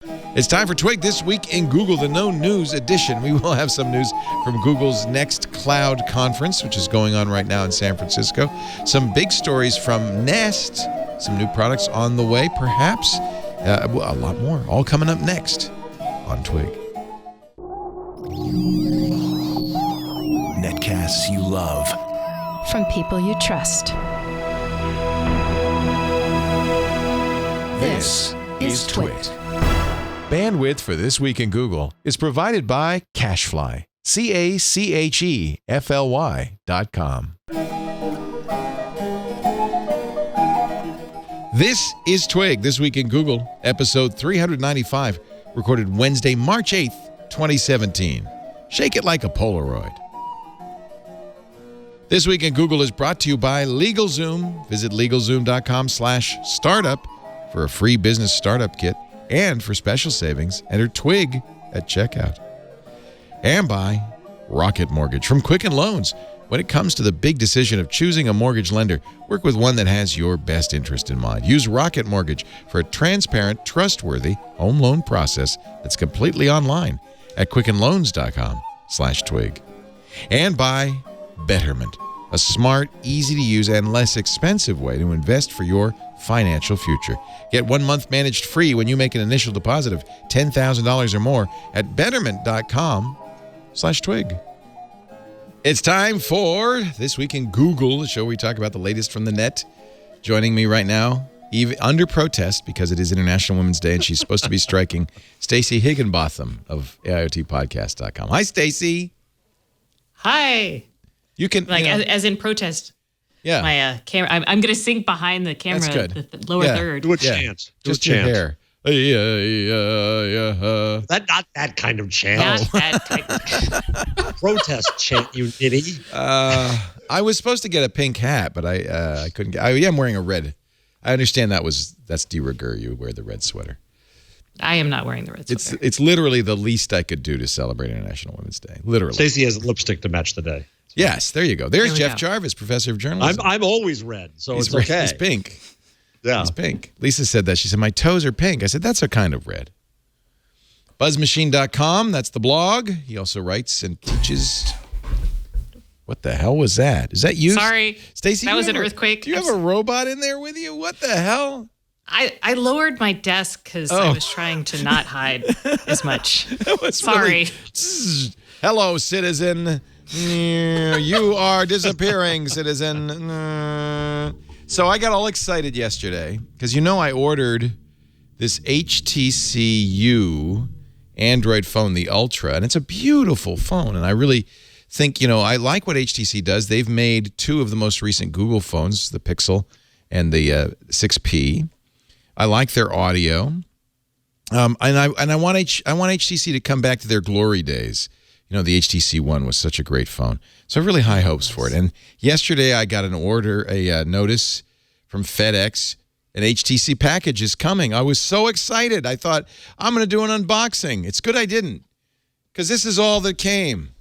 It's time for Twig This Week in Google, the No News edition. We will have some news from Google's next cloud conference, which is going on right now in San Francisco. Some big stories from Nest, some new products on the way, perhaps. A lot more, all coming up next on Twig. Netcasts you love. From people you trust. This is Twig. Bandwidth for This Week in Google is provided by Cachefly, CACHEFLY.com. This is Twig, This Week in Google, episode 395, recorded Wednesday, March 8th, 2017. Shake it like a Polaroid. This Week in Google is brought to you by LegalZoom. Visit LegalZoom.com/startup for a free business startup kit. And for special savings, enter TWIG at checkout. And by Rocket Mortgage from Quicken Loans. When it comes to the big decision of choosing a mortgage lender, work with one that has your best interest in mind. Use Rocket Mortgage for a transparent, trustworthy home loan process that's completely online at quickenloans.com/twig. And by Betterment, a smart, easy-to-use, and less expensive way to invest for your financial future. Get 1 month managed free when you make an initial deposit of $10,000 or more at betterment.com/twig. It's time for This Week in Google, the show where we talk about the latest from the net. Joining me right now, even under protest because it is International Women's Day and she's supposed to be striking, Stacey Higginbotham of AIoTpodcast.com. Hi, Stacey. Hi. You can as in protest. Yeah. My camera. I'm going to sink behind the camera. That's good. The lower third. Do a chant. Just your hair. Not that kind of chant. Not that type of Protest chant, you idiot. I was supposed to get a pink hat, but I couldn't get. I am wearing a red. I understand that's de rigueur. You wear the red sweater. I am not wearing the red sweater. It's literally the least I could do to celebrate International Women's Day. Literally. Stacey has lipstick to match the day. Yes, there you go. There's Jeff go. Jarvis, professor of journalism. I'm always red, so He's it's okay. He's pink. Yeah. He's pink. Lisa said that. She said, my toes are pink. I said, that's a kind of red. Buzzmachine.com, that's the blog. He also writes and teaches. What the hell was that? Is that you? Sorry. Stacey, that was an earthquake. Do you have a robot in there with you? What the hell? I lowered my desk because I was trying to not hide as much. Sorry. Really, hello, citizen. You are disappearing, citizen. So I got all excited yesterday because I ordered this HTC U Android phone, the Ultra, and it's a beautiful phone. And I really think, I like what HTC does. They've made two of the most recent Google phones, the Pixel and the 6P. I like their audio, and I want HTC to come back to their glory days. The HTC One was such a great phone. So I have really high hopes for it. And yesterday I got a notice from FedEx. An HTC package is coming. I was so excited. I thought, I'm going to do an unboxing. It's good I didn't, because this is all that came.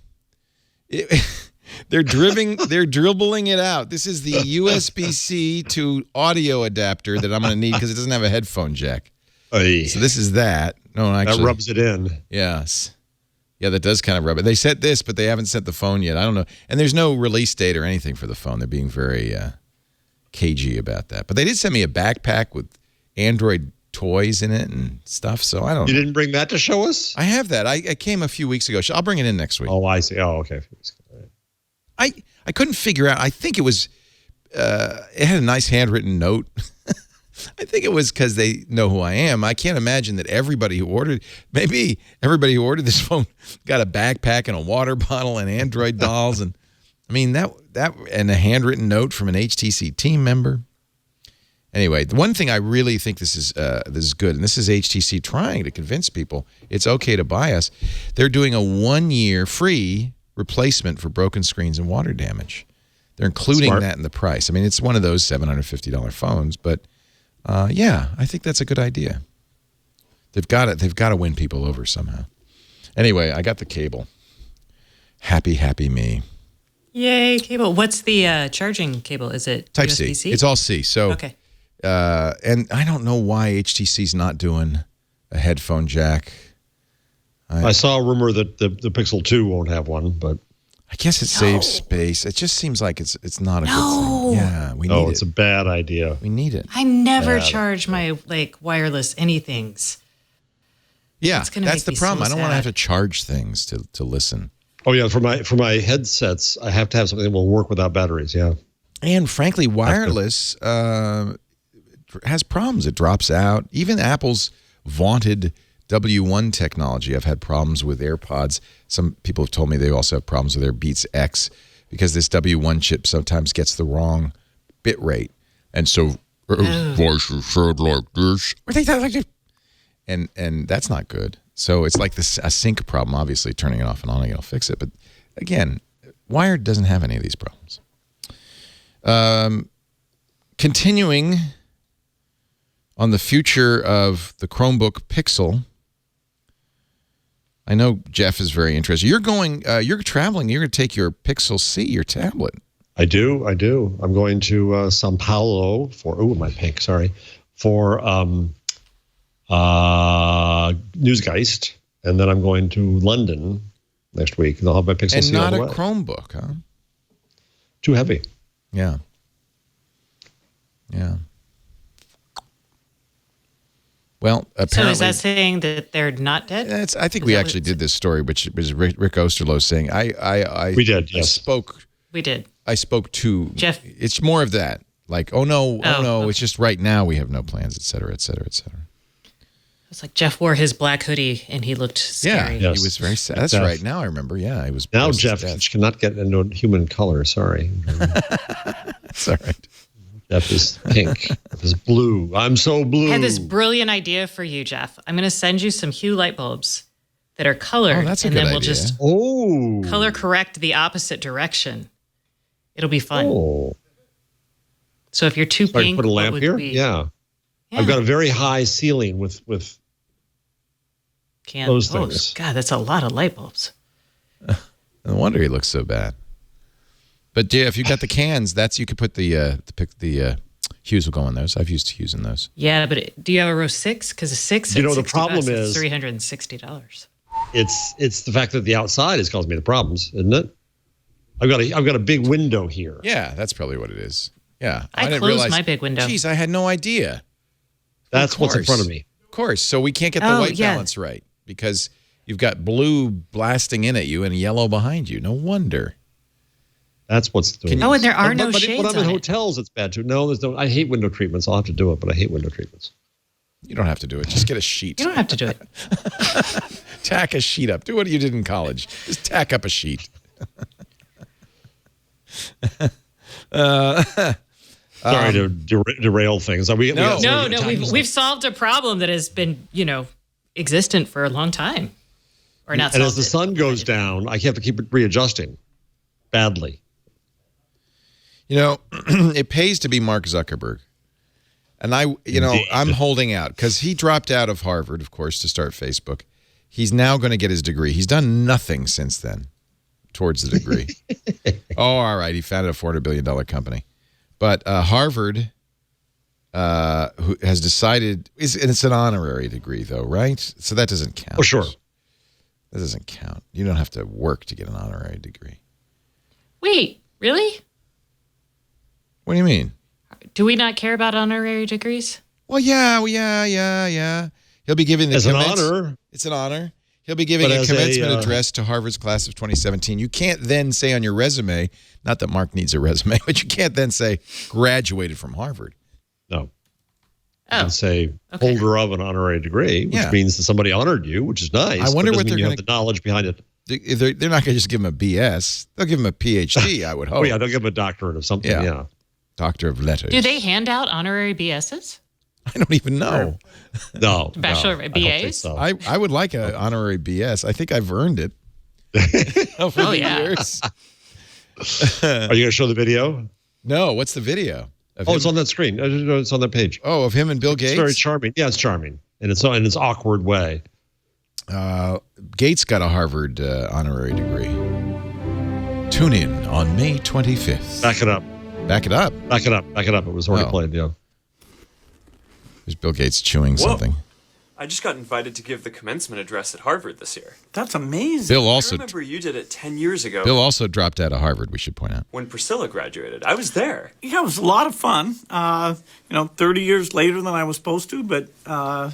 They're dribbling it out. This is the USB-C to audio adapter that I'm going to need because it doesn't have a headphone jack. Oy. So this is that. No, actually. That rubs it in. Yes. Yeah, that does kind of rub it. They sent this, but they haven't sent the phone yet. I don't know. And there's no release date or anything for the phone. They're being very cagey about that. But they did send me a backpack with Android toys in it and stuff, so I don't know. You didn't bring that to show us? I have that. I came a few weeks ago. I'll bring it in next week. Oh, I see. Oh, okay. I couldn't figure out. I think it was, it had a nice handwritten note. I think it was because they know who I am. I can't imagine that everybody who ordered this phone got a backpack and a water bottle and Android dolls. And I mean, that and a handwritten note from an HTC team member. Anyway, the one thing I really think this is good, and this is HTC trying to convince people it's okay to buy us. They're doing a 1-year free replacement for broken screens and water damage. They're including that in the price. I mean, it's one of those $750 phones, but yeah, I think that's a good idea. They've got to win people over somehow. Anyway, I got the cable. Happy me. Yay, cable. What's the charging cable? Is it Type USB-C? C? It's all C. So okay. And I don't know why HTC's not doing a headphone jack. I saw a rumor that the Pixel 2 won't have one, but I guess it saves space. It just seems like it's not a good thing. Yeah, we need it. oh, it's a bad idea. We need it. I never charge my wireless anythings. Yeah, It's gonna that's the make me problem. so I don't want to have sad. to charge things to listen. Oh yeah, for my headsets, I have to have something that will work without batteries. Yeah. And frankly, wireless has problems. It drops out. Even Apple's vaunted W1 technology. I've had problems with AirPods. Some people have told me they also have problems with their Beats X because this W1 chip sometimes gets the wrong bit rate. And so voice is said like this. And that's not good. So it's like a sync problem. Obviously, turning it off and on again will fix it. But again, wired doesn't have any of these problems. Continuing on the future of the Chromebook Pixel, I know Jeff is very interested. You're traveling. You're going to take your Pixel C, your tablet. I do. I'm going to Sao Paulo for my pink. Sorry, for Newsgeist, and then I'm going to London next week, and I'll have my Pixel C And not all a the way. Chromebook, huh? Too heavy. Yeah. Well, apparently. So is that saying that they're not dead? I think we actually did this story, which was Rick Osterloh saying. We did, yes. We did. I spoke to Jeff. It's more of that. Like, oh no, okay. it's just right now we have no plans, et cetera, et cetera, et cetera. It's like Jeff wore his black hoodie and he looked scary. Yeah, Yes. he was very sad. That's Jeff. right. Now I remember. Yeah, he was. Now post Jeff death. cannot get into human color. Sorry. That's all right. Jeff is pink. Jeff is blue. I'm so blue. I had this brilliant idea for you, Jeff. I'm going to send you some Hue light bulbs that are colored, Oh, that's a and good then we'll idea. just Oh. color correct the opposite direction. It'll be fun. Oh. So if you're too So I can pink, put a what lamp would here? be- Yeah. Yeah. I've got a very high ceiling with those things. God, that's a lot of light bulbs. No wonder he looks so bad. But yeah, if you got the cans, you could put the Hues will go in those. I've used Hues in those. Yeah, but do you have a row 6? Because a 6, You know, at the 60 problem bucks, is- it's $360. It's the fact that the outside is causing me the problems, isn't it? I've got a big window here. Yeah, that's probably what it is. Yeah, I didn't closed realize. my big window. Geez, I had no idea. That's what's in course. front of me. Of course. So we can't get the Oh, white yeah. balance right because you've got blue blasting in at you and yellow behind you. No wonder. That's what's doing. Oh, and there are no but shades when I'm in on it. hotels, it's bad too. No, there's no. I hate window treatments. I'll have to do it, but I hate window treatments. You don't have to do it. Just get a sheet. You don't have to do it. Tack a sheet up. Do what you did in college. Just tack up a sheet. Sorry to derail things. We've solved a problem that has been, existent for a long time. Or not And as solved the it. sun goes down, I have to keep readjusting badly. It pays to be Mark Zuckerberg. And I'm holding out because he dropped out of Harvard, of course, to start Facebook. He's now going to get his degree. He's done nothing since then towards the degree. Oh, all right. He founded a $400 billion company. But Harvard who has decided, it's an honorary degree, though, right? So that doesn't count. Oh, sure. That doesn't count. You don't have to work to get an honorary degree. Wait, really? What do you mean? Do we not care about honorary degrees? Well, yeah. He'll be giving the As an honor. It's an honor. He'll be giving But a as commencement a, address to Harvard's class of 2017. You can't then say on your resume, not that Mark needs a resume, but you can't then say graduated from Harvard. No. Oh, And say okay. holder of an honorary degree, which Yeah. means that somebody honored you, which is nice. I wonder but what doesn't they're mean you gonna- have the knowledge behind it. They're not going to just give him a BS. They'll give him a PhD, I would hope. Oh, yeah, they'll give them a doctorate of something. Yeah. Yeah. Doctor of Letters. Do they hand out honorary BSs? I don't even know. No. Bachelor no, I don't think BAs? so. I would like an honorary BS. I think I've earned it. Over Oh, the yeah. years. Are you going to show the video? No, what's the video? Of Oh, him? it's on that screen. It's on that page. Oh, of him and Bill It's Gates? very charming. Yeah, it's charming. And it's in its awkward way. Gates got a Harvard honorary degree. Tune in on May 25th. Back it up. Back it up. Back it up. Back it up. It was already Oh. played, yeah. There's Bill Gates chewing something. I just got invited to give the commencement address at Harvard this year. That's amazing. Bill I also remember you did it 10 years ago. Bill also dropped out of Harvard, we should point out. When Priscilla graduated. I was there. Yeah, it was a lot of fun. 30 years later than I was supposed to, but I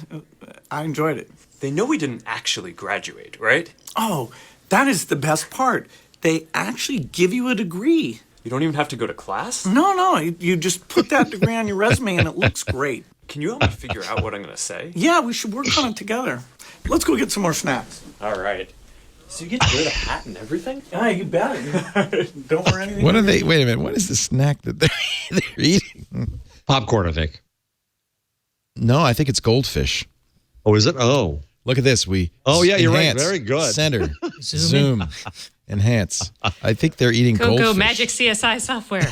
enjoyed it. They know we didn't actually graduate, right? Oh, that is the best part. They actually give you a degree. You don't even have to go to class? No, you just put that degree on your resume and it looks great. Can you help me figure out what I'm going to say? Yeah, we should work on it together. Let's go get some more snacks. All right. So you get to wear the hat and everything? Yeah, you bet. Don't wear anything. What are they? Wait a minute. What is the snack that they're eating? Popcorn, I think. No, I think it's goldfish. Oh, is it? Oh. Look at this. Oh, yeah, you're right. enhance, Very good. Center. Zoom. Enhance. I think they're eating Go goldfish. Magic CSI software.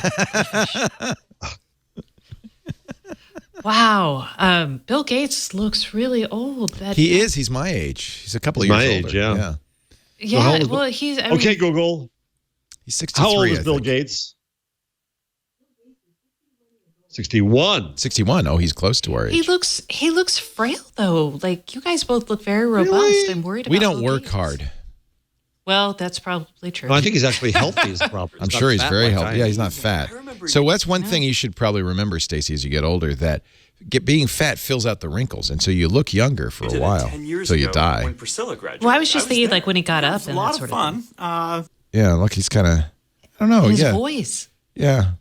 Wow. Bill Gates looks really old. He is. He's my age. He's a couple of years my older. age, yeah. Yeah. Well, he's. I mean, Okay, Google. He's 63. How old is I Bill think. Gates? 61. 61. Oh, he's close to our age. He looks frail though. Like you guys both look very robust. Really? I'm worried about We don't Bill work Gates. hard. Well, that's probably true. No, I think he's actually healthy as a problem. I'm sure he's very healthy. Yeah, he's not fat. I remember So that's one thing you should probably remember, Stacey, as you get older, that being fat fills out the wrinkles, and so you look younger for you a did it while 10 years until you ago die. When Priscilla graduated. Well, I was just thinking there. like when he got up It's a and lot that of sort of fun. thing. Yeah, look, he's kind of, I don't know. His yeah, voice. yeah.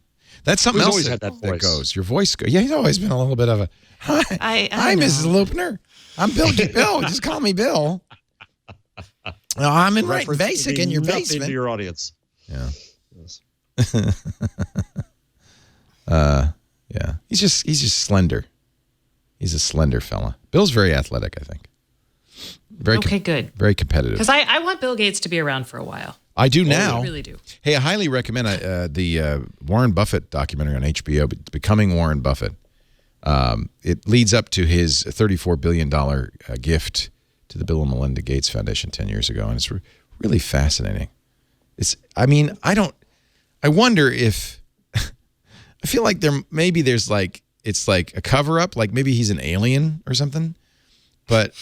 That's something Who's else always that, had that that voice? goes. Your voice goes. Yeah, he's always been a little bit of a, hi, I hi, know. Mrs. Loopner. I'm Bill. Bill, just call me Bill. No, I'm in right Reference basic mean in your nothing basement. to your audience. Yeah. Yes. Yeah. He's just slender. He's a slender fella. Bill's very athletic, I think. Very Okay, good. Very competitive. Because I want Bill Gates to be around for a while. I do now. I really do. Hey, I highly recommend the Warren Buffett documentary on HBO, Becoming Warren Buffett. It leads up to his $34 billion gift to the Bill and Melinda Gates Foundation 10 years ago, and it's really fascinating. I wonder if, I feel like there's it's like a cover-up, like maybe he's an alien or something, but,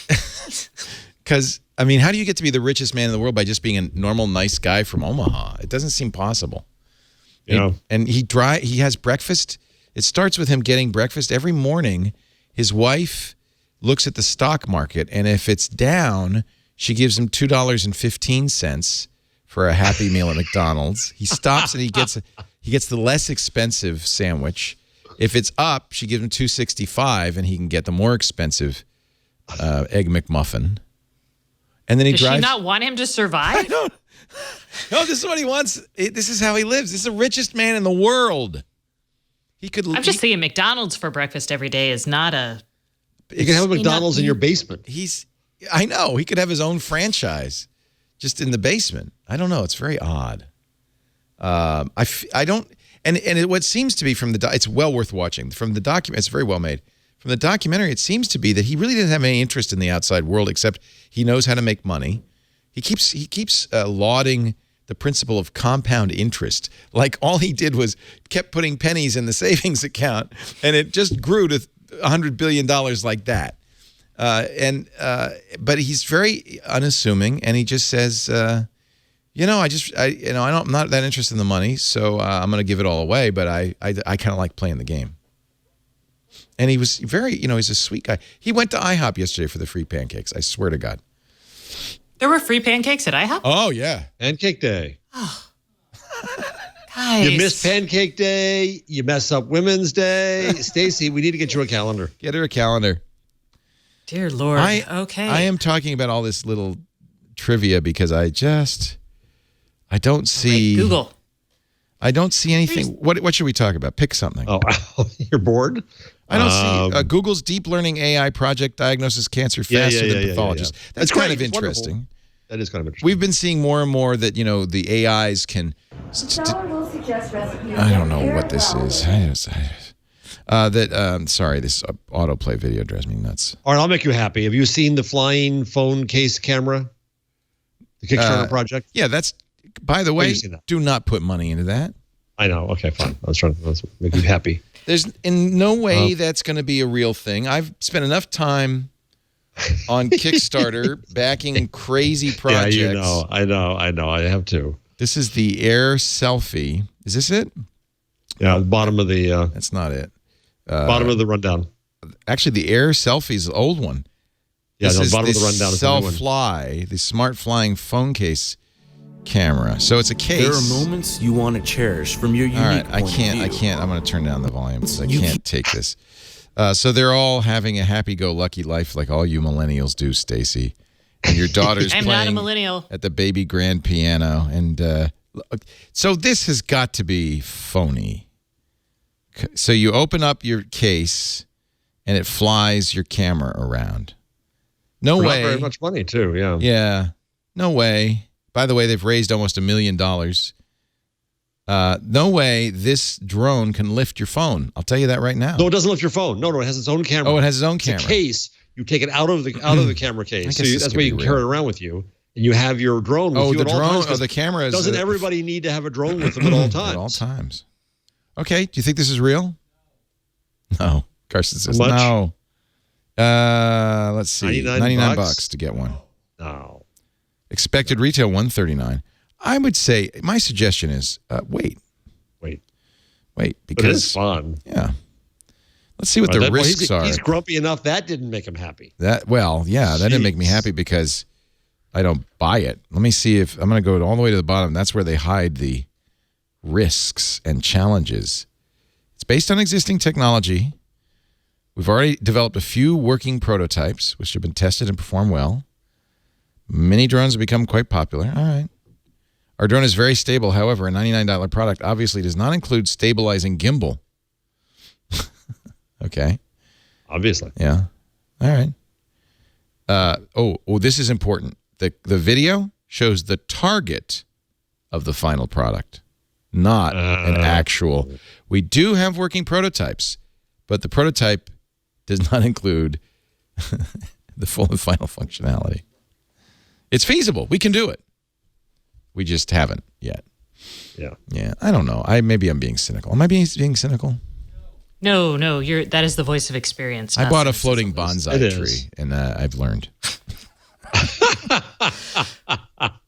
because, I mean, how do you get to be the richest man in the world by just being a normal, nice guy from Omaha? It doesn't seem possible. Yeah. And he has breakfast. It starts with him getting breakfast every morning. His wife looks at the stock market, and if it's down, she gives him $2.15 for a Happy Meal at McDonald's. He stops and he gets the less expensive sandwich. If it's up, she gives him $2.65, and he can get the more expensive Egg McMuffin. And then he Does drives. she not want him to survive? No, this is what he wants. This is how he lives. This is the richest man in the world. He could. I'm just thinking McDonald's for breakfast every day is not a. You can have a McDonald's in your basement. I know. He could have his own franchise just in the basement. I don't know. It's very odd. I don't. And what seems to be from it's well worth watching. From the document, it's very well made. From the documentary, it seems to be that he really didn't have any interest in the outside world, except he knows how to make money. He keeps lauding the principle of compound interest. Like all he did was kept putting pennies in the savings account, and it just grew to $100 billion like that. But he's very unassuming, and he just says, I'm not that interested in the money, so I'm going to give it all away. But I kind of like playing the game. And he was very, he's a sweet guy. He went to IHOP yesterday for the free pancakes. I swear to God. There were free pancakes at IHOP? Oh, yeah. Pancake Day. Guys. You miss Pancake Day. You mess up Women's Day. Stacey, we need to get you a calendar. Get her a calendar. Dear Lord. Okay. I am talking about all this little trivia because I don't see. Right, Google. I don't see anything. What should we talk about? Pick something. Oh, you're bored? I don't see Google's deep learning AI project diagnoses cancer faster than pathologists. That's kind of interesting. Wonderful. That is kind of interesting. We've been seeing more and more that, the AIs can. I don't know what this is. Sorry, this autoplay video drives me nuts. All right, I'll make you happy. Have you seen the flying phone case camera? The Kickstarter project? Yeah, that's, by the way, you've seen that. do not put money into that. I know. Okay, fine. Let's make you happy. There's in no way that's going to be a real thing. I've spent enough time on Kickstarter backing crazy projects. Yeah, I know. I have to. This is the Air Selfie. Is this it? Yeah, the bottom of the That's not it. bottom of the rundown. Actually, the Air Selfie's the old one. Yeah, This the is bottom the of the rundown is the new one. Self-Fly, the smart flying phone case camera. So it's a case. There are moments you want to cherish from your unique All right, I point of can't. view. I'm going to turn down the volume because I can't take this. So they're all having a happy-go-lucky life like all you millennials do, Stacey. And your daughter's I'm not a playing millennial. at the baby grand piano. And so this has got to be phony. So you open up your case and it flies your camera around. No For way. Not very much money too. Yeah. Yeah. No way. By the way, they've raised almost $1 million. No way this drone can lift your phone. I'll tell you that right now. No, it doesn't lift your phone. No, it has its own camera. Oh, it has its own It's camera. a case. You take it out of the camera case. guess So this that's could why you be can carry it real. around with you, and you have your drone with Oh, you the at all drone. times. Oh, 'cause the camera is. Doesn't everybody need to have a drone with them at all times? At all times. Okay. Do you think this is real? No. Carson says How much? no. Let's see. 99 bucks to get one. No. Expected retail $139. I would say my suggestion is wait, Wait. because But it is fun. yeah. Let's see what the Well, risks are. He's grumpy enough. That didn't make him happy. That didn't make me Jeez. happy because I don't buy it. Let me see if I'm going to go all the way to the bottom. That's where they hide the risks and challenges. It's based on existing technology. We've already developed a few working prototypes, which have been tested and perform well. Mini drones have become quite popular. All right. Our drone is very stable. However, a $99 product obviously does not include stabilizing gimbal. Okay. Obviously. Yeah. All right. This is important. The video shows the target of the final product, not an actual. We do have working prototypes, but the prototype does not include the full and final functionality. It's feasible. We can do it. We just haven't yet. Yeah. Yeah. I don't know. Maybe I'm being cynical. Am I being cynical? No, that is the voice of experience. I not bought a cynicism. floating bonsai It is. tree, and I've learned.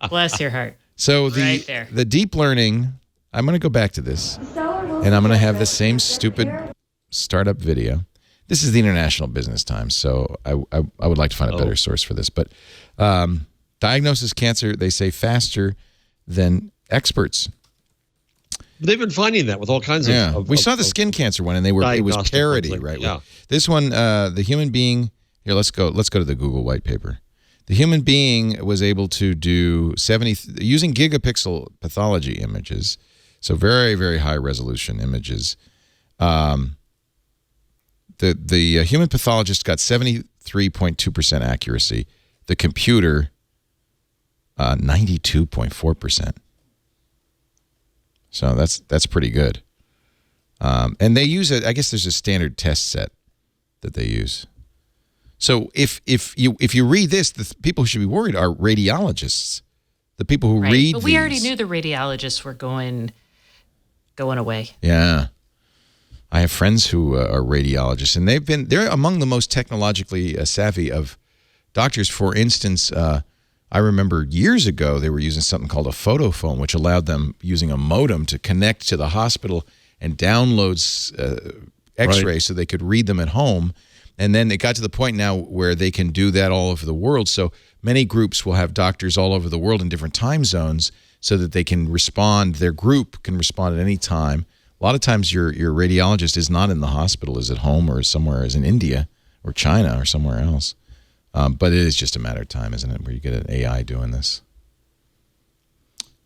Bless your heart. So Right there. the deep learning, I'm going to go back to this, and I'm going to have the same stupid startup video. This is the International Business Times, so I would like to find a better source for this. But diagnosis cancer, they say, faster than experts. They've been finding that with all kinds of. Yeah, we saw the skin cancer one, and it was diagnostic parody, ones like- right? yeah. This one, the human being. Here, let's go to the Google white paper. The human being was able to do 70 using gigapixel pathology images, so very, very high resolution images. The human pathologist got 73.2% accuracy. The computer, 92.4%. So that's pretty good. And they use it. I guess there's a standard test set that they use. So if you read this, the people who should be worried are radiologists, the people who read. But we already knew the radiologists were going away. Yeah, I have friends who are radiologists, and they're among the most technologically savvy of doctors. For instance, I remember years ago they were using something called a photophone, which allowed them using a modem to connect to the hospital and download X-rays so they could read them at home. And then it got to the point now where they can do that all over the world. So many groups will have doctors all over the world in different time zones so that they can respond. Their group can respond at any time. A lot of times your radiologist is not in the hospital, is at home or somewhere, is in India or China or somewhere else. But it is just a matter of time, isn't it, where you get an AI doing this?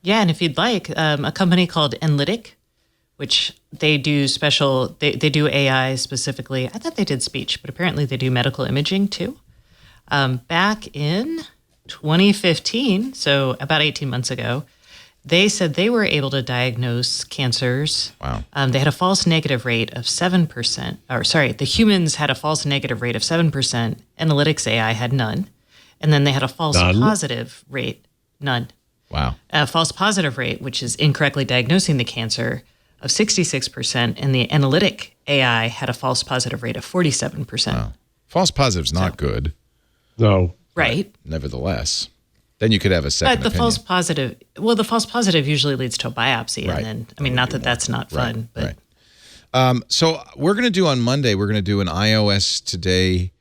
Yeah, and if you'd like, a company called Enlytic, which they do they do AI specifically. I thought they did speech, but apparently they do medical imaging too. Back in 2015, so about 18 months ago, they said they were able to diagnose cancers. Wow. They had a false negative rate of 7%. Or sorry, the humans had a false negative rate of 7%. Analytics AI had none. And then they had a false positive rate, none. Wow. A false positive rate, which is incorrectly diagnosing the cancer, of 66%, and the analytic AI had a false positive rate of 47%. Wow. False positive's not good. No. right? Nevertheless, then you could have a second But the opinion. false positive, well, the false positive usually leads to a biopsy. Right. And then, I mean, not that that's not fun, but So we're going to do on Monday, we're going to do an iOS Today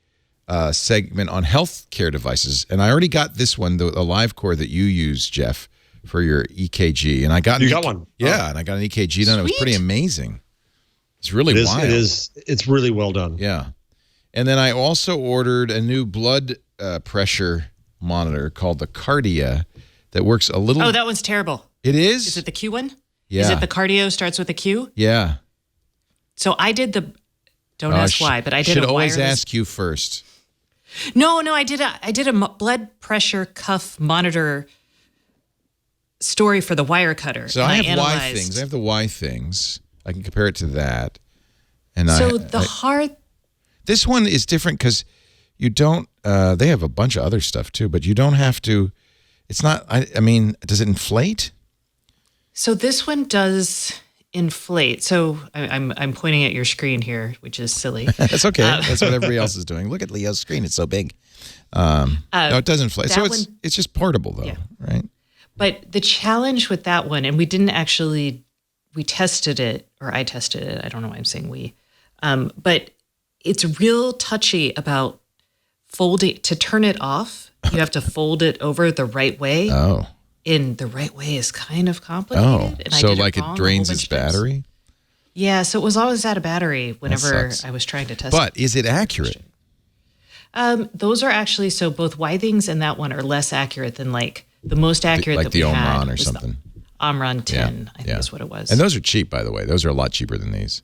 segment on healthcare devices. And I already got this one, the LiveCore that you use, Jeff, for your EKG. And I got You got one? Yeah, and I got an EKG done. It was pretty amazing. It's really It is, wild. it's really well done. Yeah. And then I also ordered a new blood pressure monitor called the Cardia that works a little. oh, that one's terrible. It is? Is it the Q one? Yeah. Is it the cardio starts with a Q? Yeah. So I did the, don't ask why, but I did should a always wireless. ask you first. No, I did a blood pressure cuff monitor story for the wire cutter. So and I have Y analyzed- things. I have the Y things. I can compare it to that. And So the hard, this one is different because you don't. They have a bunch of other stuff too, but you don't have to. It's not. I mean, does it inflate? so this one does inflate. So I'm pointing at your screen here, which is silly. That's okay. That's what everybody else is doing. Look at Leo's screen; it's so big. No, it does inflate. So that it's just portable though, Yeah. right? But the challenge with that one, and we tested it, or I tested it. I don't know why I'm saying we, but it's real touchy about folding. To turn it off, you have to fold it over the right way. Oh, And the right way is kind of complicated. And I so did like it wrong it a drains whole its bunch of times. battery. Yeah, so it was always out of battery whenever sucks. I was trying to test it. But is it accurate? Those are actually, so both Withings and that one are less accurate than like the most accurate Like that the we had Omron or was something. The Omron 10, I think Yeah. is what it was. And those are cheap, by the way. Those are a lot cheaper than these.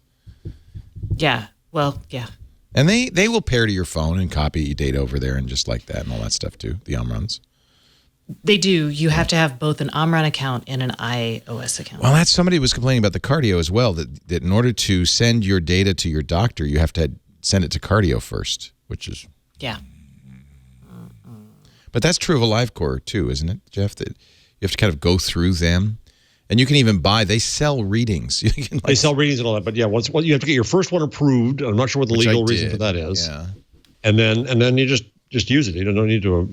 Yeah, well, yeah. And they will pair to your phone and copy your data over there and just like that and all that stuff too. The Omrons. They do. You have to have both an Omron account and an iOS account. Well, that's somebody was complaining about the Cardio as well. That in order to send your data to your doctor, you have to send it to Cardio first, which is. Yeah. But that's true of a LiveCore too, isn't it, Jeff? That you have to kind of go through them, and you can even buy. They sell readings. You can They sell readings and all that, but yeah, once you have to get your first one approved. I'm not sure what the which I legal reason did. for that is. Yeah. And then you just use it. You don't need to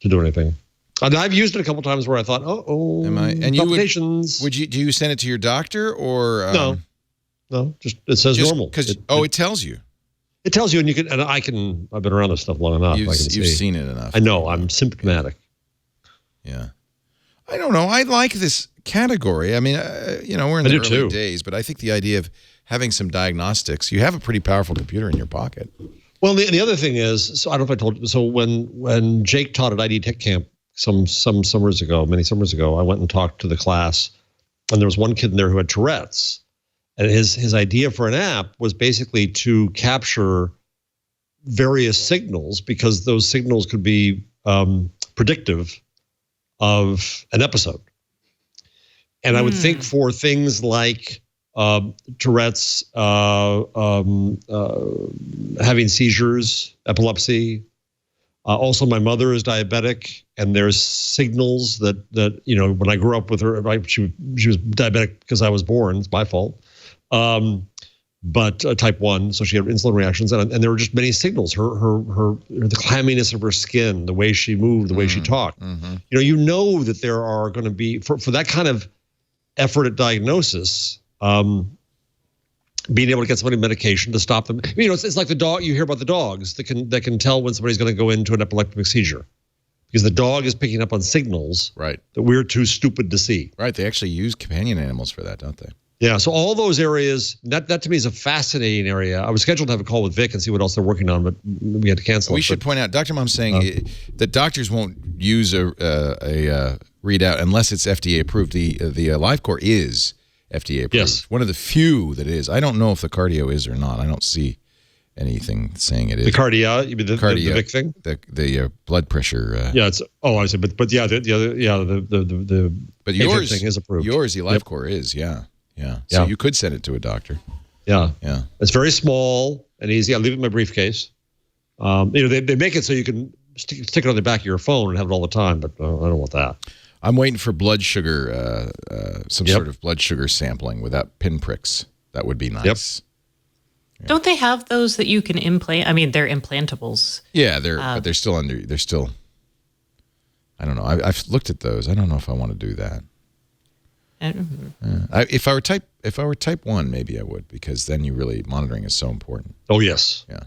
do anything. And I've used it a couple times where I thought, oh, Am I? And you complications. would you do you send it to your doctor or No, just it says normal. Because It tells you. it tells you, and you can, and I've been around this stuff long enough. I can You've see. seen it enough. I know I'm symptomatic. Yeah. I don't know. I like this category. I mean, we're in I the do early too. days, but I think the idea of having some diagnostics, you have a pretty powerful computer in your pocket. Well, the other thing is, so I don't know if I told you. So when Jake taught at ID Tech Camp many summers ago, I went and talked to the class, and there was one kid in there who had Tourette's, and his idea for an app was basically to capture various signals because those signals could be predictive of an episode. And I would think for things like Tourette's, having seizures, epilepsy. Also, my mother is diabetic, and there's signals that when I grew up with her, she was diabetic because I was born. It's my fault. But type 1, so she had insulin reactions, and there were just many signals. The clamminess of her skin, the way she moved, the way she talked. Mm-hmm. You know that there are going to be for that kind of effort at diagnosis. Being able to get somebody medication to stop them. It's like the dog. You hear about the dogs that can tell when somebody's going to go into an epileptic seizure, because the dog is picking up on signals Right. that we're too stupid to see. Right. They actually use companion animals for that, don't they? Yeah, so all those areas, that to me is a fascinating area. I was scheduled to have a call with Vic and see what else they're working on, but we had to cancel. We should point out, Dr. Mom's saying that doctors won't use a readout unless it's FDA approved. The LiveCore is FDA approved. Yes. One of the few that is. I don't know if the Cardio is or not. I don't see anything saying it is. The Cardia, you mean the Vic thing? The blood pressure. Yeah, it's. Oh, I see. But yeah, the other, the But AFib yours thing is approved. Yours, the LiveCore is. Yeah. So you could send it to a doctor. Yeah. Yeah. It's very small and easy. I leave it in my briefcase. They make it so you can stick it on the back of your phone and have it all the time, but I don't want that. I'm waiting for blood sugar, some sort of blood sugar sampling without pinpricks. That would be nice. Don't they have those that you can implant? I mean, they're implantables. Yeah, but they're still under. They're still. I don't know. I've looked at those. I don't know if I want to do that. If I were type 1, maybe I would, because then monitoring is so important. Oh yes. Yeah.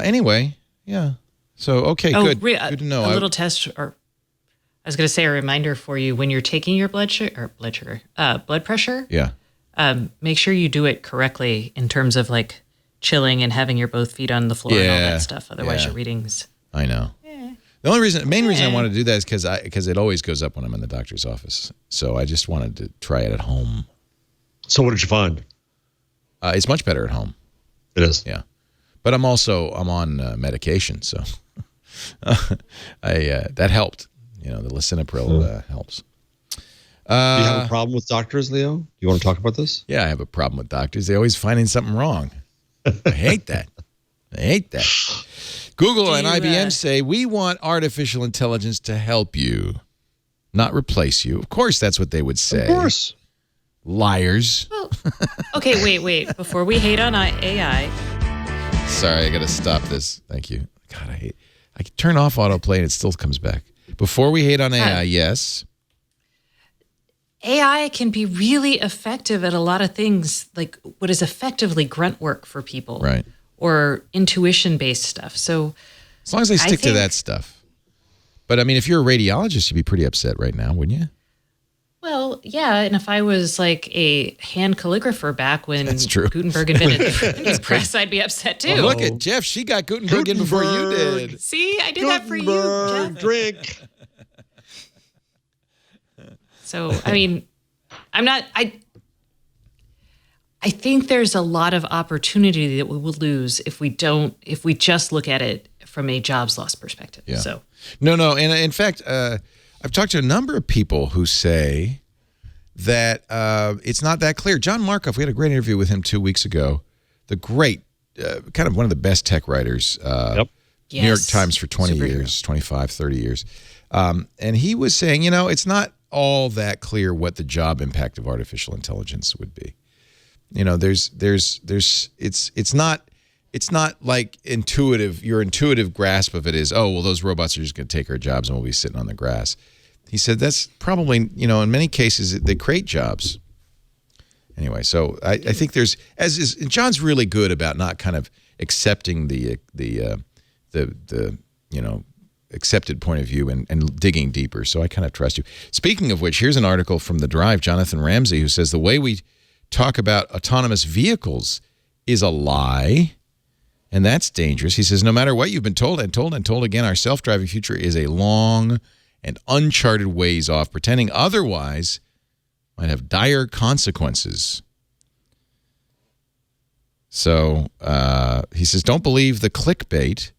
Anyway, yeah. So okay, good. Good to know. A little test, or I was going to say a reminder for you when you're taking your blood pressure. Yeah. Make sure you do it correctly in terms of like chilling and having your both feet on the floor and all that stuff. Otherwise, your readings. I know. The main reason I wanted to do that is because it always goes up when I'm in the doctor's office. So I just wanted to try it at home. So what did you find? It's much better at home. It is. Yeah, but I'm on medication, so that helped. The lisinopril helps. Do you have a problem with doctors, Leo? You want to talk about this? Yeah, I have a problem with doctors. They always finding something wrong. I hate that. Google and IBM say, we want artificial intelligence to help you, not replace you. Of course, that's what they would say. Of course. Liars. Well, okay, wait. Before we hate on AI. Sorry, I got to stop this. Thank you. God, I can turn off autoplay and it still comes back. Before we hate on AI, yes. AI can be really effective at a lot of things, like what is effectively grunt work for people. Right. Or intuition-based stuff. So, as long as they stick to that stuff. But I mean, if you're a radiologist, you'd be pretty upset right now, wouldn't you? Well, yeah. And if I was like a hand calligrapher back when Gutenberg invented the printing press, I'd be upset too. Well, look at Jeff. She got Gutenberg in before you did. See, I did that for you, Jeff. Drink. So, I mean, I think there's a lot of opportunity that we will lose if we just look at it from a jobs loss perspective. Yeah. So no. And in fact, I've talked to a number of people who say that it's not that clear. John Markoff, we had a great interview with him 2 weeks ago. The great, kind of one of the best tech writers, New York Times for 20 years, 25, 30 years. And he was saying, it's not all that clear what the job impact of artificial intelligence would be. It's not like intuitive. Your intuitive grasp of it is, oh, well, those robots are just going to take our jobs and we'll be sitting on the grass. He said that's probably, in many cases they create jobs. Anyway, so I think there's, John's really good about not kind of accepting the accepted point of view and digging deeper. So I kind of trust you. Speaking of which, here's an article from The Drive, Jonathan Ramsey, who says the way we talk about autonomous vehicles is a lie, and that's dangerous. He says, no matter what you've been told and told and told again, our self-driving future is a long and uncharted ways off. Pretending otherwise might have dire consequences. So he says, don't believe the clickbait,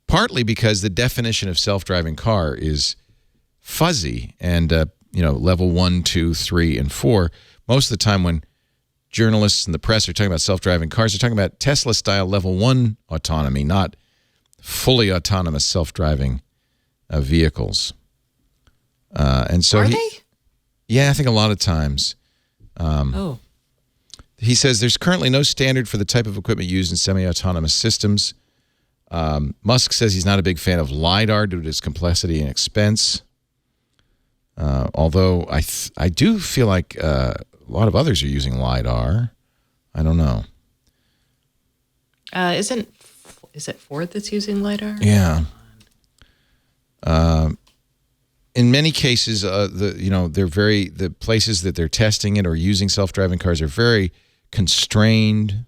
partly because the definition of self-driving car is fuzzy and, level 1, 2, 3, and 4. Most of the time when journalists and the press are talking about self-driving cars, they're talking about Tesla-style level 1 autonomy, not fully autonomous self-driving vehicles. And so are they? Yeah, I think a lot of times. He says there's currently no standard for the type of equipment used in semi-autonomous systems. Musk says he's not a big fan of LiDAR due to its complexity and expense. Although I do feel like a lot of others are using LiDAR. I don't know. Is it Ford that's using LiDAR? Yeah. In many cases, the places that they're testing it or using self-driving cars are very constrained.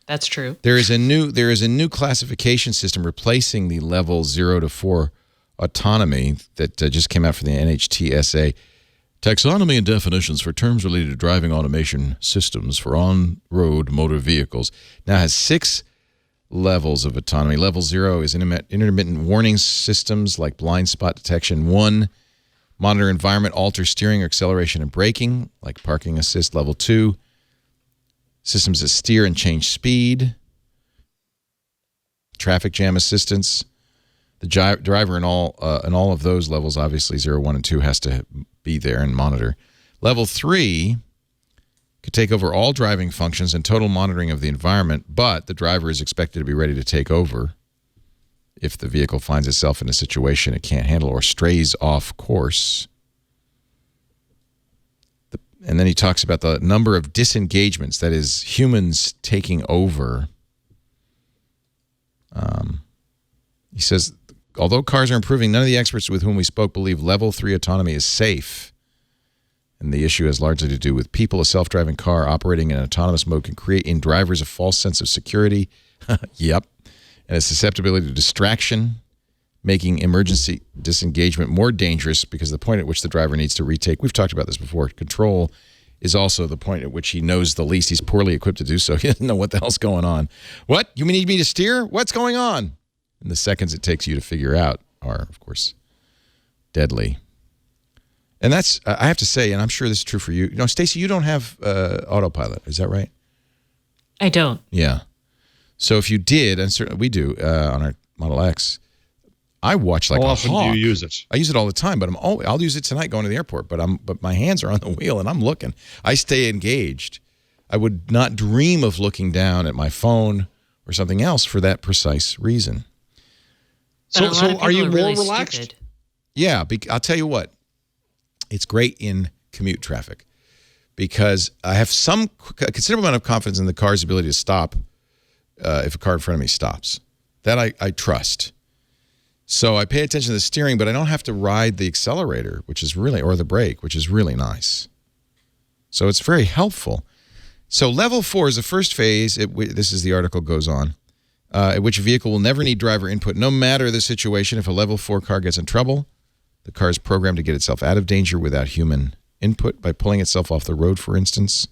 That's true. There is a new classification system replacing the level 0 to 4 autonomy that just came out for the NHTSA. Taxonomy and definitions for terms related to driving automation systems for on-road motor vehicles. Now has 6 levels of autonomy. Level 0 is intermittent warning systems like blind spot detection. 1, monitor environment, alter steering or acceleration and braking, like parking assist. Level 2, systems that steer and change speed. Traffic jam assistance. The driver in all of those levels, obviously 0, 1, and 2, has to be there and monitor. Level 3 Could take over all driving functions and total monitoring of the environment, but the driver is expected to be ready to take over if the vehicle finds itself in a situation it can't handle or strays off course. And then he talks about the number of disengagements, that is, humans taking over. He says, although cars are improving, none of the experts with whom we spoke believe level 3 autonomy is safe. And the issue has largely to do with people. A self-driving car operating in autonomous mode can create in drivers a false sense of security. Yep. And a susceptibility to distraction, making emergency disengagement more dangerous because the point at which the driver needs to retake, we've talked about this before, control is also the point at which he knows the least. He's poorly equipped to do so. He doesn't know what the hell's going on. What? You need me to steer? What's going on? And the seconds it takes you to figure out are, of course, deadly. And that's, I have to say, and I'm sure this is true for you. You know, Stacey, you don't have autopilot. Is that right? I don't. Yeah. So if you did, and certainly we do on our Model X, I watch like How a often hawk. do you use it? I use it all the time, but I'll use it tonight going to the airport. But my hands are on the wheel and I'm looking. I stay engaged. I would not dream of looking down at my phone or something else for that precise reason. So are you more relaxed? Stupid. Yeah, I'll tell you what. It's great in commute traffic because I have some considerable amount of confidence in the car's ability to stop if a car in front of me stops. That I trust. So I pay attention to the steering, but I don't have to ride the accelerator, or the brake, which is really nice. So it's very helpful. So level 4 is the first phase. This is the article goes on, at which a vehicle will never need driver input, no matter the situation. If a level 4 car gets in trouble, the car is programmed to get itself out of danger without human input by pulling itself off the road, for instance.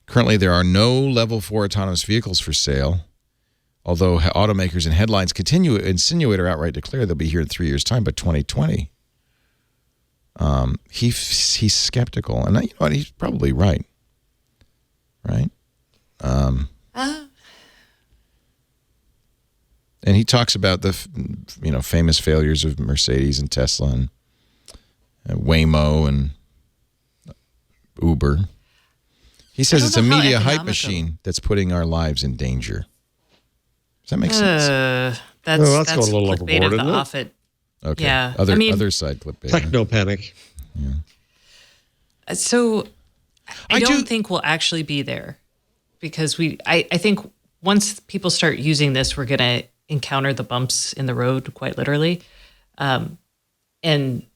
Currently, there are no level 4 autonomous vehicles for sale, although automakers and headlines continue to insinuate or outright declare they'll be here in 3 years' time by 2020. He's skeptical, and you know what? He's probably right. Right? And he talks about the famous failures of Mercedes and Tesla and Waymo and Uber. He says it's a media hype machine that's putting our lives in danger. Does that make sense? That's going a little clickbait overboard, of the isn't it? offit. Okay. Yeah. Other side clickbait. Techno panic. So I don't think we'll actually be there because I think once people start using this, we're going to encounter the bumps in the road, quite literally. And then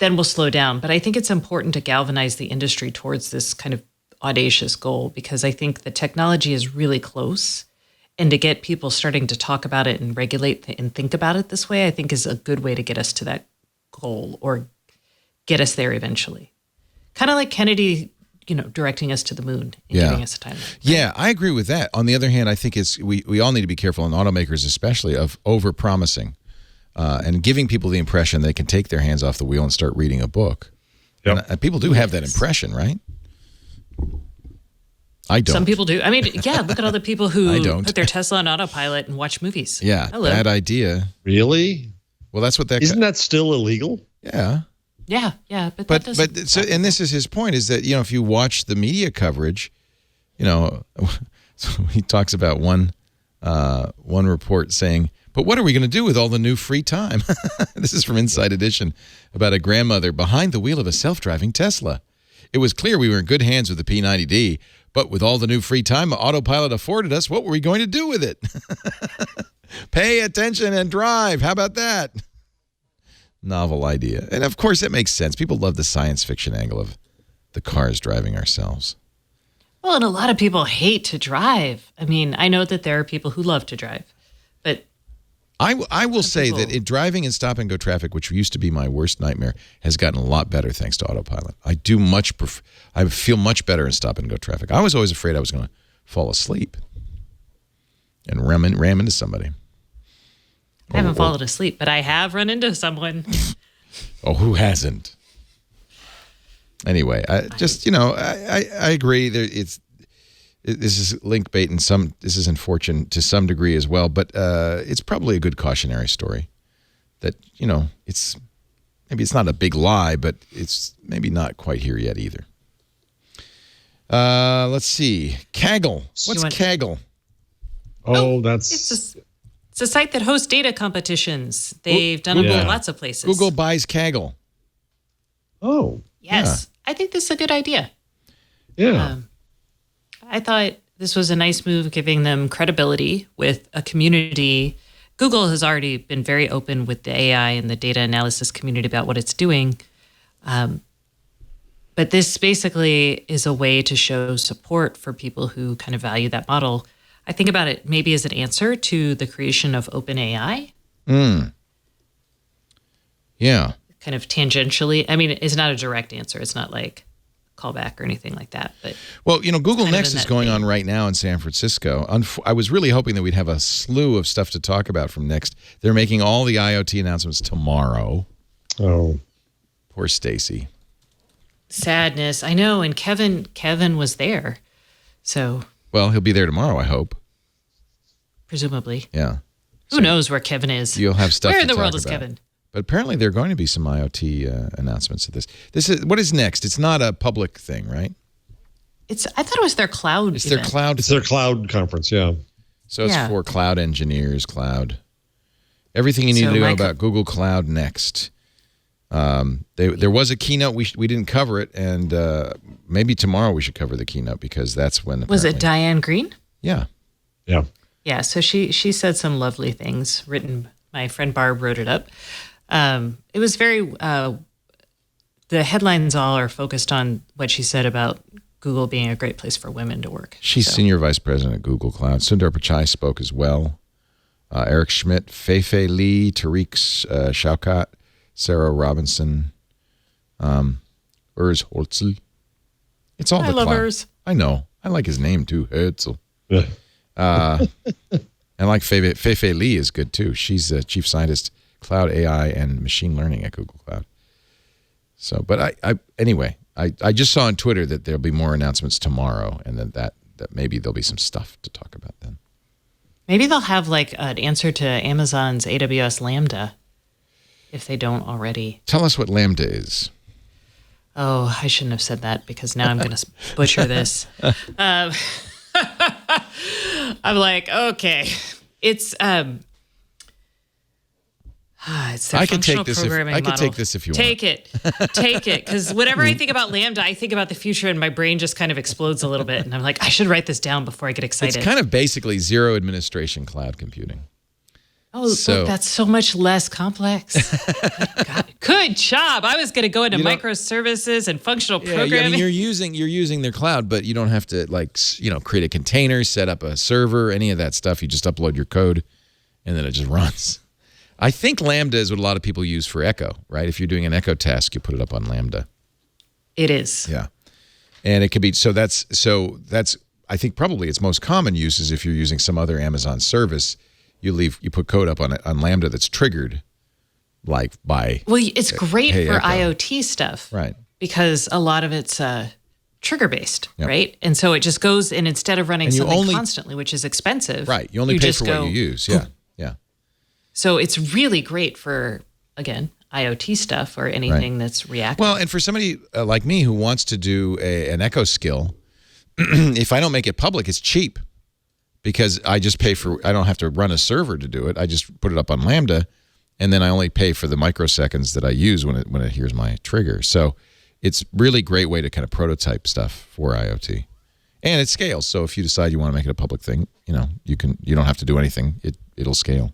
we'll slow down. But I think it's important to galvanize the industry towards this kind of audacious goal because I think the technology is really close. And to get people starting to talk about it and regulate and think about it this way, I think is a good way to get us to that goal or get us there eventually. Kind of like Kennedy, directing us to the moon and giving us a timeline. Right? Yeah, I agree with that. On the other hand, I think we all need to be careful, and automakers especially, of over-promising and giving people the impression they can take their hands off the wheel and start reading a book. Yep. And people do have that impression, right? I don't. Some people do. I mean, yeah, look at all the people who don't. put their Tesla on autopilot and watch movies. Yeah, Hello. bad idea. Really? Well, that's what that... Isn't that still illegal? Yeah. Yeah, but and this is his point, is that, if you watch the media coverage, so he talks about one report saying, but what are we going to do with all the new free time? This is from Inside Edition about a grandmother behind the wheel of a self-driving Tesla. It was clear we were in good hands with the P90D, but with all the new free time autopilot afforded us, what were we going to do with it? Pay attention and drive. How about that? Novel idea. And of course, that makes sense. People love the science fiction angle of the cars driving ourselves. Well, and a lot of people hate to drive. I mean, I know that there are people who love to drive, but I will say that in driving in stop-and-go traffic, which used to be my worst nightmare, has gotten a lot better thanks to autopilot. I feel much better in stop-and-go traffic. I was always afraid I was going to fall asleep and ram into somebody. I haven't fallen asleep, but I have run into someone. Oh, who hasn't? Anyway, I agree. This is link bait and this is unfortunate to some degree as well, but it's probably a good cautionary story that, maybe it's not a big lie, but it's maybe not quite here yet either. Let's see. Kaggle. What's Kaggle? Oh, that's It's a site that hosts data competitions. They've done it in lots of places. Google buys Kaggle. Oh. Yes. I think this is a good idea. Yeah. I thought this was a nice move, giving them credibility with a community. Google has already been very open with the AI and the data analysis community about what it's doing. But this basically is a way to show support for people who kind of value that model. I think about it maybe as an answer to the creation of OpenAI. Yeah. Kind of tangentially. I mean, it's not a direct answer. It's not like callback or anything like that. But well, Google Next is going on right now in San Francisco. I was really hoping that we'd have a slew of stuff to talk about from Next. They're making all the IoT announcements tomorrow. Oh. Poor Stacey. Sadness. I know. And Kevin was there. So. Well, he'll be there tomorrow, I hope. Presumably. Yeah. Who knows where Kevin is? You'll have stuff Where to in the world talk is about. Kevin? But apparently there are going to be some IoT announcements of this. What is Next? It's not a public thing, right? I thought it was their cloud. It's their cloud. It's their cloud conference, yeah. So it's for cloud engineers, everything you need to know about Google Cloud Next. There was a keynote. We didn't cover it, and maybe tomorrow we should cover the keynote because that's when. Was it Diane Green? Yeah. Yeah. Yeah. So she said some lovely things. My friend Barb wrote it up. It was very. The headlines all are focused on what she said about Google being a great place for women to work. She's senior vice president at Google Cloud. Sundar Pichai spoke as well. Eric Schmidt, Fei-Fei Li, Tariq Shaukat, Sarah Robinson, Urs Holzel. It's all I the love cloud. Urs. I know. I like his name too, Herzl. Yeah. And like Fei-Fei Li is good too. She's a chief scientist, cloud AI and machine learning at Google Cloud. So, but I just saw on Twitter that there'll be more announcements tomorrow, and that maybe there'll be some stuff to talk about then. Maybe they'll have like an answer to Amazon's AWS Lambda, if they don't already. Tell us what Lambda is. Oh, I shouldn't have said that because now I'm going to butcher this. I'm like, okay, it's their I can functional take this. programming I can model. take this if you Take it, because whenever I think about Lambda, I think about the future, and my brain just kind of explodes a little bit, and I'm like, I should write this down before I get excited. It's kind of basically zero administration cloud computing. Oh, look, that's so much less complex. Good job. I was going to go into microservices and functional programming. I mean, you're using their cloud, but you don't have to create a container, set up a server, any of that stuff. You just upload your code, and then it just runs. I think Lambda is what a lot of people use for Echo, right? If you're doing an Echo task, you put it up on Lambda. It is. Yeah, and it could be that's I think probably its most common use is if you're using some other Amazon service. You put code up on Lambda that's triggered, like by. Well, it's great for Echo. IoT stuff, right? Because a lot of it's trigger based, right? And so it just goes, and instead of running something constantly, which is expensive, right? You only pay for what you use. Yeah, yeah. So it's really great for IoT stuff or anything that's reactive. Well, and for somebody like me who wants to do an Echo skill, if I don't make it public, it's cheap. Because I just pay I don't have to run a server to do it. I just put it up on Lambda, and then I only pay for the microseconds that I use when it hears my trigger. So it's really great way to kind of prototype stuff for IoT. And it scales. So if you decide you want to make it a public thing, you don't have to do anything. It'll scale.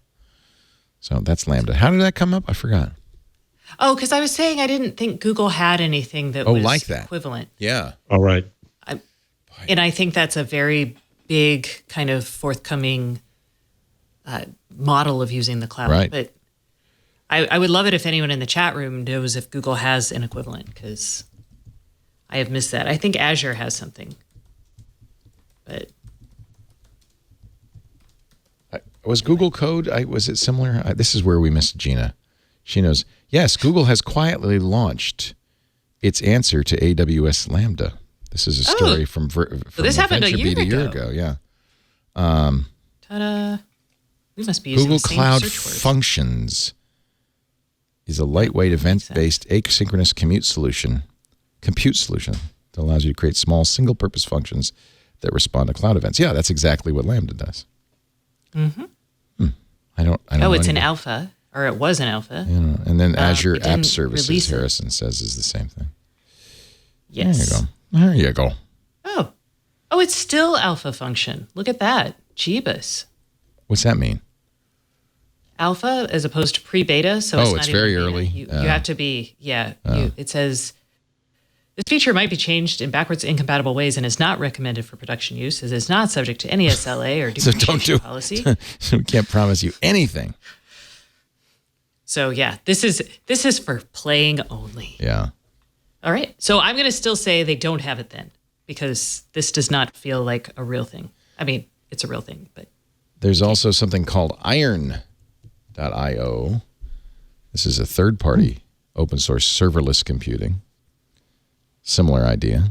So that's Lambda. How did that come up? I forgot. Oh, because I was saying I didn't think Google had anything that was like that. equivalent. Yeah. All right. And I think that's a very big kind of forthcoming model of using the cloud. Right. But I would love it if anyone in the chat room knows if Google has an equivalent, because I have missed that. I think Azure has something. But was Google Code, was it similar? This is where we missed Gina. She knows. Yes, Google has quietly launched its answer to AWS Lambda. This is a story from this happened a year ago. Yeah. Ta-da. We must be using Google the same Cloud search words. Functions is a lightweight event-based asynchronous compute solution. Don't that allows you to create small single-purpose functions that respond to cloud events. Yeah, that's exactly what Lambda does. Mm-hmm. I don't know it's anything. an alpha, or it was an alpha. And then Azure it didn't App Services, release it. Harrison says, is the same thing. Yes. There you go. Oh, it's still alpha function. Look at that. Jeebus. What's that mean? Alpha as opposed to pre-beta. So Oh, it's it's not very even beta. early. You have to be, it says, this feature might be changed in backwards incompatible ways and is not recommended for production use, as it's not subject to any SLA or So depreciation don't do policy. So we can't promise you anything. So yeah, this is for playing only. Yeah. All right. So I'm going to still say they don't have it then, because this does not feel like a real thing. I mean, it's a real thing, but There's also something called Iron.io. This is a third-party open source serverless computing. Similar idea.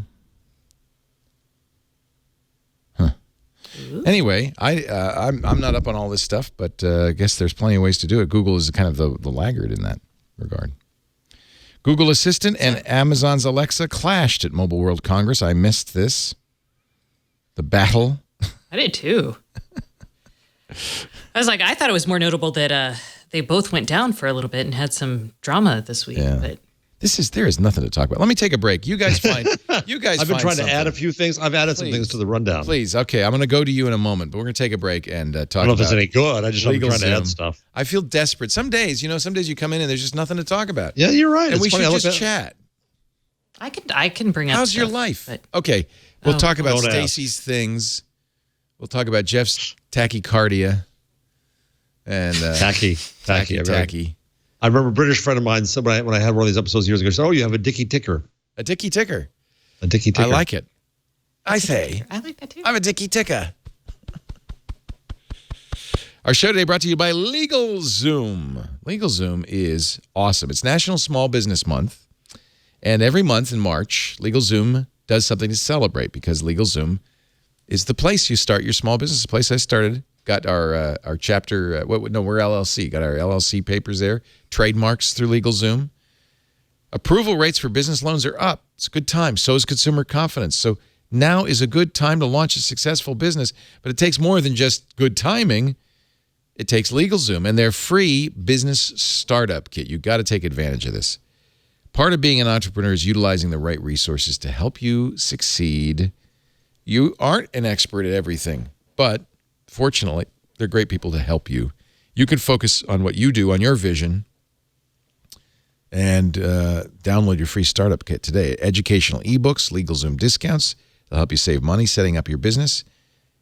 Anyway, I'm not up on all this stuff, but I guess there's plenty of ways to do it. Google is kind of the laggard in that regard. Google Assistant and Amazon's Alexa clashed at Mobile World Congress. I missed this. The battle. I did too. I was like, I thought it was more notable that they both went down for a little bit and had some drama this week. Yeah. But There is nothing to talk about. Let me take a break. You guys find. I've been trying to add a few things. I've added some things to the rundown. Please, okay. I'm going to go to you in a moment, but we're going to take a break and talk about. I don't know if it's any good. I just I'm legal trying to Zoom. add stuff. I feel desperate. Some days you come in and there's just nothing to talk about. Yeah, you're right. And It's we funny. should just chat. I can bring up. How's your stuff, life? but- Okay, we'll talk about Don't ask. Stacey's things. We'll talk about Jeff's tachycardia and Tacky. I remember a British friend of mine said when I had one of these episodes years ago, she said, "Oh, you have a dicky ticker." A dicky ticker. A dicky ticker. I like it. I say, I like that too. I'm a dicky ticker. Our show today brought to you by LegalZoom. LegalZoom is awesome. It's National Small Business Month. And every month in March, LegalZoom does something to celebrate because LegalZoom is the place you start your small business. The place I started. Got our chapter, we're LLC. Got our LLC papers there. Trademarks through LegalZoom. Approval rates for business loans are up. It's a good time. So is consumer confidence. So now is a good time to launch a successful business. But it takes more than just good timing. It takes LegalZoom and their free business startup kit. You've got to take advantage of this. Part of being an entrepreneur is utilizing the right resources to help you succeed. You aren't an expert at everything, but fortunately, they're great people to help you. You can focus on what you do, on your vision, and download your free startup kit today. Educational ebooks, LegalZoom discounts. They'll help you save money setting up your business.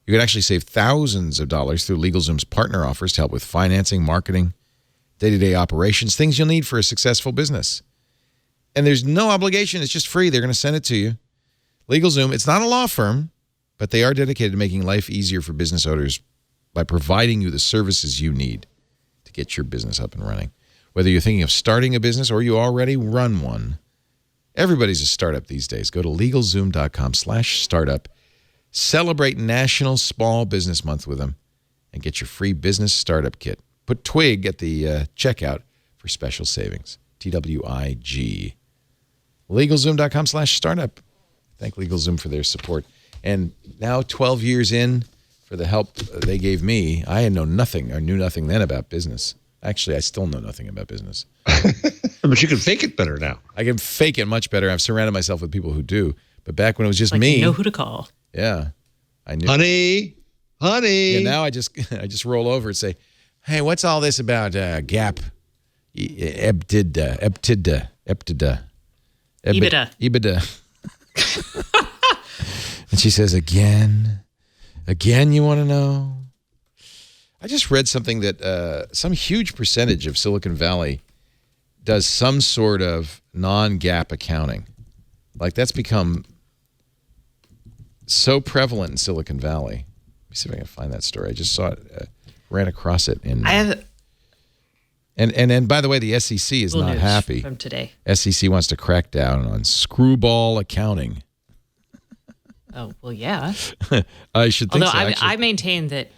You can actually save thousands of dollars through LegalZoom's partner offers to help with financing, marketing, day-to-day operations, things you'll need for a successful business. And there's no obligation. It's just free. They're going to send it to you. LegalZoom, it's not a law firm, but they are dedicated to making life easier for business owners by providing you the services you need to get your business up and running. Whether you're thinking of starting a business or you already run one, everybody's a startup these days. Go to LegalZoom.com/startup. Celebrate National Small Business Month with them and get your free business startup kit. Put TWIG at the checkout for special savings. TWIG. LegalZoom.com/startup. Thank LegalZoom for their support. And now 12 years in, for the help they gave me, I knew nothing then about business. Actually, I still know nothing about business. But you can fake it better now. I can fake it much better. I've surrounded myself with people who do. But back when it was just like me. You know who to call. Yeah. I knew. Honey. Yeah, now I just roll over and say, hey, what's all this about gap? EBITDA. And she says, again, you want to know? I just read something that some huge percentage of Silicon Valley does some sort of non-GAAP accounting. Like that's become so prevalent in Silicon Valley. Let me see if I can find that story. I just saw it, ran across it in. And by the way, the SEC is not happy. From today. SEC wants to crack down on screwball accounting. Oh, well, yeah. I should think Although so. Actually. I maintain that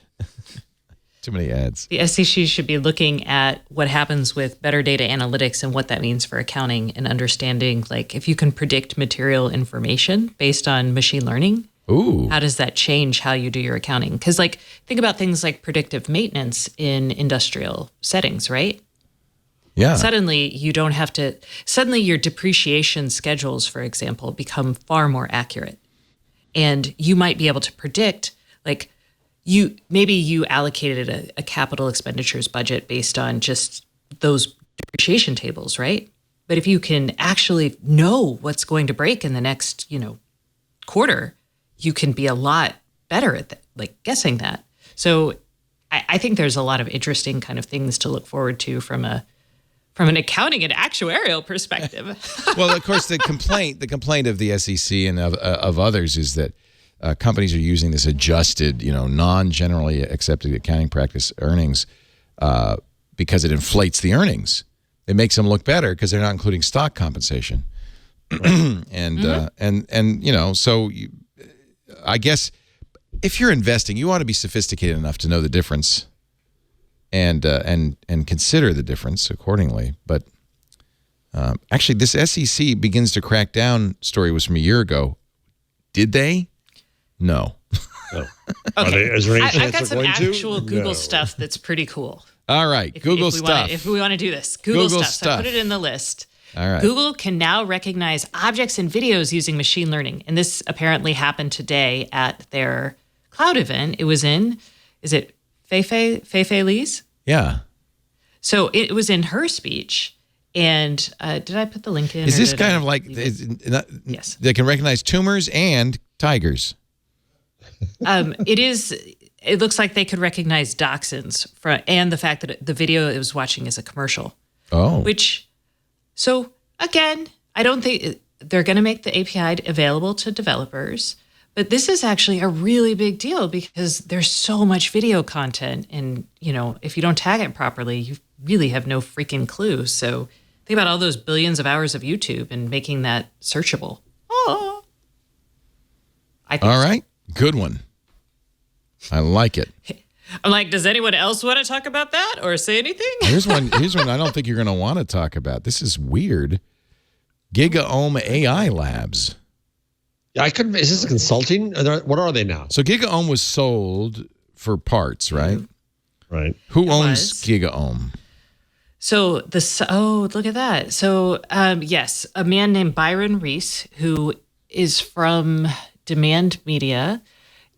Too many ads. The SEC should be looking at what happens with better data analytics and what that means for accounting and understanding, like if you can predict material information based on machine learning, Ooh. how does that change how you do your accounting? Because like think about things like predictive maintenance in industrial settings, right? Yeah. Suddenly you don't have to, suddenly your depreciation schedules, for example, become far more accurate. And you might be able to predict, like, maybe you allocated a capital expenditures budget based on just those depreciation tables, right? But if you can actually know what's going to break in the next, quarter, you can be a lot better at that, like guessing that. So I think there's a lot of interesting kind of things to look forward to from an accounting and actuarial perspective. Well, of course, the complaint of the SEC and of others is that companies are using this adjusted, non-generally accepted accounting practice earnings because it inflates the earnings. It makes them look better because they're not including stock compensation. So I guess if you're investing, you ought to be sophisticated enough to know the difference and consider the difference accordingly. But actually, this SEC begins to crack down story was from a year ago. Did they? No. Okay. Is there any I've chance got they're some going to? actual Google No. stuff that's pretty cool. All right. Google stuff. If we want to do this, Google Google stuff. So I put stuff. it in the list. All right. Google can now recognize objects and videos using machine learning. And this apparently happened today at their cloud event. It was is it Fei Li's? Yeah. So it was in her speech. And did I put the link in? Is or this did kind I of like, leave it? Yes. They can recognize tumors and tigers. It looks like they could recognize dachshunds and the fact that the video it was watching is a commercial. Oh. So again, I don't think they're going to make the API available to developers, but this is actually a really big deal because there's so much video content. And, if you don't tag it properly, you really have no freaking clue. So think about all those billions of hours of YouTube and making that searchable. Oh, I think All right. Good one. I like it. I'm like, does anyone else want to talk about that or say anything? Here's one I don't think you're going to want to talk about. This is weird. GigaOM AI Labs. Is this consulting? What are they now? So GigaOM was sold for parts, right? Right. Who owns was. GigaOM? So look at that. So yes, a man named Byron Reese, who is from Demand Media,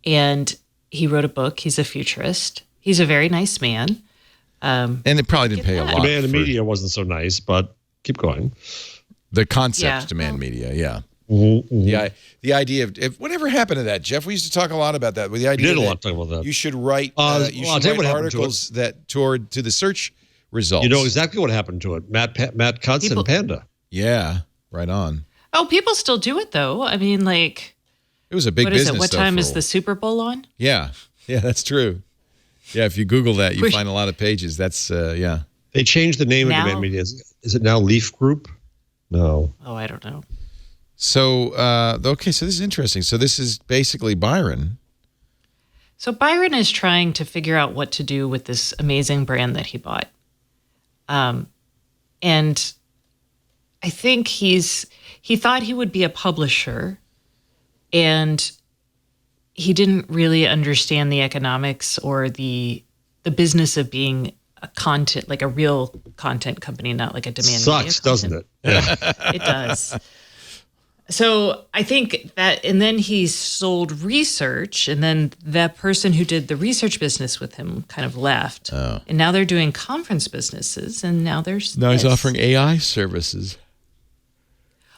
and he wrote a book. He's a futurist. He's a very nice man. And it probably didn't pay a that. lot. The for media wasn't so nice, but keep going. The concept Yeah. Demand Media, yeah. Mm-hmm. The idea of whatever happened to that, Jeff? We used to talk a lot about that. With the idea did a that lot talk about that. You should write. I'll You tell should you write what happened to articles that toward to the search results. You know exactly what happened to it. Matt Cutts and Panda. Yeah, right on. Oh, people still do it though. I mean, like, It was a big what is business. it? What though, time for is a- the Super Bowl on? Yeah, that's true. Yeah, if you Google that, you find a lot of pages. That's yeah. They changed the name Now- of Demand Media. Is it now Leaf Group? No. Oh, I don't know. So okay, so this is interesting. So this is basically Byron. So Byron is trying to figure out what to do with this amazing brand that he bought. And I think he thought he would be a publisher, and he didn't really understand the economics or the business of being a content, like a real content company, not like a demand. Sucks, doesn't it? Yeah. It does. So I think that, and then he sold research, and then that person who did the research business with him kind of left. Oh. And now they're doing conference businesses, and now there's Now he's this. offering AI services.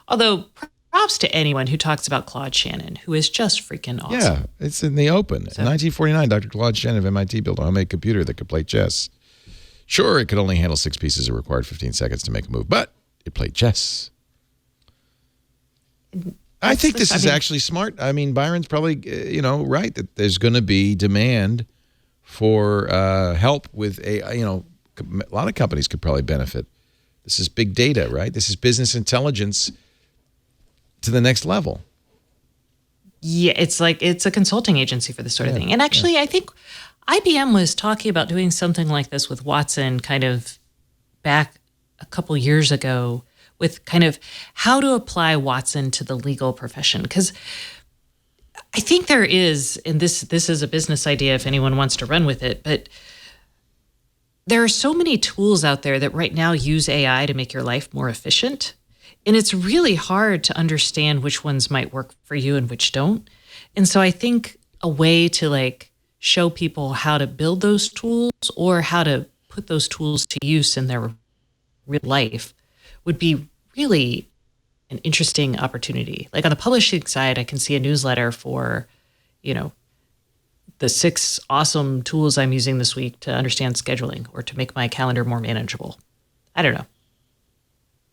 Although props to anyone who talks about Claude Shannon, who is just freaking awesome. Yeah, it's in the open. In 1949, Dr. Claude Shannon of MIT built a homemade computer that could play chess. Sure, it could only handle 6 pieces and required 15 seconds to make a move, but it played chess. I think this is actually smart. I mean, Byron's probably, right, that there's going to be demand for help with a lot of companies could probably benefit. This is big data, right? This is business intelligence to the next level. Yeah, it's like it's a consulting agency for this sort of thing. And actually, I think IBM was talking about doing something like this with Watson kind of back a couple years ago with kind of how to apply Watson to the legal profession. Because I think there is, and this is a business idea if anyone wants to run with it, but there are so many tools out there that right now use AI to make your life more efficient. And it's really hard to understand which ones might work for you and which don't. And so I think a way to like show people how to build those tools or how to put those tools to use in their real life would be really an interesting opportunity. Like on the publishing side, I can see a newsletter for, the 6 awesome tools I'm using this week to understand scheduling or to make my calendar more manageable. I don't know.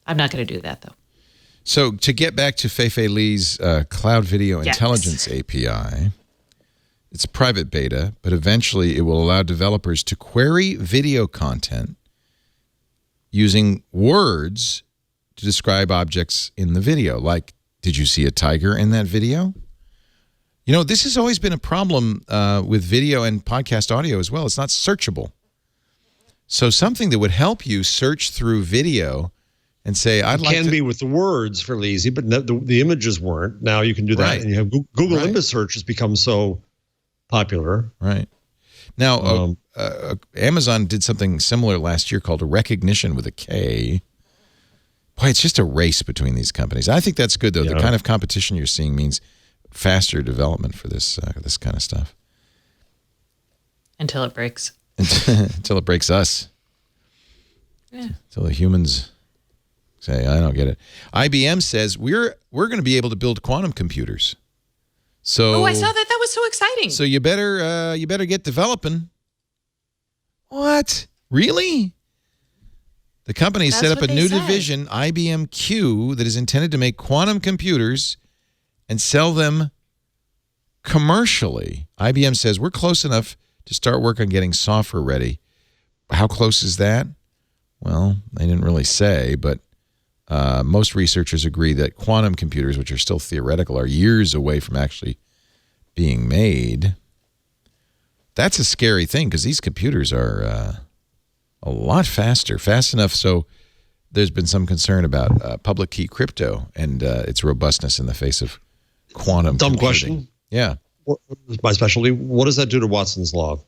I'm not going to do that though. So to get back to Fei Li's Cloud Video Yes. Intelligence API, it's a private beta, but eventually it will allow developers to query video content using words to describe objects in the video. Like, did you see a tiger in that video? This has always been a problem with video and podcast audio as well. It's not searchable. So something that would help you search through video and say, I'd like to... It can be with the words fairly easy, but the images weren't. Now you can do that. Right. And you have Google Right. image search has become so popular. Right. Now, Amazon did something similar last year called a recognition with a K. Boy, it's just a race between these companies. I think that's good, though. Yeah. The kind of competition you're seeing means faster development for this kind of stuff. Until it breaks. Until it breaks us. Yeah. Until the humans say, I don't get it. IBM says we're going to be able to build quantum computers. So I saw that. That was so exciting. So you better get developing. What? Really? The company That's set up what a they new said. division, IBM Q, that is intended to make quantum computers and sell them commercially. IBM says we're close enough to start work on getting software ready. How close is that? Well, they didn't really say, but most researchers agree that quantum computers, which are still theoretical, are years away from actually being made. That's a scary thing because these computers are a lot faster, fast enough so there's been some concern about public key crypto and its robustness in the face of quantum Dumb computing. question. Yeah. What is my specialty? What does that do to Watson's law?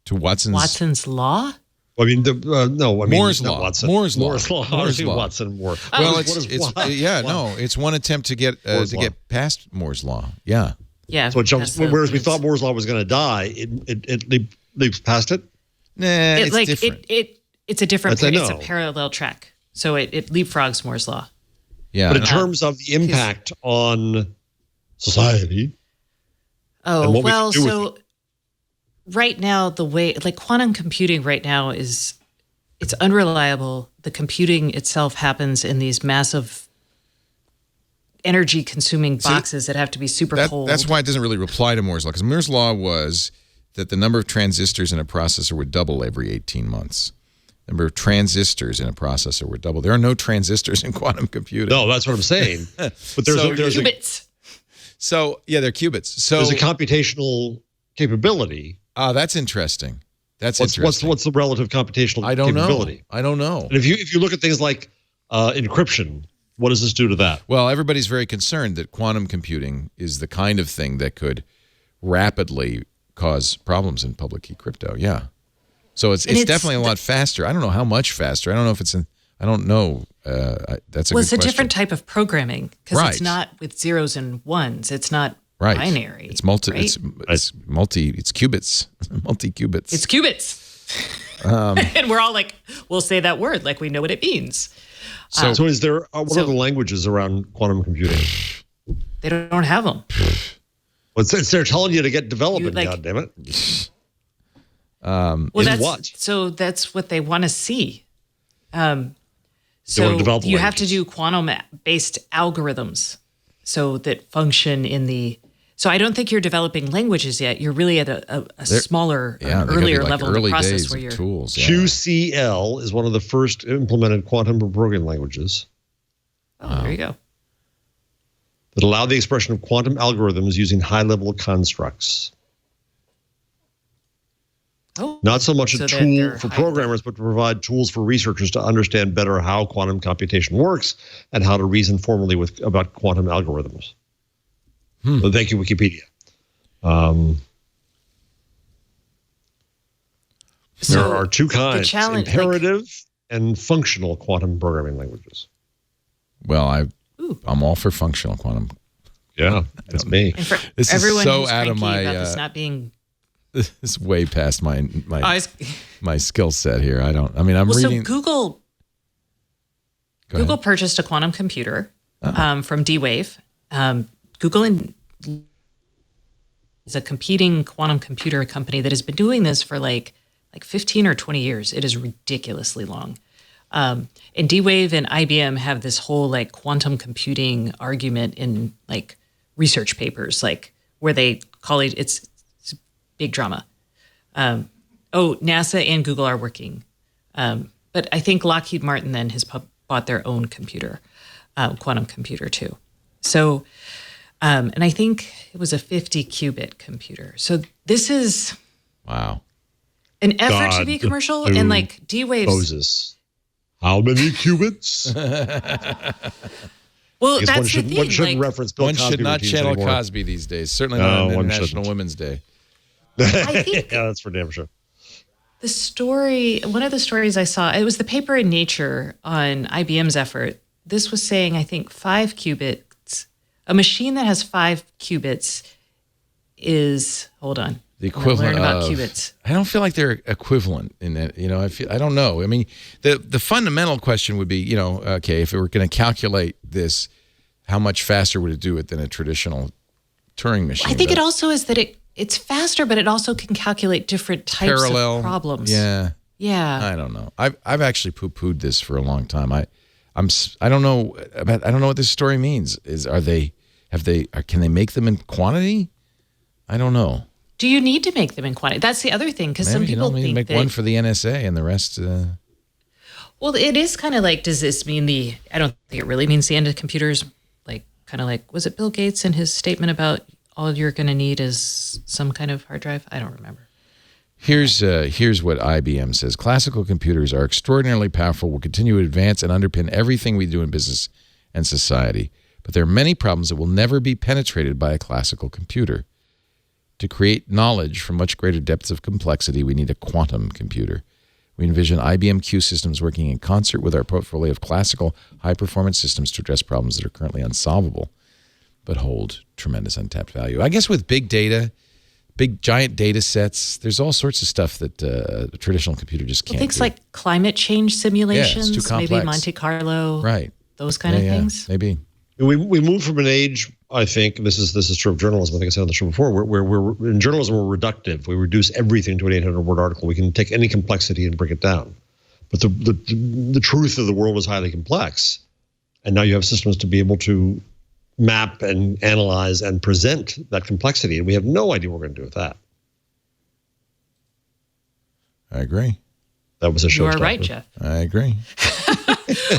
To Watson's Law? I mean, no. I mean, Moore's not law. Watson. Moore's law. Moore's law. Moore's I law. Watson Moore. Well, What is- it's one attempt to get Moore's law. get past Moore's law. Yeah. Yeah. So it jumps. that's Whereas we thought Moore's law was going to die, it leaps past it. Nah, It, it's like different. it's a different. That's I It's a know. parallel track, so it leapfrogs Moore's law. Yeah. But in terms of the impact on society, Oh And what we well, can do with so right now the way like quantum computing right now is it's unreliable. The computing itself happens in these massive energy consuming boxes that have to be super cold. That's why it doesn't really reply to Moore's law, because Moore's law was that the number of transistors in a processor would double every 18 months. The number of transistors in a processor would double. There are no transistors in quantum computing. no, that's what I'm saying. But there's So there's a qubits. So, yeah, they're qubits. So, there's a computational capability. that's interesting. That's What's interesting. what's the relative computational I don't know. capability? I don't know. And if you look at things like encryption, what does this do to that? Well, everybody's very concerned that quantum computing is the kind of thing that could rapidly cause problems in public key crypto. Yeah. So it's definitely a lot faster. I don't know how much faster. I don't know if it's in. I don't know. That's a Well, good it's a question. different type of programming because Right. it's not with zeros and ones. It's not Right. binary. It's multi. right? It's multi. It's qubits. Multi qubits. It's qubits. And we're all like, we'll say that word like we know what it means. So is there what are the languages around quantum computing? They don't have them. Well, they're telling you to get development. like- God damn it! Well, In that's what? so that's what they want to see. wanna So develop you have to languages. do quantum-based algorithms so that function in the. So I don't think you're developing languages yet. You're really at a smaller, yeah, an they gotta be earlier like level of the early process days where of you're. tools. Yeah. QCL is one of the first implemented quantum programming languages Oh, there you go. that allow the expression of quantum algorithms using high-level constructs. Oh, Not so much a so tool they're for high- programmers, but to provide tools for researchers to understand better how quantum computation works and how to reason formally about quantum algorithms. So thank you, Wikipedia. So there are two kinds, challenge, imperative and functional quantum programming languages. Well, I'm all for functional quantum. Yeah, that's me. And for This is everyone so who's out of cranky my, about this not being This is way past my I my skill set here. I'm well, reading. so Go Google ahead. purchased a quantum computer from D-Wave. Google is a competing quantum computer company that has been doing this for like 15 or 20 years. It is ridiculously long. And D-Wave and IBM have this whole like quantum computing argument in like research papers, like where they call it, it's big drama. NASA and Google are working. But I think Lockheed Martin then has bought their own computer, quantum computer too. So, and I think it was a 50 qubit computer. So this is Wow. an effort to God, be commercial, who and like D-Wave's. Moses. How many qubits? Well, Because that's the thing. one shouldn't like, reference Bill One Cosby should not routines channel anymore. Cosby these days. Certainly No, not on one International shouldn't. Women's Day. I think Yeah, that's for damn sure. the story, one of the stories I saw, it was the paper in Nature on IBM's effort. This was saying, I think, 5 qubits. A machine that has 5 qubits is, hold on. The I'm gonna equivalent learn about of qubits. I don't feel like they're equivalent in that. I don't know. I mean, the fundamental question would be, okay, if it were going to calculate this, how much faster would it do it than a traditional Turing machine? I think does? it also is that it's faster, but it also can calculate different types Parallel of problems. Yeah. Yeah. I don't know. I've actually poo-pooed this for a long time. I don't know what this story means. Can they make them in quantity? I don't know. Do you need to make them in quantity? That's the other thing, because some Maybe you people don't need to think make that. one for the NSA and the rest. Well, it is kind of like, does this mean I don't think it really means the end of computers. Like, kind of like, was it Bill Gates and his statement about all you're going to need is some kind of hard drive? I don't remember. Here's what IBM says. Classical computers are extraordinarily powerful, will continue to advance and underpin everything we do in business and society. But there are many problems that will never be penetrated by a classical computer. To create knowledge from much greater depths of complexity, we need a quantum computer. We envision IBM Q systems working in concert with our portfolio of classical high-performance systems to address problems that are currently unsolvable, but hold tremendous untapped value. I guess with big data, big giant data sets, there's all sorts of stuff that a traditional computer just can't Things do. like climate change simulations, too maybe complex. Monte Carlo, Right. those kind of things. Maybe. We moved from an age, I think, and this is true of journalism. I think I said on the show before, where we're in journalism we're reductive. We reduce everything to an 800-word article. We can take any complexity and bring it down. But the truth of the world is highly complex, and now you have systems to be able to map and analyze and present that complexity, and we have no idea what we're going to do with that. I agree. That was a show. You are right, Jeff. I agree.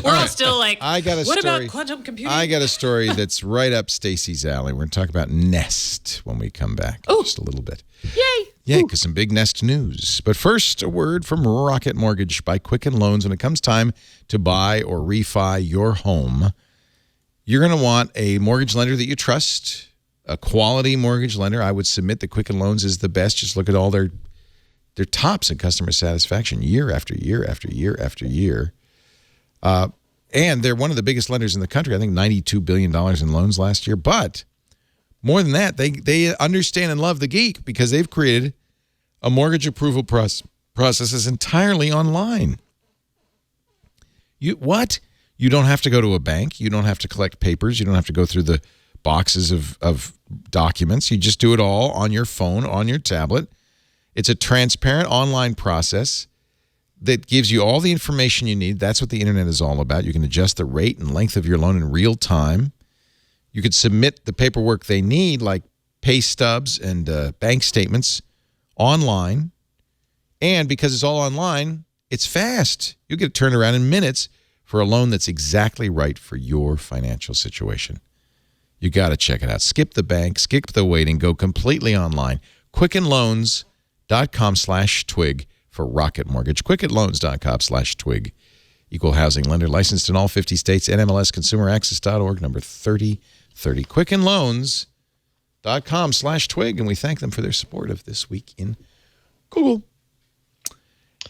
We're all still like, I got a what story. about quantum computing? I got a story that's right up Stacey's alley. We're going to talk about Nest when we come back. Oh. Just a little bit. Yay! Yeah, because some big Nest news. But first, a word from Rocket Mortgage by Quicken Loans. When it comes time to buy or refi your home, you're going to want a mortgage lender that you trust, a quality mortgage lender. I would submit that Quicken Loans is the best. Just look at all their tops in customer satisfaction year after year after year after year. And they're one of the biggest lenders in the country. I think $92 billion in loans last year. But more than that, they understand and love the geek because they've created a mortgage approval process that's entirely online. You don't have to go to a bank. You don't have to collect papers. You don't have to go through the boxes of documents. You just do it all on your phone, on your tablet. It's a transparent online process that gives you all the information you need. That's what the internet is all about. You can adjust the rate and length of your loan in real time. You could submit the paperwork they need, like pay stubs and bank statements, online. And because it's all online, it's fast. You get it turned around in minutes for a loan that's exactly right for your financial situation. You got to check it out. Skip the bank, skip the waiting, go completely online. QuickenLoans.com. quicketloans.com/twig for Rocket Mortgage. Quicketloans.com/twig. Equal housing lender licensed in all 50 states. NMLSconsumeraccess.org, number 3030. Quicketloans.com/twig. And we thank them for their support of This Week in Google.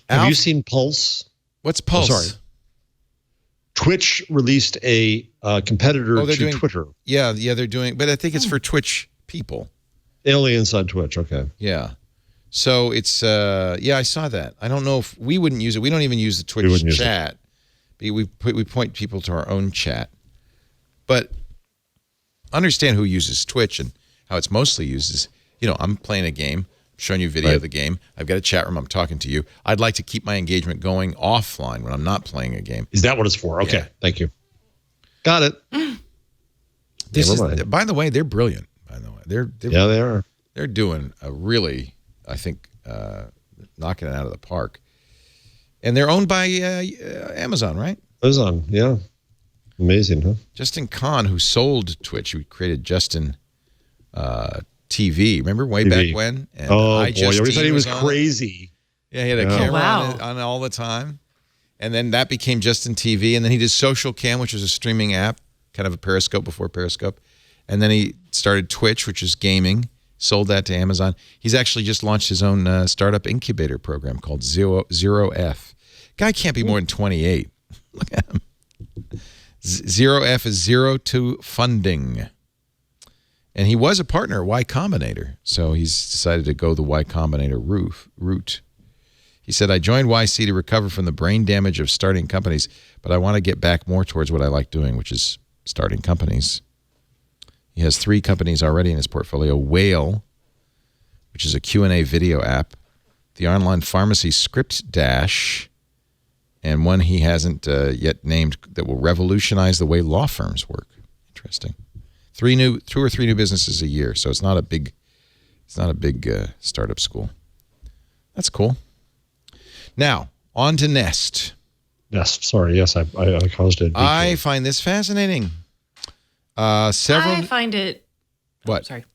Have you seen Pulse? What's Pulse? Oh, sorry. Twitch released a competitor to doing, Twitter. Yeah, they're doing, but I think it's for Twitch people. Only inside Twitch, okay. Yeah. So it's, I saw that. I don't know if we wouldn't use it. We don't even use the Twitch chat. We point people to our own chat. But understand who uses Twitch and how it's mostly used is, I'm playing a game, I'm showing you video of the game. I've got a chat room, I'm talking to you. I'd like to keep my engagement going offline when I'm not playing a game. Is that what it's for? Okay, Thank you. Got it. By the way, they're brilliant. By the way, they are. They're doing a really, I think, knocking it out of the park. And they're owned by Amazon, right? Amazon, yeah. Amazing, huh? Justin Kahn, who sold Twitch, who created Justin TV. Remember way back when? And boy, everybody thought he was crazy. Yeah, he had a camera on all the time. And then that became Justin TV. And then he did Social Cam, which was a streaming app, kind of a Periscope before Periscope. And then he started Twitch, which is gaming, sold that to Amazon. He's actually just launched his own startup incubator program called Zero F. Guy can't be more than 28. Look at him. Zero F is zero to funding. And he was a partner at Y Combinator, so he's decided to go the Y Combinator route. He said, I joined YC to recover from the brain damage of starting companies, but I want to get back more towards what I like doing, which is starting companies. He has 3 companies already in his portfolio. Whale, which is a Q&A video app. The online pharmacy Script Dash, and one he hasn't yet named that will revolutionize the way law firms work. Interesting. 2 or 3 new businesses a year, so it's not a big startup school. That's cool. Now, on to Nest. Nest, sorry, yes, I caused it. I find this fascinating. I find it. What? Sorry.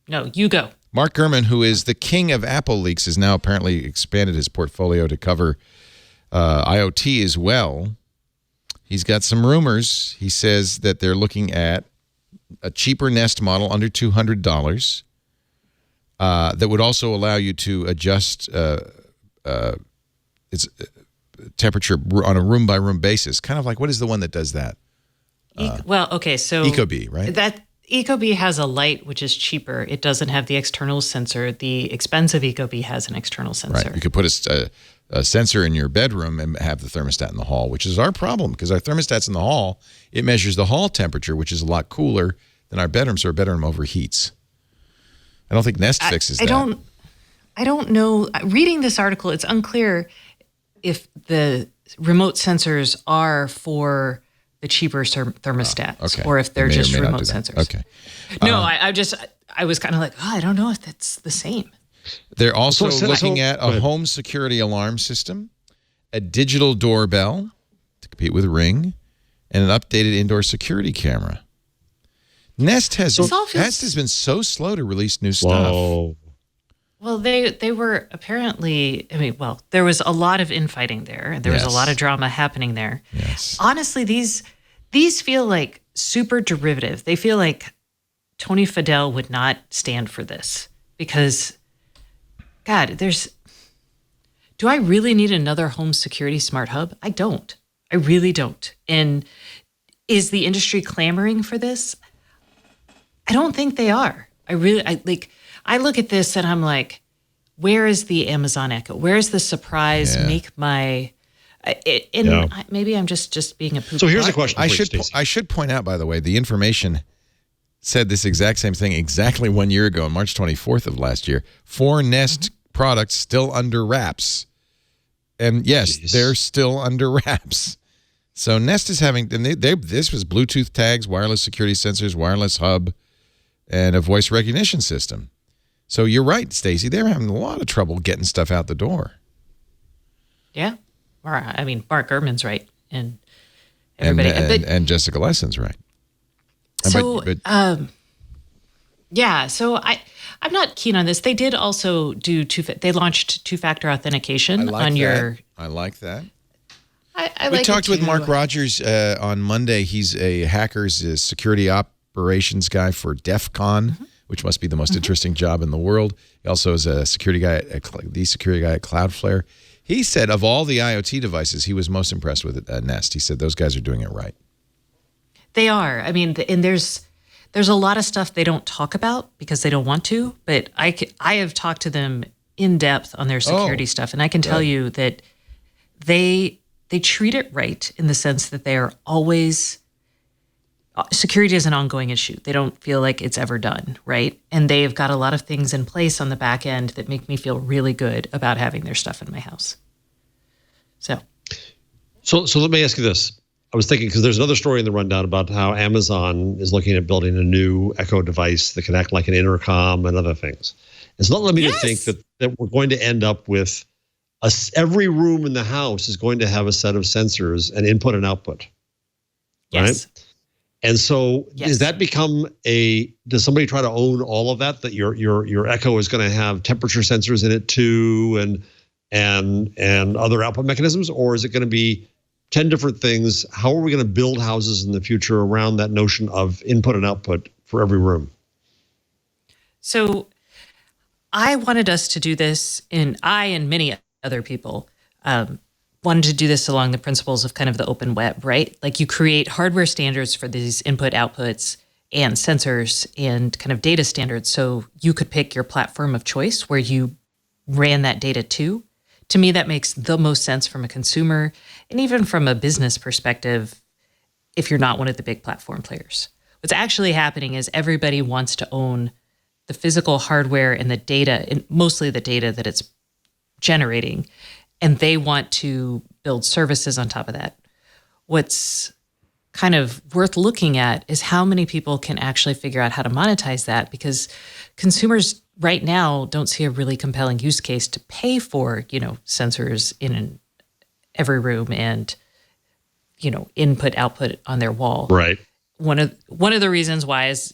No, you go. Mark Gurman, who is the king of Apple leaks, has now apparently expanded his portfolio to cover IoT as well. He's got some rumors. He says that they're looking at a cheaper Nest model under $200 that would also allow you to adjust its temperature on a room-by-room basis. Kind of like, what is the one that does that? So Ecobee, right? That Ecobee has a light which is cheaper. It doesn't have the external sensor. The expensive Ecobee has an external sensor. Right. You could put a sensor in your bedroom and have the thermostat in the hall, which is our problem because our thermostat's in the hall. It measures the hall temperature, which is a lot cooler than our bedroom, so our bedroom overheats. I don't think Nest fixes that. I don't know. Reading this article, it's unclear if the remote sensors are for the cheaper thermostats or if they're just remote sensors. Okay. No, I was kind of like, I don't know if that's the same. They're also looking at a home security alarm system, a digital doorbell to compete with Ring, and an updated indoor security camera. Nest has been so slow to release new stuff. Whoa. Well, they were apparently, there was a lot of infighting there. There was a lot of drama happening there. Yes. Honestly, these feel like super derivative. They feel like Tony Fadell would not stand for this because, God, do I really need another home security smart hub? I don't. I really don't. And is the industry clamoring for this? I don't think they are. I look at this and I'm like, where is the Amazon Echo? Where is the surprise? Maybe I'm just being a poop. So here's a question. I should point out, by the way, the information said this exact same thing exactly 1 year ago, on March 24th of last year. 4 Nest products still under wraps. And yes, they're still under wraps. So Nest is having, and this was Bluetooth tags, wireless security sensors, wireless hub, and a voice recognition system. So you're right, Stacey. They're having a lot of trouble getting stuff out the door. Yeah. Mark Gurman's right. And everybody. And Jessica Lesson's right. So, so I'm not keen on this. They did also do they launched two-factor authentication I on your. I like that. I We like talked it with too. Mark Rogers on Monday. He's a security operations guy for DEF CON, which must be the most interesting job in the world. He also is a security guy the security guy at Cloudflare. He said of all the IoT devices, he was most impressed with Nest. He said those guys are doing it right. They are. I mean, and there's a lot of stuff they don't talk about because they don't want to. But I have talked to them in depth on their security stuff, and I can tell you that they treat it right in the sense that they are always. Security is an ongoing issue. They don't feel like it's ever done, right? And they've got a lot of things in place on the back end that make me feel really good about having their stuff in my house. So let me ask you this. I was thinking, because there's another story in the rundown about how Amazon is looking at building a new Echo device that can act like an intercom and other things. It's not led me to think that we're going to end up with every room in the house is going to have a set of sensors and input and output. yes. Right? And so does that become does somebody try to own all of that your Echo is going to have temperature sensors in it too and other output mechanisms, or is it going to be 10 different things? How are we going to build houses in the future around that notion of input and output for every room? So I wanted us to do this, and I and many other people wanted to do this along the principles of kind of the open web, right? Like you create hardware standards for these input outputs and sensors and kind of data standards. So you could pick your platform of choice where you ran that data to. To me, that makes the most sense from a consumer and even from a business perspective if you're not one of the big platform players. What's actually happening is everybody wants to own the physical hardware and the data, and mostly the data that it's generating, and they want to build services on top of that. What's kind of worth looking at is how many people can actually figure out how to monetize that, because consumers right now don't see a really compelling use case to pay for, sensors in every room and, input output on their wall. Right. One of the reasons why is,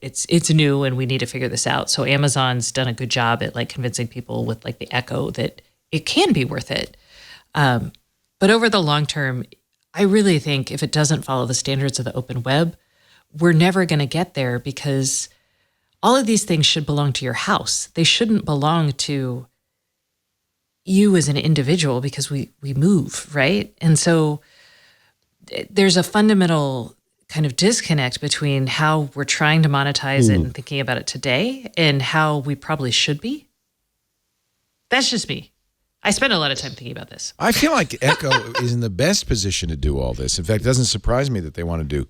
it's new and we need to figure this out. So Amazon's done a good job at like convincing people with like the Echo that it can be worth it. But over the long term, I really think if it doesn't follow the standards of the open web, we're never going to get there, because all of these things should belong to your house. They shouldn't belong to you as an individual, because we move, right? And so there's a fundamental kind of disconnect between how we're trying to monetize it and thinking about it today and how we probably should be. That's just me. I spend a lot of time thinking about this. I feel like Echo is in the best position to do all this. In fact, it doesn't surprise me that they want to do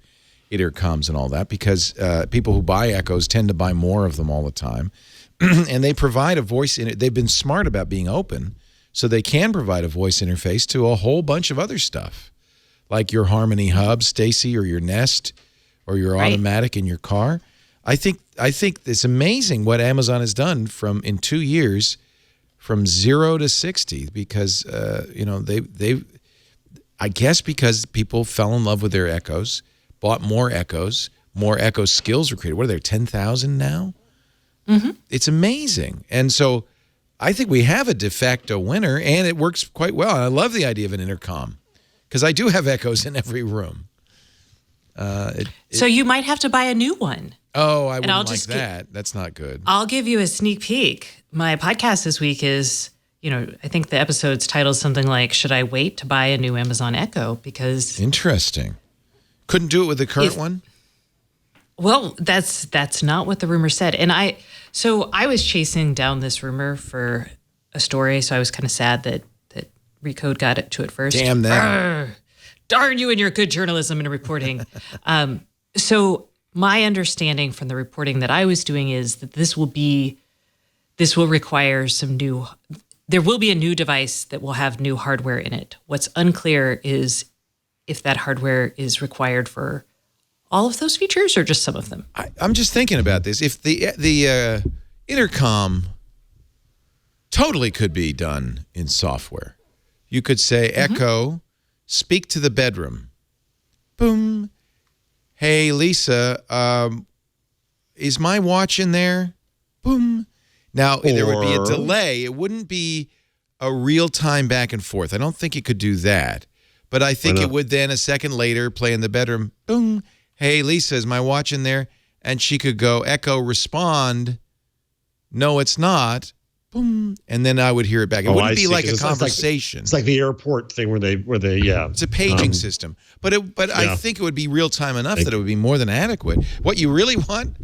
intercoms and all that, because people who buy Echoes tend to buy more of them all the time. And they provide a voice in it. They've been smart about being open, so they can provide a voice interface to a whole bunch of other stuff, like your Harmony Hub, Stacey, or your Nest, or your automatic in your car. I think it's amazing what Amazon has done in 2 years, from 0 to 60, because I guess because people fell in love with their Echoes, bought more Echo skills were created. What are there, 10,000 now? Mm-hmm. It's amazing. And so I think we have a de facto winner, and it works quite well. And I love the idea of an intercom, because I do have Echoes in every room. So you might have to buy a new one. Oh, I wouldn't like that. That's not good. I'll give you a sneak peek. My podcast this week is, I think the episode's titled something like, "Should I wait to buy a new Amazon Echo?" Because interesting. Couldn't do it with the current one? Well, that's not what the rumor said. And I was chasing down this rumor for a story, so I was kind of sad that Recode got to it first. Damn them. Darn you and your good journalism and reporting. So my understanding from the reporting that I was doing is that this will require there will be a new device that will have new hardware in it. What's unclear is if that hardware is required for all of those features or just some of them. I'm just thinking about this. If the intercom totally could be done in software, you could say, Echo, speak to the bedroom. Boom. Hey, Lisa, is my watch in there? boom. Now, there would be a Or- delay. It wouldn't be a real-time back and forth. I don't think it could do that. But I think Why it not? would then, a second later, play in the bedroom, boom. Hey, Lisa, is my watch in there? And she could go, echo, respond. No, it's not. Boom. And then I would hear it back. It Oh, wouldn't I be see, like a 'cause conversation. It's like the airport thing where they yeah. It's a paging system. But I Yeah. think it would be real time enough that it would be more than adequate. What you really want?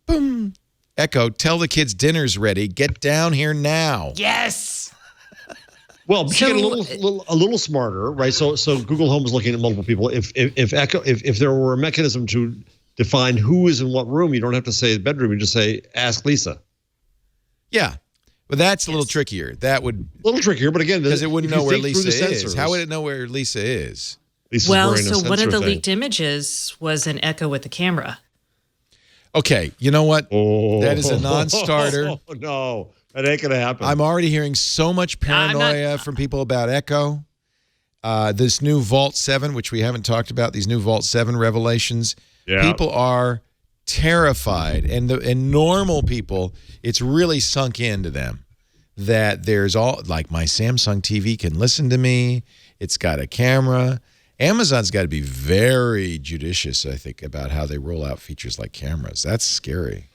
Boom. Echo, tell the kids dinner's ready. Get down here now. Yes. Well, but you get So- a little smarter, right? So Google Home is looking at multiple people. If there were a mechanism to define who is in what room, you don't have to say bedroom. You just say ask Lisa. Yeah. But that's a little trickier. That would, A little trickier, but again, because it wouldn't if you know where think through Lisa the is. sensors- How would it know where Lisa is? Lisa's Well, wearing a so one of sensor the thing. leaked images was an Echo with the camera. Okay. You know what? Oh. That is a non-starter. Oh, no, that ain't gonna happen. I'm already hearing so much paranoia from people about Echo. This new Vault 7, which we haven't talked about, these new Vault 7 revelations. Yeah. People are terrified. And normal people, it's really sunk into them that there's all, like my Samsung TV can listen to me. It's got a camera. Amazon's got to be very judicious, I think, about how they roll out features like cameras. That's scary.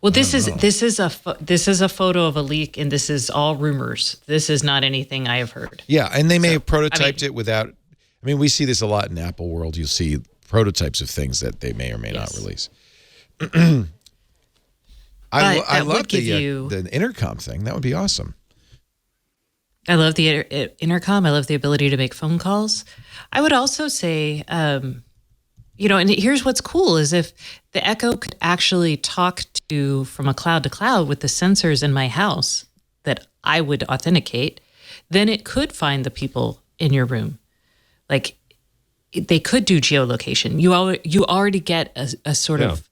Well, this is a photo of a leak, and this is all rumors. This is not anything I have heard. Yeah, and they may have prototyped it without. I mean, we see this a lot in Apple world. You'll see prototypes of things that they may or may not release. I that love would give you- the intercom thing. That would be awesome. I love the intercom. I love the ability to make phone calls. I would also say, and here's what's cool is if the Echo could actually talk to from a cloud to cloud with the sensors in my house that I would authenticate, then it could find the people in your room. Like they could do geolocation. You already get a sort of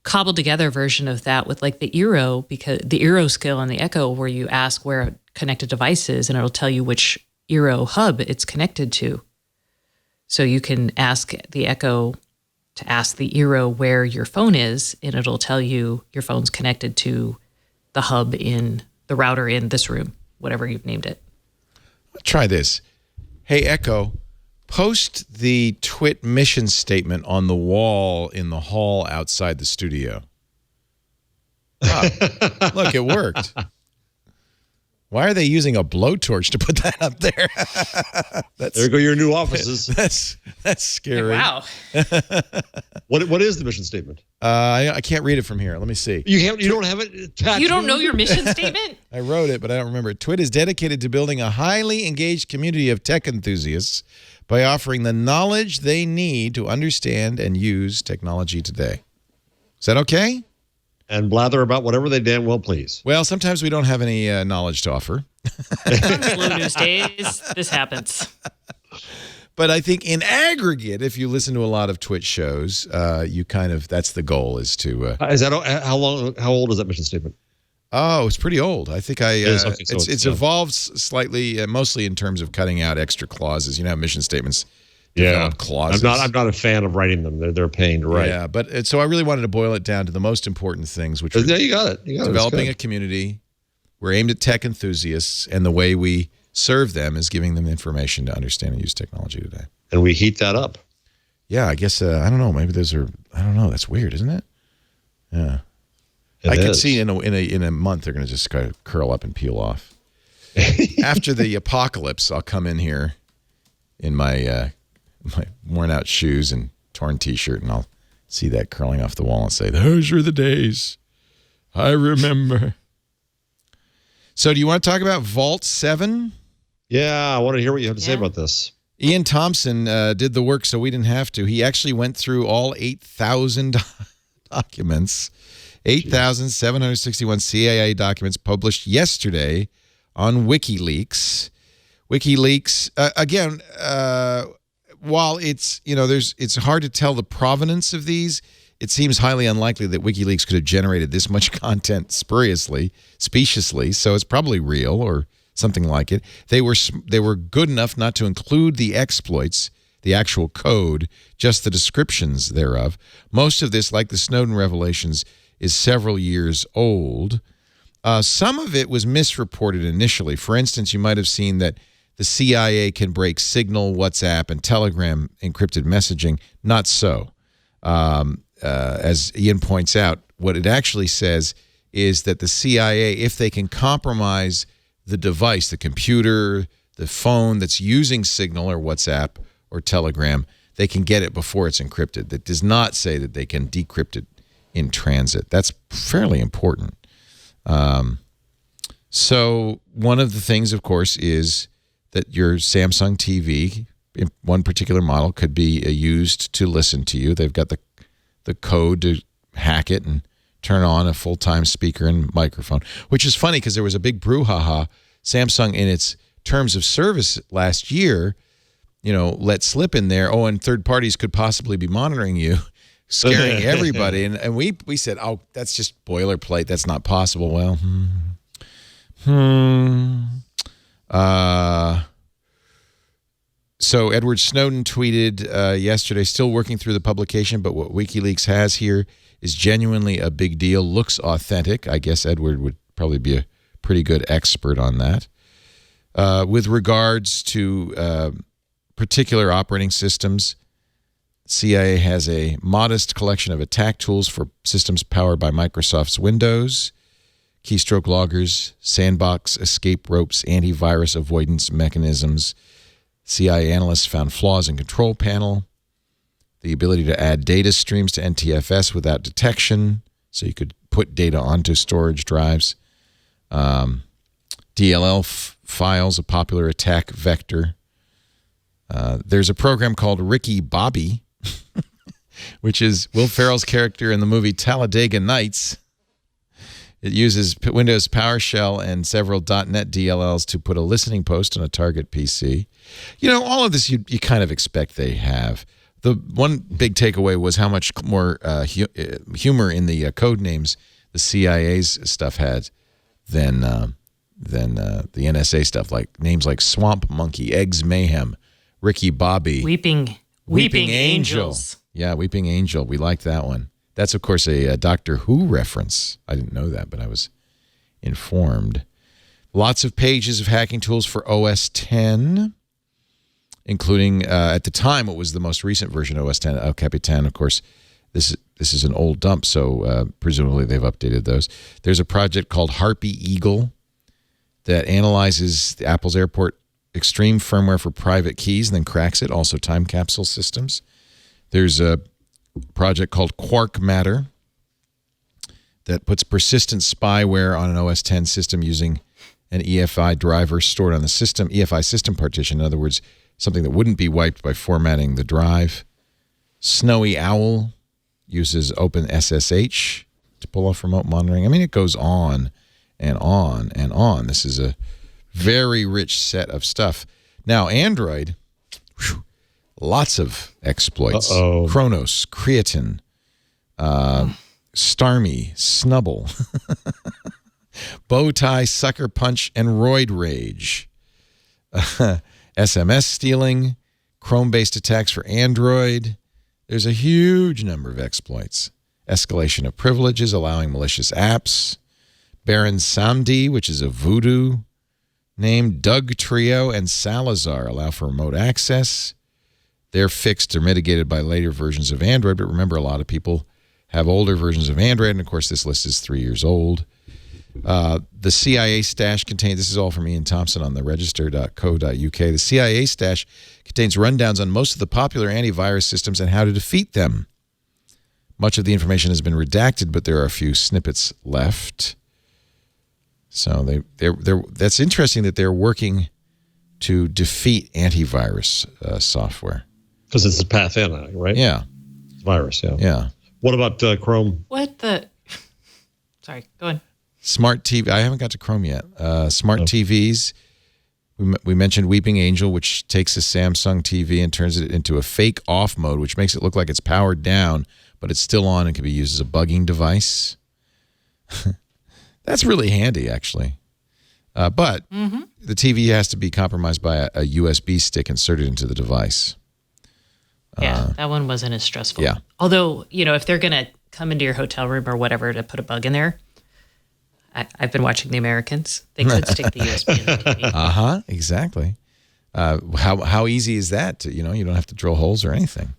cobbled together version of that with like the Eero, because the Eero skill on the Echo, where you ask where a connected device is and it'll tell you which Eero hub it's connected to. So you can ask the Echo to ask the Eero where your phone is, and it'll tell you your phone's connected to the hub in the router in this room, whatever you've named it. Try this. Hey, Echo, post the TWIT mission statement on the wall in the hall outside the studio. Ah, look, it worked. Why are they using a blowtorch to put that up there? There go your new offices. That's scary. Wow. What is the mission statement? I can't read it from here. Let me see. You don't have it tattooed? You don't know your mission statement? I wrote it, but I don't remember. TWIT is dedicated to building a highly engaged community of tech enthusiasts by offering the knowledge they need to understand and use technology today. Is that okay? And blather about whatever they damn well please. Well, sometimes we don't have any knowledge to offer. On slow news days, this happens. But I think in aggregate, if you listen to a lot of Twitch shows, you kind of, that's the goal is to. Is that how old is that mission statement? Oh, it's pretty old. I think Okay, so it's evolved slightly, mostly in terms of cutting out extra clauses. You know, how mission statements develop clauses. I'm not a fan of writing them. They're a pain to write. Yeah, but so I really wanted to boil it down to the most important things, which were Yeah, you got it. You got developing it. a community. We're aimed at tech enthusiasts, and the way we serve them is giving them information to understand and use technology today. And we heat that up. Yeah, I guess I don't know. Maybe those are. I don't know. That's weird, isn't it? Yeah. It I could is. see in a month they're going to just kind of curl up and peel off. After the apocalypse, I'll come in here in my worn out shoes and torn T-shirt, and I'll see that curling off the wall and say, "Those were the days I remember." So, do you want to talk about Vault 7? Yeah, I want to hear what you have to say Yeah. about this. Ian Thompson did the work, so we didn't have to. He actually went through all 8,000 documents, 8,761 CIA documents published yesterday on WikiLeaks. WikiLeaks, again, while it's hard to tell the provenance of these, it seems highly unlikely that WikiLeaks could have generated this much content speciously, so it's probably real or something like it. They were good enough not to include the exploits the actual code, just the descriptions thereof. Most of this, like the Snowden revelations, is several years old. Some of it was misreported initially. For instance, you might have seen that the CIA can break Signal, WhatsApp, and Telegram encrypted messaging. Not so. As Ian points out, what it actually says is that the CIA, if they can compromise the device, the computer, the phone that's using Signal or WhatsApp or Telegram, they can get it before it's encrypted. That does not say that they can decrypt it in transit. That's fairly important. So one of the things, of course, is that your Samsung TV, in one particular model, could be used to listen to you. They've got the code to hack it and turn on a full-time speaker and microphone, which is funny because there was a big brouhaha. Samsung, in its terms of service last year, let slip in there, and third parties could possibly be monitoring you, scaring everybody. And we said, that's just boilerplate. That's not possible. Well, So Edward Snowden tweeted yesterday, still working through the publication, but what WikiLeaks has here is genuinely a big deal, looks authentic. I guess Edward would probably be a pretty good expert on that. With regards to particular operating systems, CIA has a modest collection of attack tools for systems powered by Microsoft's Windows, keystroke loggers, sandbox escape ropes, antivirus avoidance mechanisms. CIA analysts found flaws in control panel, the ability to add data streams to NTFS without detection, so you could put data onto storage drives. DLL files, a popular attack vector. There's a program called Ricky Bobby, which is Will Ferrell's character in the movie Talladega Nights. It uses Windows PowerShell and several .NET DLLs to put a listening post on a target PC. All of this you kind of expect they have. The one big takeaway was how much more humor in the code names the CIA's stuff had than the NSA stuff, like names like Swamp Monkey, Eggs Mayhem, Ricky Bobby. Weeping Angels. Yeah, Weeping Angel. We like that one. That's, of course, a Doctor Who reference. I didn't know that, but I was informed. Lots of pages of hacking tools for OS X, including, at the time, what was the most recent version of OS X, El Capitan. Of course, this is an old dump, so presumably they've updated those. There's a project called Harpy Eagle that analyzes the Apple's Airport Extreme firmware for private keys and then cracks it, also time capsule systems. There's a project called Quark Matter that puts persistent spyware on an OS X system using an EFI driver stored on the system, EFI system partition. In other words, something that wouldn't be wiped by formatting the drive. Snowy Owl uses OpenSSH to pull off remote monitoring. I mean, it goes on and on and on. This is a very rich set of stuff. Now, Android, lots of exploits. Chronos, Creatine, Starmy, Snubble, Bowtie, Sucker Punch, and Roid Rage. SMS stealing, Chrome-based attacks for Android. There's a huge number of exploits. Escalation of privileges, allowing malicious apps. Baron Samdi, which is a voodoo name. Doug Trio and Salazar allow for remote access. They're fixed or mitigated by later versions of Android, but remember, a lot of people have older versions of Android, and of course, this list is 3 years old. The CIA stash contains, this is all from Ian Thompson on the register.co.uk. The CIA stash contains rundowns on most of the popular antivirus systems and how to defeat them. Much of the information has been redacted, but there are a few snippets left. So that's interesting that they're working to defeat antivirus software. Because it's the path in, right? Yeah. It's virus, yeah. Yeah. What about Chrome? What the? Sorry, go on. Smart TV. I haven't got to Chrome yet. Smart TVs. We mentioned Weeping Angel, which takes a Samsung TV and turns it into a fake off mode, which makes it look like it's powered down, but it's still on and can be used as a bugging device. That's really handy, actually. But the TV has to be compromised by a USB stick inserted into the device. Yeah, that one wasn't as stressful. Yeah. Although, if they're going to come into your hotel room or whatever to put a bug in there, I've been watching The Americans. They could stick the USB in the TV. Exactly. How easy is that? You don't have to drill holes or anything.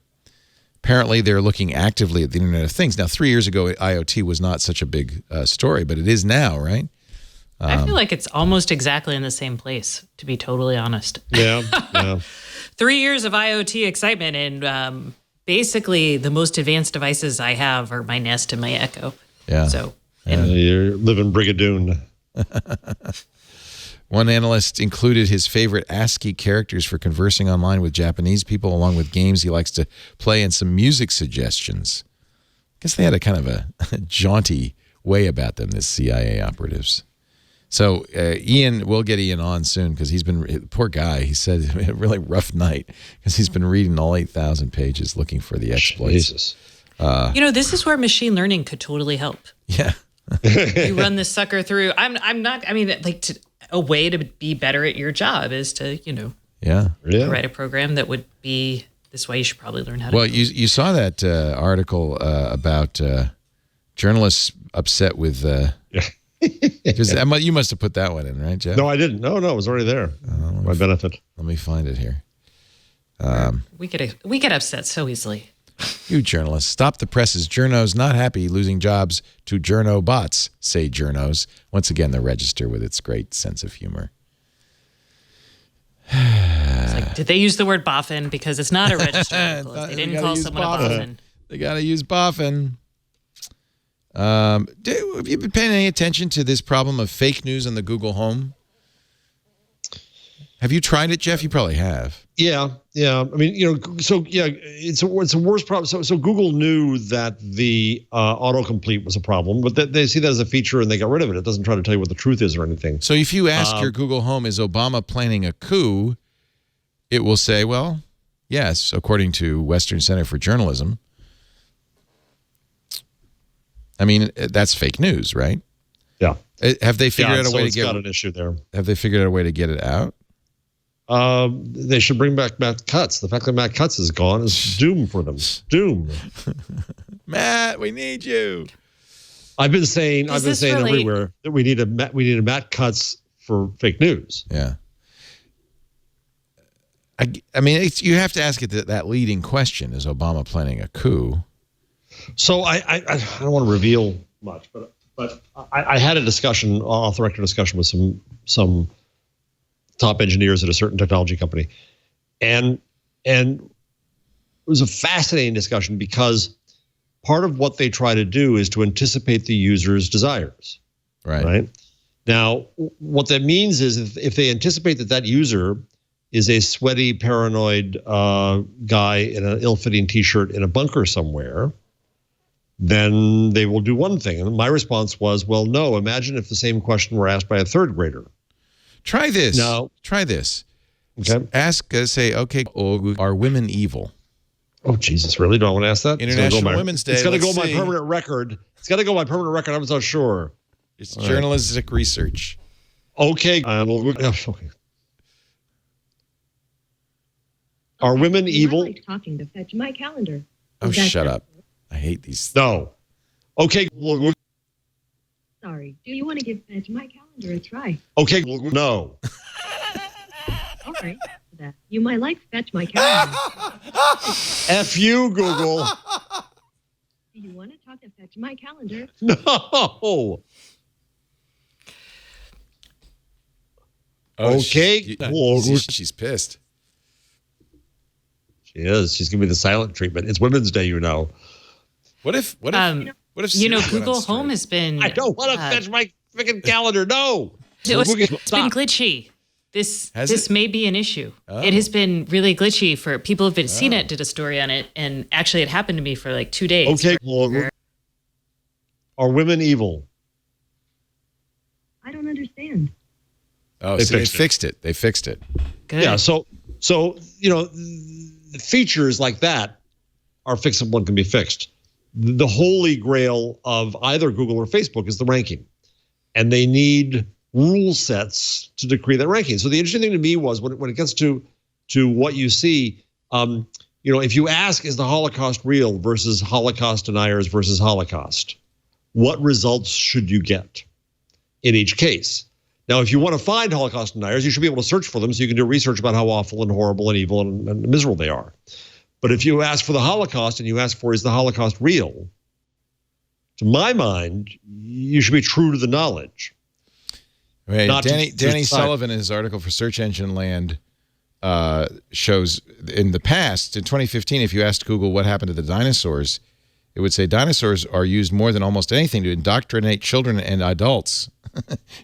Apparently, they're looking actively at the Internet of Things. Now, 3 years ago, IoT was not such a big story, but it is now, right? I feel like it's almost exactly in the same place, to be totally honest. Yeah. 3 years of IoT excitement, and basically the most advanced devices I have are my Nest and my Echo. Yeah. So, You live in Brigadoon. One analyst included his favorite ASCII characters for conversing online with Japanese people, along with games he likes to play and some music suggestions. I guess they had a kind of a jaunty way about them, this CIA operatives. So Ian, we'll get Ian on soon because he's been, poor guy, he said he had a really rough night because he's been reading all 8,000 pages looking for the exploits. Jesus. this is where machine learning could totally help. Yeah. You run this sucker through. A way to be better at your job is to, Yeah. write a program that would be this way. You should probably learn how to. Well, you saw that article about journalists upset with, because you must have put that one in, right, Jeff? No, I didn't. No, it was already there. My benefit. Let me find it here. We get upset so easily. You journalists, stop the presses. Journos not happy losing jobs to journo bots, say journos. Once again, the Register with its great sense of humor. It's like, did they use the word boffin? Because it's not a Register article. They didn't call someone a boffin. They got to use boffin. Have you been paying any attention to this problem of fake news on the Google Home? Have you tried it, Jeff? You probably have. Yeah. I mean, it's a worse problem. So Google knew that the autocomplete was a problem, but they see that as a feature and they got rid of it. It doesn't try to tell you what the truth is or anything. So if you ask your Google Home, is Obama planning a coup? It will say, well, yes, according to Western Center for Journalism. I mean, that's fake news, right? Yeah. Have they figured out a way to get? Got an issue there. Have they figured out a way to get it out? They should bring back Matt Cutts. The fact that Matt Cutts is gone is doom for them. Doom. Matt, we need you. I've been saying really everywhere that we need a Matt Cutts for fake news. Yeah. I mean, you have to ask it that leading question: is Obama planning a coup? So I don't want to reveal much, but I had a discussion, off the record discussion with some top engineers at a certain technology company, and it was a fascinating discussion because part of what they try to do is to anticipate the user's desires. Right. Now, what that means is if they anticipate that user is a sweaty, paranoid guy in an ill-fitting T-shirt in a bunker somewhere, then they will do one thing. And my response was, well, no, imagine if the same question were asked by a third grader. Try this. No. Try this. Okay. Ask, say, okay, are women evil? Oh, Jesus, really? Do I want to ask that? International Women's Day. It's got to go on my see. permanent record. It's got to go on my permanent record. I'm not sure. It's journalistic research. Okay. Okay. Are women evil? I like talking to fetch my calendar. Oh, shut up. I hate these. No. Okay. Sorry. Do you want to give fetch my calendar a try? Okay. No. All right. You might like fetch my calendar. F you, Google. Do you want to talk to fetch my calendar? No. Okay. She's pissed. She is. She's giving me the silent treatment. It's Women's Day, What if Google Home has been. I don't want to fetch my freaking calendar. No. It's been glitchy. This may be an issue. Oh. It has been really glitchy for people who've been seen it, did a story on it, and actually it happened to me for like 2 days. Okay. Are women evil? I don't understand. Oh, they fixed it. They fixed it. Good. Yeah. So features like that are fixable and can be fixed. The holy grail of either Google or Facebook is the ranking, and they need rule sets to decree that ranking. So the interesting thing to me was when it gets to what you see, if you ask, is the Holocaust real versus Holocaust deniers versus Holocaust, what results should you get in each case? Now, if you want to find Holocaust deniers, you should be able to search for them so you can do research about how awful and horrible and evil and miserable they are. But if you ask for the Holocaust and you ask for, is the Holocaust real? To my mind, you should be true to the knowledge. Right. Danny Sullivan in his article for Search Engine Land shows in the past, in 2015, if you asked Google what happened to the dinosaurs, it would say dinosaurs are used more than almost anything to indoctrinate children and adults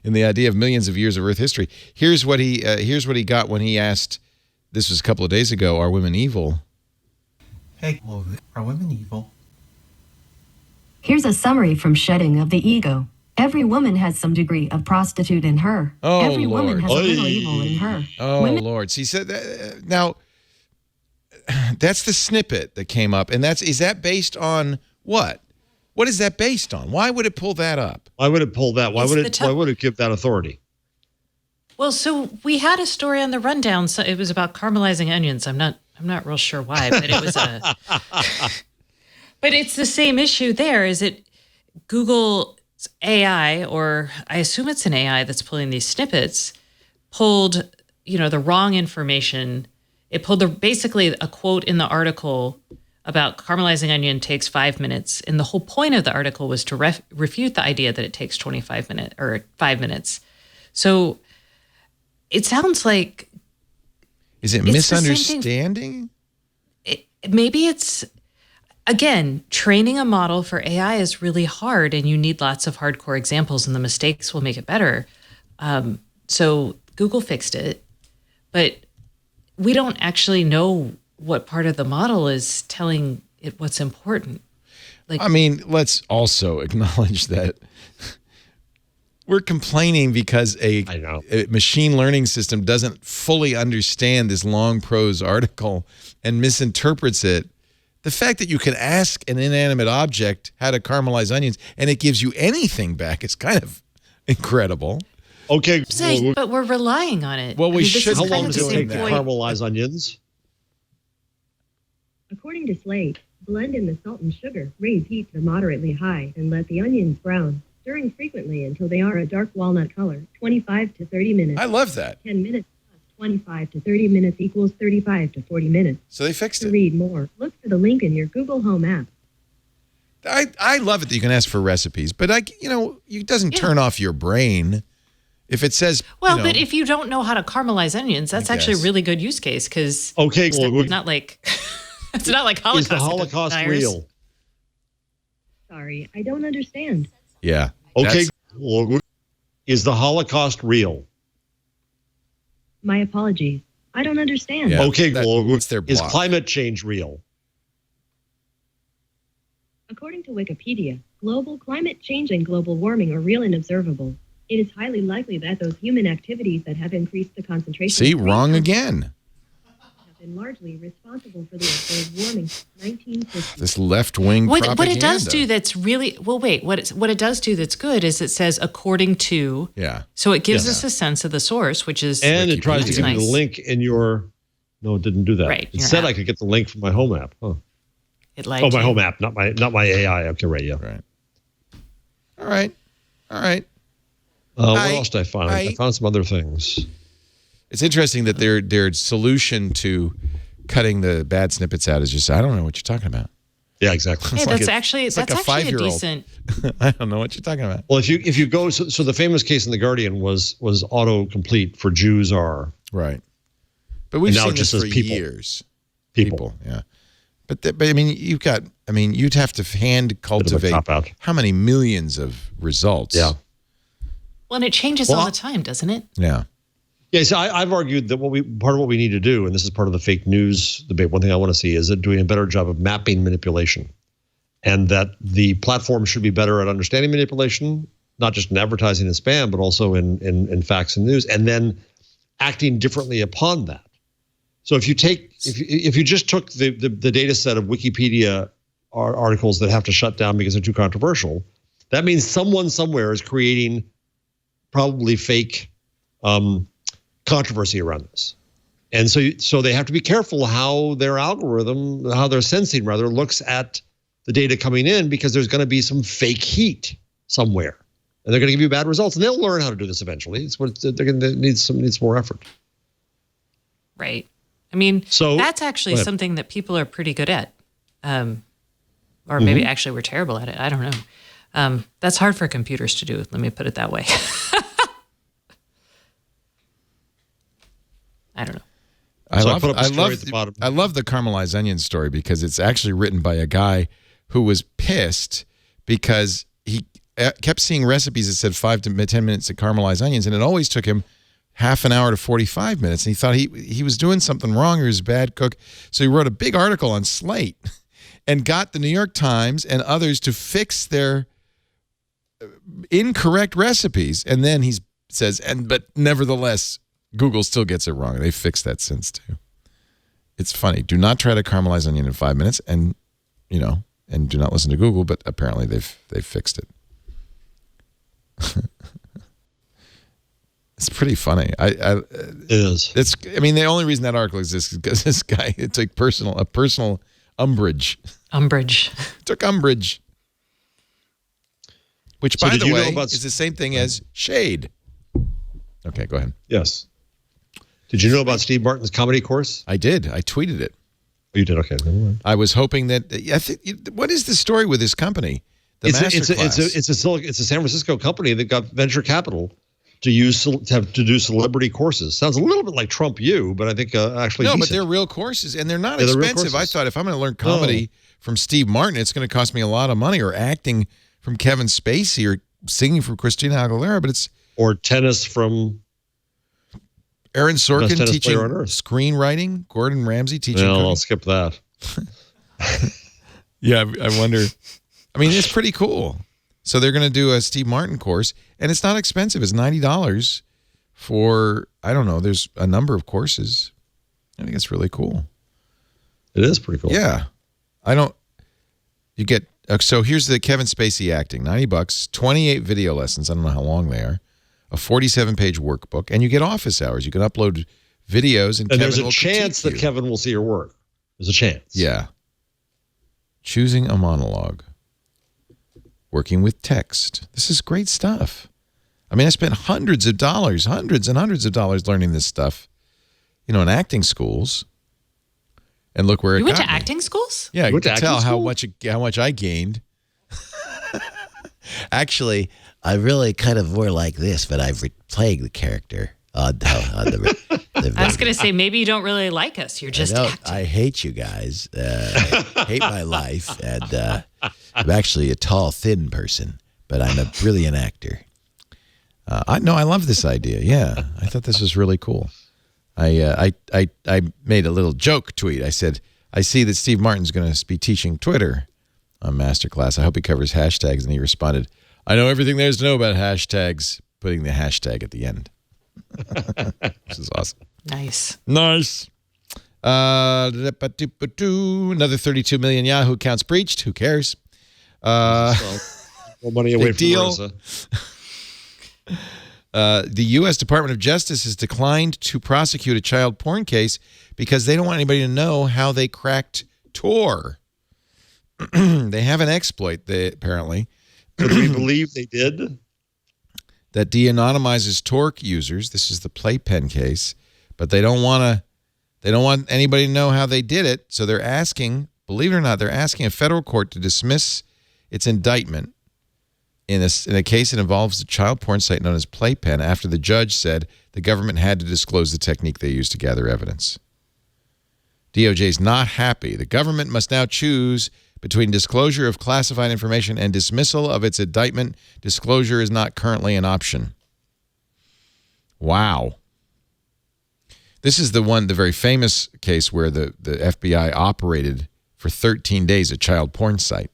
in the idea of millions of years of Earth history. Here's what he got when he asked, this was a couple of days ago, are women evil? Hey, are women evil? Here's a summary from Shedding of the Ego. Every woman has some degree of prostitute in her. Oh, Every Lord. woman has a little evil in her. Oh, Lord. See, so now, that's the snippet that came up, and is that based on what? What is that based on? Why would it pull that up? Why would it pull that? Why would it give that authority? Well, so we had a story on the rundown. So it was about caramelizing onions. I'm not real sure why, but it was but it's the same issue there. Is it Google's AI, or I assume it's an AI that's pulling these snippets, pulled, the wrong information. It pulled basically a quote in the article about caramelizing onion takes 5 minutes. And the whole point of the article was to refute the idea that it takes 25 minutes or 5 minutes. So it sounds like. Is it misunderstanding? Maybe it's, again, training a model for AI is really hard, and you need lots of hardcore examples, and the mistakes will make it better. So Google fixed it, but we don't actually know what part of the model is telling it what's important. Let's also acknowledge that we're complaining because a machine learning system doesn't fully understand this long prose article and misinterprets it. The fact that you can ask an inanimate object how to caramelize onions and it gives you anything back is kind of incredible. Okay. But we're relying on it. Well, should. How long does it take to caramelize onions? According to Slate, blend in the salt and sugar, raise heat to moderately high, and let the onions brown, stirring frequently until they are a dark walnut color, 25 to 30 minutes. I love that. 10 minutes plus 25 to 30 minutes equals 35 to 40 minutes. So they fixed it. To read more, look for the link in your Google Home app. I love it that you can ask for recipes, but it doesn't turn off your brain if it says. But if you don't know how to caramelize onions, that's actually a really good use case because it's not like it's not like Holocaust. Is the Holocaust real? Sorry, I don't understand. Yeah. Okay. Is the Holocaust real? My apologies. I don't understand. Yeah, okay. Is climate change real? According to Wikipedia, global climate change and global warming are real and observable. It is highly likely that those human activities that have increased the concentration. See, wrong again. Have been largely responsible for the observed warming since 1950. This left-wing propaganda. What it does do that's really what it does do that's good is it says according to. Yeah. So it gives us a sense of the source, which is and it tries to give you the link in your. No, it didn't do that. Right. It said I could get the link from my home app. Huh. It lied my home app, not my AI. Okay, right, yeah. Right. All right. What else did I find? I found some other things. It's interesting that their solution to cutting the bad snippets out is just, I don't know what you're talking about. Yeah, exactly. Hey, that's actually a 5-year-old. A decent. I don't know what you're talking about. Well, if you go, so the famous case in The Guardian was autocomplete for Jews are. Right. But we've seen this for years. People, yeah. But you'd have to hand cultivate how many millions of results. Yeah. Well, and it changes all the time, doesn't it? Yeah. Yeah, so I've argued that part of what we need to do, and this is part of the fake news debate, one thing I want to see is that doing a better job of mapping manipulation, and that the platform should be better at understanding manipulation, not just in advertising and spam, but also in facts and news, and then acting differently upon that. So if you just took the data set of Wikipedia articles that have to shut down because they're too controversial, that means someone somewhere is creating probably fake controversy around this. And so they have to be careful how their algorithm, how their sensing rather, looks at the data coming in, because there's going to be some fake heat somewhere, and they're going to give you bad results. And they'll learn how to do this eventually. It's what they're going to need. Needs more effort. Right. I mean, so that's actually something that people are pretty good at, or maybe actually we're terrible at it. I don't know. That's hard for computers to do. Let me put it that way. I don't know. I love the caramelized onion story, because it's actually written by a guy who was pissed because he kept seeing recipes that said 5 to 10 minutes to caramelize onions, and it always took him half an hour to 45 minutes. And he thought he was doing something wrong, or he was a bad cook. So he wrote a big article on Slate and got the New York Times and others to fix their incorrect recipes. And then he says, but nevertheless, Google still gets it wrong. They fixed that since too. It's funny. Do not try to caramelize onion in 5 minutes, and and do not listen to Google. But apparently they've fixed it. It's pretty funny. It is. I mean, the only reason that article exists is because this guy, it's like a personal umbrage. Took umbrage. Which, by the way, is the same thing as shade. Okay, go ahead. Yes. Did you know about Steve Martin's comedy course? I did. I tweeted it. Oh, you did? Okay. Never mind. I was hoping that. What is the story with this company? It's a San Francisco company that got venture capital to do celebrity courses. Sounds a little bit like Trump U, but I think actually no, decent. but they're real courses, and they're not expensive. I thought if I'm going to learn comedy from Steve Martin, it's going to cost me a lot of money, or acting from Kevin Spacey, or singing from Christina Aguilera, but it's or tennis from Aaron Sorkin teaching screenwriting, Gordon Ramsay teaching. No, I'll skip that. Yeah, I wonder. I mean, it's pretty cool. So they're going to do a Steve Martin course, and it's not expensive. It's $90 for, I don't know, there's a number of courses. I think it's really cool. It is pretty cool. Yeah. So here's the Kevin Spacey acting, $90, 28 video lessons. I don't know how long they are. A 47-page workbook, and you get office hours. You can upload videos, and Kevin there's a will chance that Kevin will see your work. There's a chance. Yeah. Choosing a monologue. Working with text. This is great stuff. I mean, I spent hundreds and hundreds of dollars learning this stuff, in acting schools. And look where it got me. You went to acting schools? Yeah, you can tell how much I gained. Actually, I really kind of were like this, but I've playing the character on the I was going to say, maybe you don't really like us. You're just acting. I hate you guys. I hate my life, and I'm actually a tall, thin person, but I'm a brilliant actor. I love this idea. Yeah, I thought this was really cool. I made a little joke tweet. I said, I see that Steve Martin's going to be teaching Twitter on Masterclass. I hope he covers hashtags. And he responded, I know everything there is to know about hashtags, putting the hashtag at the end. This is awesome. Nice. Another 32 million Yahoo accounts breached. Who cares? More money away from deal. Marissa. The U.S. Department of Justice has declined to prosecute a child porn case because they don't want anybody to know how they cracked Tor. They have an exploit, apparently. So do we believe they did? That de-anonymizes Tor users. This is the Playpen case, but they don't want anybody to know how they did it. So they're asking, believe it or not, they're asking a federal court to dismiss its indictment in a case that involves the child porn site known as Playpen after the judge said the government had to disclose the technique they used to gather evidence. DOJ is not happy. The government must now choose between disclosure of classified information and dismissal of its indictment. Disclosure is not currently an option. Wow. This is the very famous case where the FBI operated for 13 days a child porn site.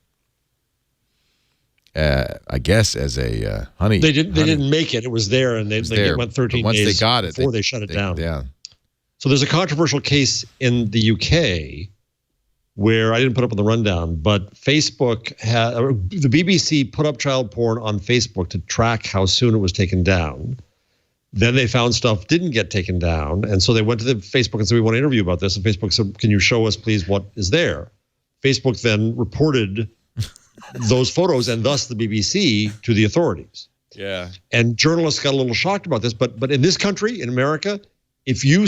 I guess as a honey. They didn't make it. It was there, and they went 13 once days they got it, before they shut it down. Yeah. So there's a controversial case in the UK where I didn't put up on the rundown, but the BBC put up child porn on Facebook to track how soon it was taken down. Then they found stuff didn't get taken down. And so they went to the Facebook and said, we want to interview about this. And Facebook said, can you show us, please, what is there? Facebook then reported those photos and thus the BBC to the authorities. Yeah. And journalists got a little shocked about this. But in this country, in America, if you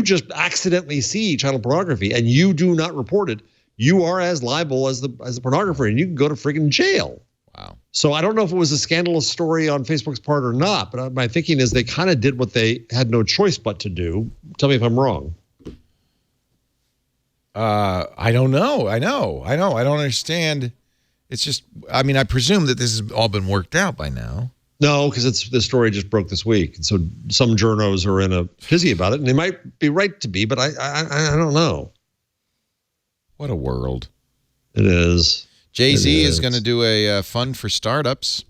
just accidentally see child pornography and you do not report it, you are as liable as the pornographer, and you can go to friggin' jail. Wow. So I don't know if it was a scandalous story on Facebook's part or not, but my thinking is they kind of did what they had no choice but to do. Tell me if I'm wrong. I don't know. I know. I don't understand. It's just, I mean, I presume that this has all been worked out by now. No, because the story just broke this week. And so some journos are in a tizzy about it, and they might be right to be, but I don't know. What a world. It is. Jay-Z is going to do a fund for startups.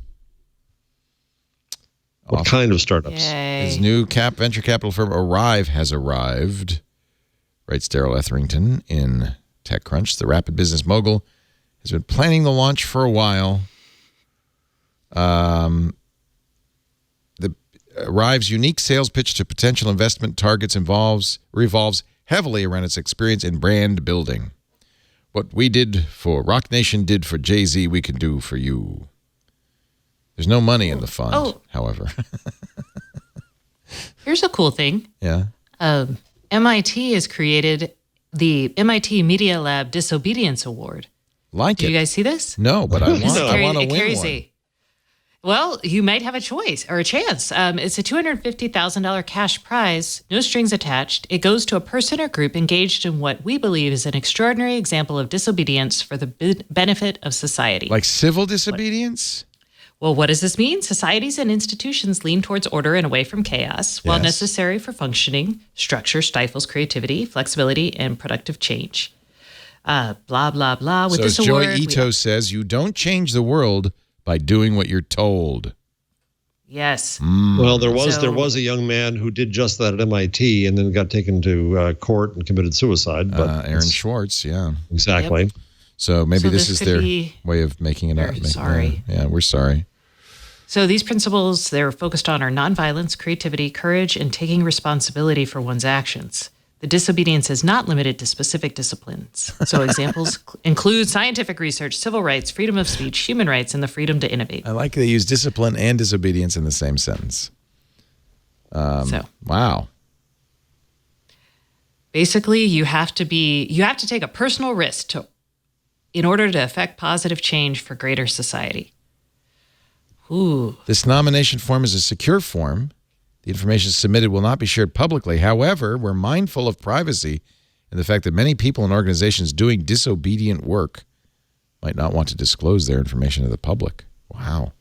What kind of startups? Yay. His new venture capital firm, Arrive, has arrived, writes Daryl Etherington in TechCrunch. The rapid business mogul has been planning the launch for a while. The Arrive's unique sales pitch to potential investment targets revolves heavily around its experience in brand building. What we did for Rock Nation did for Jay-Z, we can do for you. There's no money in the fund, however. Here's a cool thing. Yeah. MIT has created the MIT Media Lab Disobedience Award. Like Do you guys see this? No, but I want to It win carries one. Well, you might have a choice or a chance. It's a $250,000 cash prize, no strings attached. It goes to a person or group engaged in what we believe is an extraordinary example of disobedience for the benefit of society. Like civil disobedience? Well, what does this mean? Societies and institutions lean towards order and away from chaos. While necessary for functioning, structure stifles creativity, flexibility, and productive change. Blah, blah, blah. With this as Joy award, Ito says, you don't change the world by doing what you're told. Yes. Well, there was a young man who did just that at MIT and then got taken to court and committed suicide. But Aaron Schwartz, yeah. Exactly. Yep. So maybe this is their be way of making it up. sorry. Yeah, we're sorry. So these principles they're focused on are nonviolence, creativity, courage, and taking responsibility for one's actions. The disobedience is not limited to specific disciplines. So examples include scientific research, civil rights, freedom of speech, human rights, and the freedom to innovate. I like they use discipline and disobedience in the same sentence. Wow. Basically, you have to take a personal risk in order to affect positive change for greater society. Ooh. This nomination form is a secure form. The information submitted will not be shared publicly. However, we're mindful of privacy and the fact that many people and organizations doing disobedient work might not want to disclose their information to the public. Wow.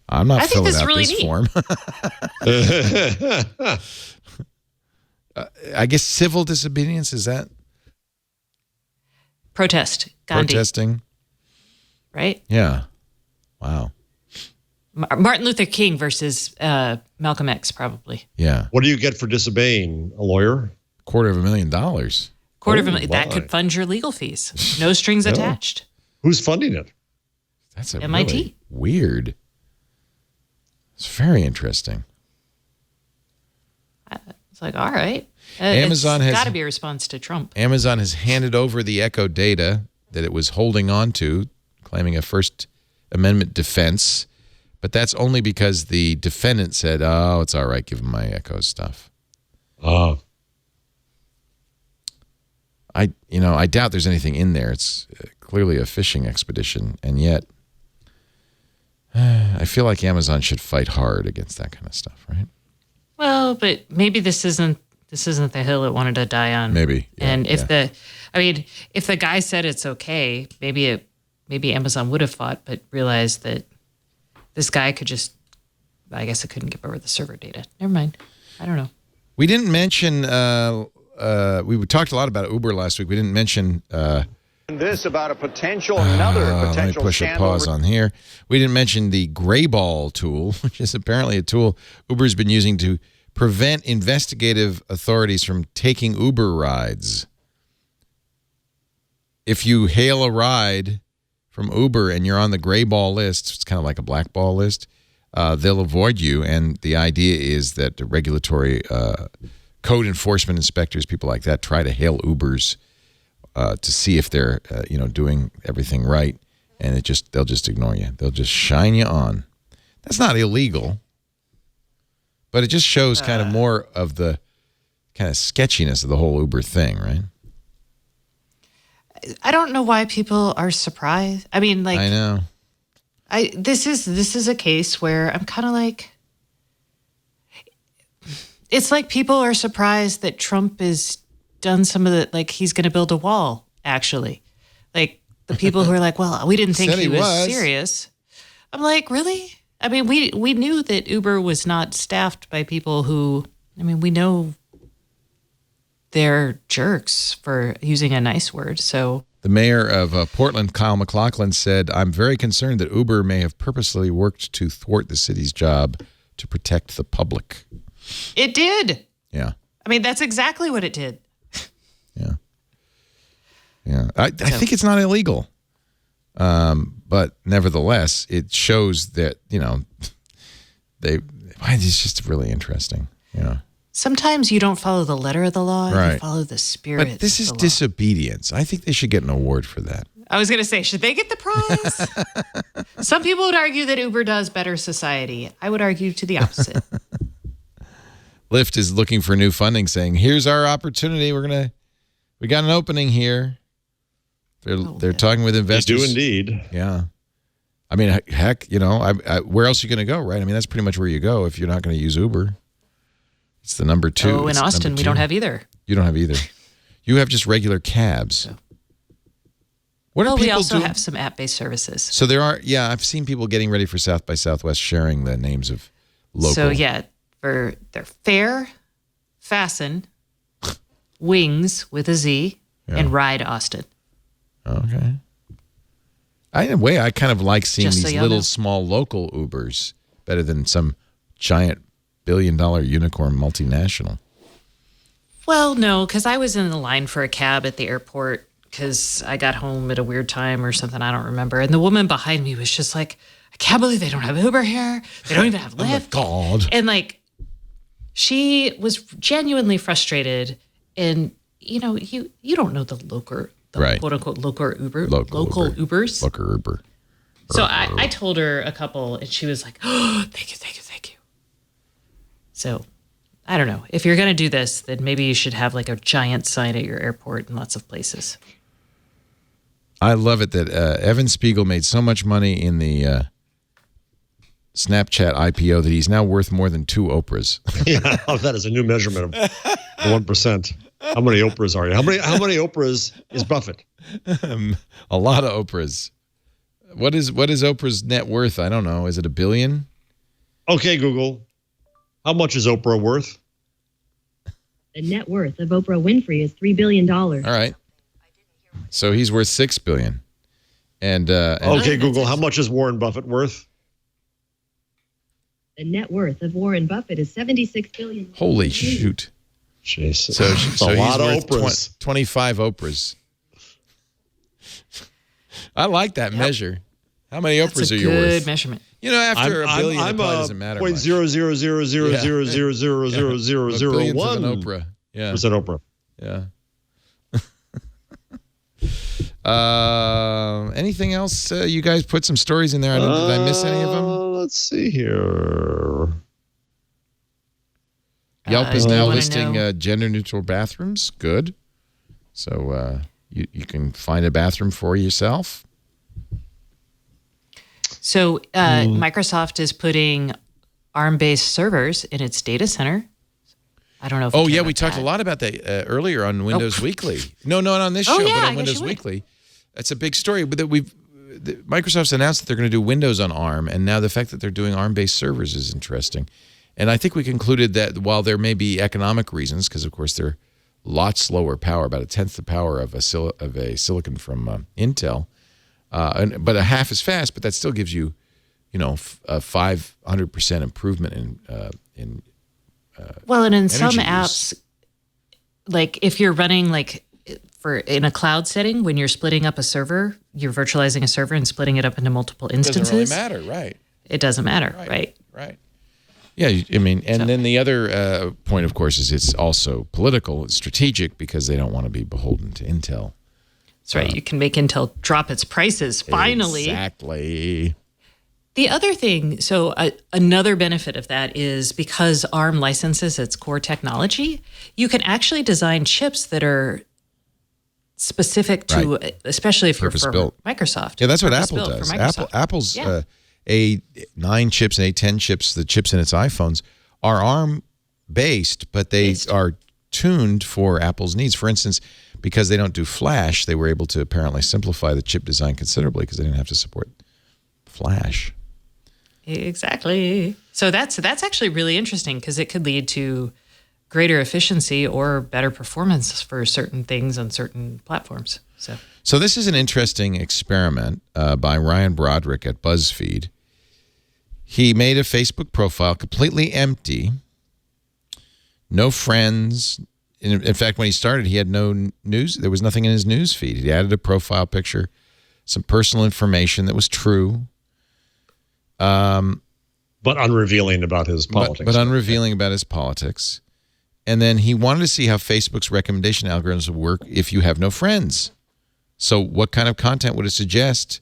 I'm not filling out really this neat. form. I guess civil disobedience, is that? Protest. Gandhi. Protesting. Right? Yeah. Wow. Martin Luther King versus Malcolm X, probably. Yeah. What do you get for disobeying? A lawyer? $250,000. $250,000. That could fund your legal fees. No strings attached. Who's funding it? That's a MIT. really weird. It's very interesting. It's like, all right. Amazon has got to be a response to Trump. Amazon has handed over the Echo data that it was holding on to, claiming a First Amendment defense. But that's only because the defendant said, oh, it's all right, give him my Echo stuff. Oh. I doubt there's anything in there. It's clearly a fishing expedition. And yet, I feel like Amazon should fight hard against that kind of stuff, right? Well, but maybe this isn't the hill it wanted to die on. Maybe. Yeah, and if the guy said it's okay, maybe Amazon would have fought, but realized that this guy could just, I guess it couldn't give over the server data. Never mind. I don't know. We didn't mention, we talked a lot about Uber last week. We didn't mention... this about another potential let me push scandal. a pause on here. We didn't mention the gray ball tool, which is apparently a tool Uber's been using to prevent investigative authorities from taking Uber rides. If you hail a ride from Uber and you're on the gray ball list, it's kind of like a black ball list, they'll avoid you. And the idea is that the regulatory code enforcement inspectors, people like that, try to hail Ubers to see if they're doing everything right, and they'll just ignore you. They'll just shine you on. That's not illegal, but it just shows kind of more of the kind of sketchiness of the whole Uber thing, right? I don't know why people are surprised. I mean, like, I know. This is a case where I'm kind of like, it's like people are surprised that Trump has done some of the, like, he's going to build a wall, actually. Like, the people who are like, well, we didn't think he was serious. I'm like, really? I mean, we knew that Uber was not staffed by people who, I mean, we know they're jerks, for using a nice word. So the mayor of Portland, Kyle McLaughlin, said, "I'm very concerned that Uber may have purposely worked to thwart the city's job to protect the public." It did. Yeah. I mean, that's exactly what it did. Yeah. I think it's not illegal. But nevertheless, it shows that, it's just really interesting. Yeah. Sometimes you don't follow the letter of the law, Right. you follow the spirit. But this is of the law. disobedience. I think they should get an award for that. I was going to say, should they get the prize? Some people would argue that Uber does better society. I would argue to the opposite. Lyft is looking for new funding, saying, "Here's our opportunity. We got an opening here." They're talking with investors. They do indeed. Yeah. I mean, heck, where else are you going to go, right? I mean, that's pretty much where you go if you're not going to use Uber. It's the number 2. Oh, in Austin, we don't have either. You don't have either. You have just regular cabs. What are we people also doing? have some app-based services. So there are, I've seen people getting ready for South by Southwest sharing the names of local. So, they're Fare, Fasten, Wings with a Z, and Ride Austin. Okay. In a way, I kind of like seeing Just so these y'all little know. small local Ubers better than some giant billion-dollar unicorn multinational. Well, no, because I was in the line for a cab at the airport because I got home at a weird time or something. I don't remember. And the woman behind me was just like, I can't believe they don't have Uber here. They don't even have Lyft. Oh, my God. And like, she was genuinely frustrated. And, you don't know the Right. quote unquote local Uber, Local Ubers. Local Uber. So I told her a couple and she was like, oh, thank you. So I don't know. If you're going to do this, then maybe you should have like a giant sign at your airport in lots of places. I love it that Evan Spiegel made so much money in the Snapchat IPO that he's now worth more than 2 Oprahs. Yeah, that is a new measurement of 1%. How many Oprahs are you? How many Oprahs is Buffett? A lot of Oprahs. What is Oprah's net worth? I don't know. Is it $1 billion? Okay, Google. How much is Oprah worth? The net worth of Oprah Winfrey is $3 billion. All right. So he's worth $6 billion. And okay, Google. How much is Warren Buffett worth? The net worth of Warren Buffett is $76 billion. Holy shoot! Jesus. So That's a lot he's of worth Oprahs. 25 Oprahs. I like that measure. How many Oprahs are you worth? Good measurement. After $1 billion, it probably doesn't matter much. 0.00000000001 Billionth of an Oprah. Yeah. Percent Oprah. Yeah. Anything else? You guys put some stories in there. Did I miss any of them? Let's see here. Yelp is now wanna listing know- gender-neutral bathrooms. Good. So you can find a bathroom for yourself. So Microsoft is putting ARM-based servers in its data center. I don't know if you care we about talked that. a lot about that earlier on Windows Weekly. No, not on this show, Oh, yeah, but I on guess Windows you would. Weekly. That's a big story. But Microsoft's announced that they're going to do Windows on ARM, and now the fact that they're doing ARM-based servers is interesting. And I think we concluded that while there may be economic reasons, because of course they're a lot slower power, about 1/10 the power of a silicon from Intel, but a half as fast. But that still gives you, a 500% improvement in. Well, and in some energy apps, like if you're running in a cloud setting, when you're splitting up a server, you're virtualizing a server and splitting it up into multiple instances. Doesn't really matter, right? It doesn't matter, right? Right. Yeah, I mean, and then the other point, of course, is it's also political, it's strategic, because they don't want to be beholden to Intel. That's right. You can make Intel drop its prices, finally. Exactly. The other thing, so another benefit of that is because ARM licenses its core technology, you can actually design chips that are specific to, especially if you're for Microsoft. Yeah, that's what Apple does. Apple's A9 chips and A10 chips, the chips in its iPhones, are ARM-based, but they are tuned for Apple's needs. For instance, because they don't do Flash, they were able to apparently simplify the chip design considerably because they didn't have to support Flash. Exactly. So that's actually really interesting because it could lead to greater efficiency or better performance for certain things on certain platforms. So this is an interesting experiment by Ryan Broderick at BuzzFeed. He made a Facebook profile completely empty, no friends. In fact, when he started, he had no news. There was nothing in his news feed. He added a profile picture, some personal information that was true. But unrevealing about his politics. But unrevealing about his politics. And then he wanted to see how Facebook's recommendation algorithms would work if you have no friends. So what kind of content would it suggest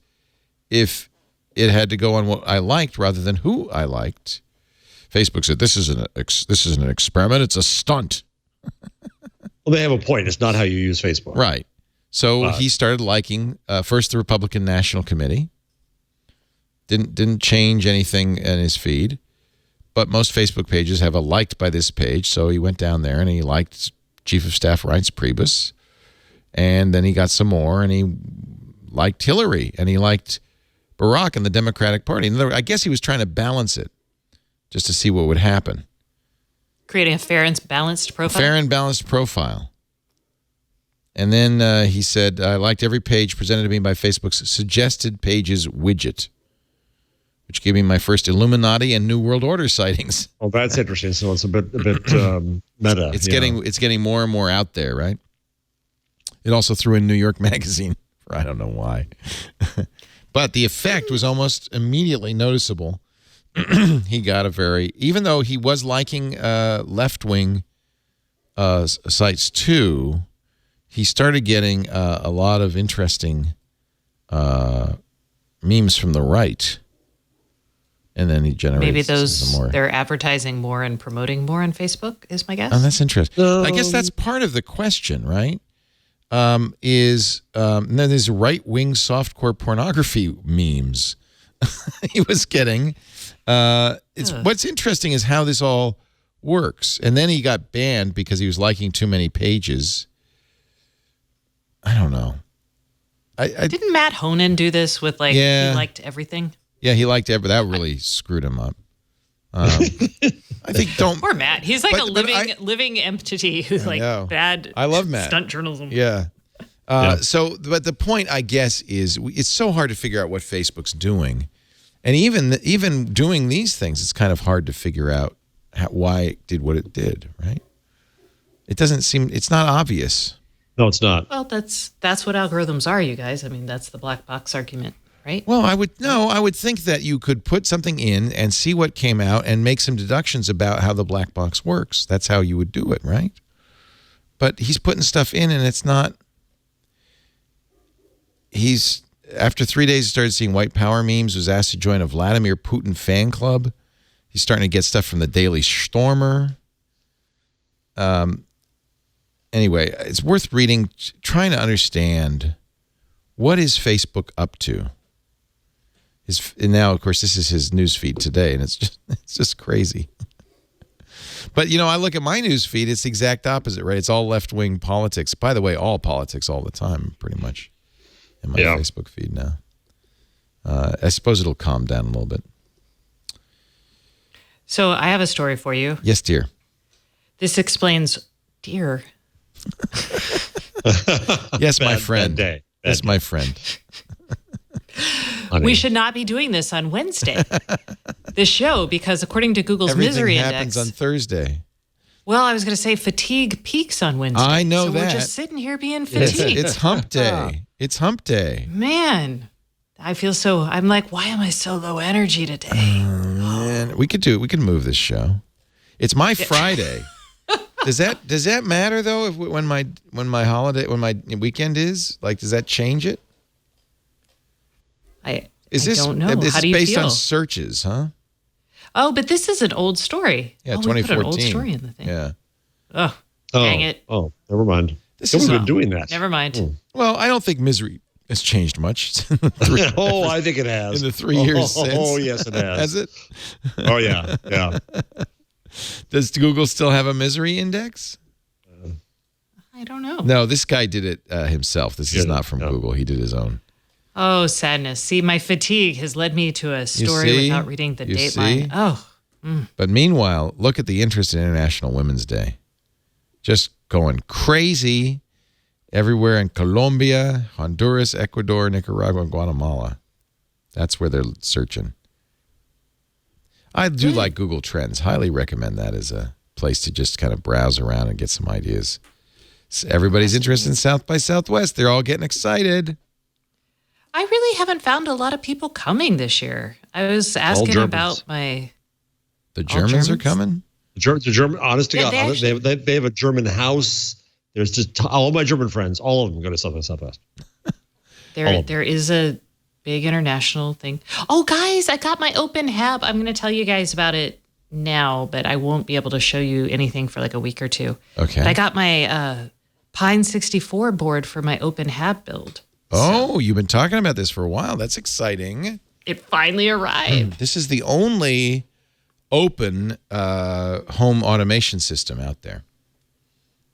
if it had to go on what I liked rather than who I liked? Facebook said, this isn't an experiment, it's a stunt. Well, they have a point. It's not how you use Facebook. Right. So he started liking, first the Republican National Committee. Didn't change anything in his feed, but most Facebook pages have a liked by this page. So he went down there and he liked Chief of Staff Reince Priebus, and then he got some more and he liked Hillary and he liked Barack and the Democratic Party. And I guess he was trying to balance it just to see what would happen. Creating a fair and balanced profile. Fair and balanced profile. And then he said, I liked every page presented to me by Facebook's suggested pages widget, which gave me my first Illuminati and New World Order sightings. Oh, that's interesting. So it's a bit meta. It's getting more and more out there, right? It also threw in New York Magazine. I don't know why. But the effect was almost immediately noticeable. He got even though he was liking left-wing sites too, he started getting a lot of interesting memes from the right. And then he generates maybe they're advertising more and promoting more on Facebook is my guess. Oh, that's interesting. I guess that's part of the question, right? Then there's right-wing softcore pornography memes he was getting. What's interesting is how this all works. And then he got banned because he was liking too many pages. I don't know. Didn't Matt Honan do this with he liked everything? Yeah, he liked everything. That really screwed him up. I think Poor Matt. He's like living entity who's bad. I love Matt. Stunt journalism. Yeah. But the point, I guess, is it's so hard to figure out what Facebook's doing. And even doing these things, it's kind of hard to figure out why it did what it did, right? It's not obvious. No, it's not. Well, that's what algorithms are, you guys. I mean, that's the black box argument, right? Well, I would think that you could put something in and see what came out and make some deductions about how the black box works. That's how you would do it, right? But he's putting stuff in and it's not. After 3 days, he started seeing white power memes, was asked to join a Vladimir Putin fan club. He's starting to get stuff from the Daily Stormer. Anyway, it's worth reading, trying to understand what is Facebook up to. And now, of course, this is his news feed today, and it's just crazy. But, I look at my news feed, it's the exact opposite, right? It's all left-wing politics. By the way, all politics all the time, pretty much, in my Facebook feed now. I suppose it'll calm down a little bit. So I have a story for you. Yes, dear. This explains, dear. Yes, my friend. Yes, my friend. We should not be doing this on Wednesday. This show, because according to Google's Misery Index, everything happens on Thursday. Well, I was going to say fatigue peaks on Wednesday. I know so that. We're just sitting here being fatigued. It's hump day. It's hump day. Man, I'm like, why am I so low energy today? Man, we could move this show. It's my Friday. Does that matter though? When my weekend is like, does that change it? I don't know. This How do is you based feel? on searches, huh? Oh, but this is an old story. Yeah, we 2014. put an old story in the thing. Yeah. Oh, dang it. Oh, never mind. This Someone's is been doing that. Never mind. Well, I don't think misery has changed much. Oh, I think it has. In the 3 years since. Oh, yes, it has. Has it? Oh, yeah. Yeah. Does Google still have a misery index? I don't know. No, this guy did it himself. This is not from Google. He did his own. Oh, sadness. See, my fatigue has led me to a story see? without reading the You dateline. see? Oh. But meanwhile, look at the interest in International Women's Day. Just going crazy everywhere in Colombia, Honduras, Ecuador, Nicaragua, and Guatemala. That's where they're searching. I do like Google Trends. Highly recommend that as a place to just kind of browse around and get some ideas. So everybody's interested in South by Southwest. They're all getting excited. I really haven't found a lot of people coming this year. I was asking about my... The Germans are coming? The German, honest to Yeah, God, they actually- they have a German house. There's just all my German friends, all of them go to South by Southwest. There is a big international thing. Oh, guys, I got my open hab. I'm going to tell you guys about it now, but I won't be able to show you anything for like a week or two. Okay. But I got my Pine 64 board for my open hab build. Oh, you've been talking about this for a while. That's exciting. It finally arrived. This is the only open home automation system out there.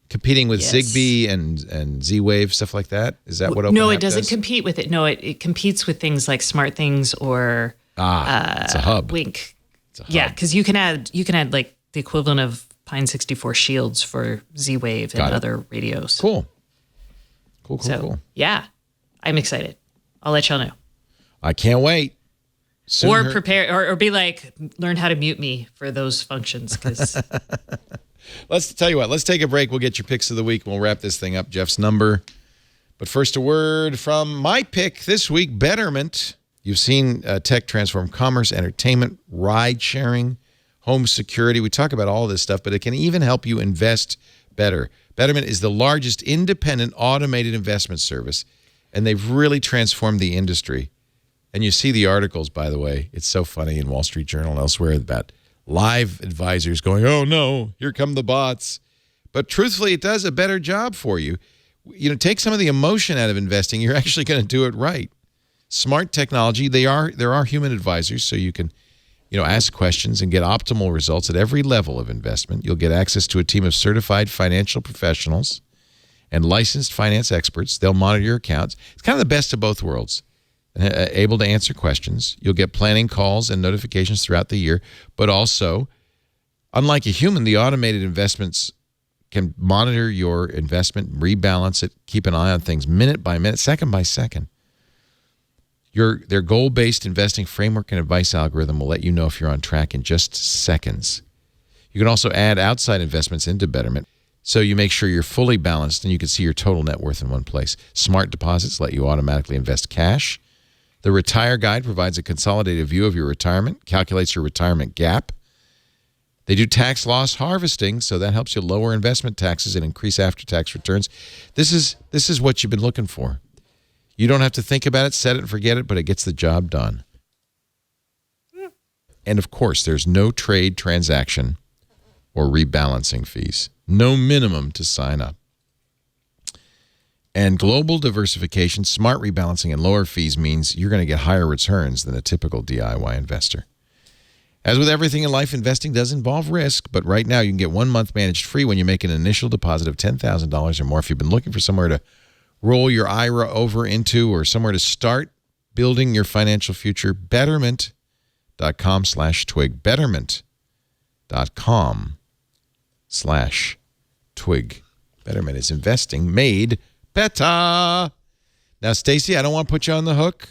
Competing with Yes. Zigbee and Z-Wave, stuff like that? Is that what open No, hab it doesn't does? compete with it. No, it competes with things like Smart Things or it's a hub. Wink. It's a hub. Yeah, because you can add like the equivalent of Pine 64 shields for Z-Wave and Got it. other radios. Cool. Cool. Yeah, I'm excited. I'll let y'all know. I can't wait. Soon Or her- prepare, or be like, learn how to mute me for those functions. Because Let's tell you what. Let's take a break. We'll get your picks of the week. We'll wrap this thing up. Jeff's number. But first, a word from my pick this week, Betterment. You've seen tech transform commerce, entertainment, ride sharing, home security. We talk about all of this stuff, but it can even help you invest better. Betterment is the largest independent automated investment service, and they've really transformed the industry. And you see the articles, by the way. It's so funny in Wall Street Journal and elsewhere about live advisors going, oh, no, here come the bots. But truthfully, it does a better job for you. You know, take some of the emotion out of investing. You're actually going to do it right. Smart technology. There are human advisors, so you can, ask questions and get optimal results at every level of investment. You'll get access to a team of certified financial professionals and licensed finance experts. They'll monitor your accounts. It's kind of the best of both worlds. Able to answer questions. You'll get planning calls and notifications throughout the year, but also, unlike a human, the automated investments can monitor your investment, rebalance it, keep an eye on things minute by minute, second by second. Their goal-based investing framework and advice algorithm will let you know if you're on track in just seconds. You can also add outside investments into Betterment, so you make sure you're fully balanced and you can see your total net worth in one place. Smart deposits let you automatically invest cash. The Retire Guide provides a consolidated view of your retirement, calculates your retirement gap. They do tax loss harvesting, so that helps you lower investment taxes and increase after-tax returns. This is what you've been looking for. You don't have to think about it, set it and forget it, but it gets the job done. And of course, there's no trade transaction or rebalancing fees. No minimum to sign up. And global diversification, smart rebalancing, and lower fees means you're going to get higher returns than a typical DIY investor. As with everything in life, investing does involve risk, but right now you can get 1 month managed free when you make an initial deposit of $10,000 or more. If you've been looking for somewhere to roll your IRA over into or somewhere to start building your financial future, betterment.com/twig. Betterment.com/twig. Betterment is investing made better. Now, Stacey, I don't want to put you on the hook,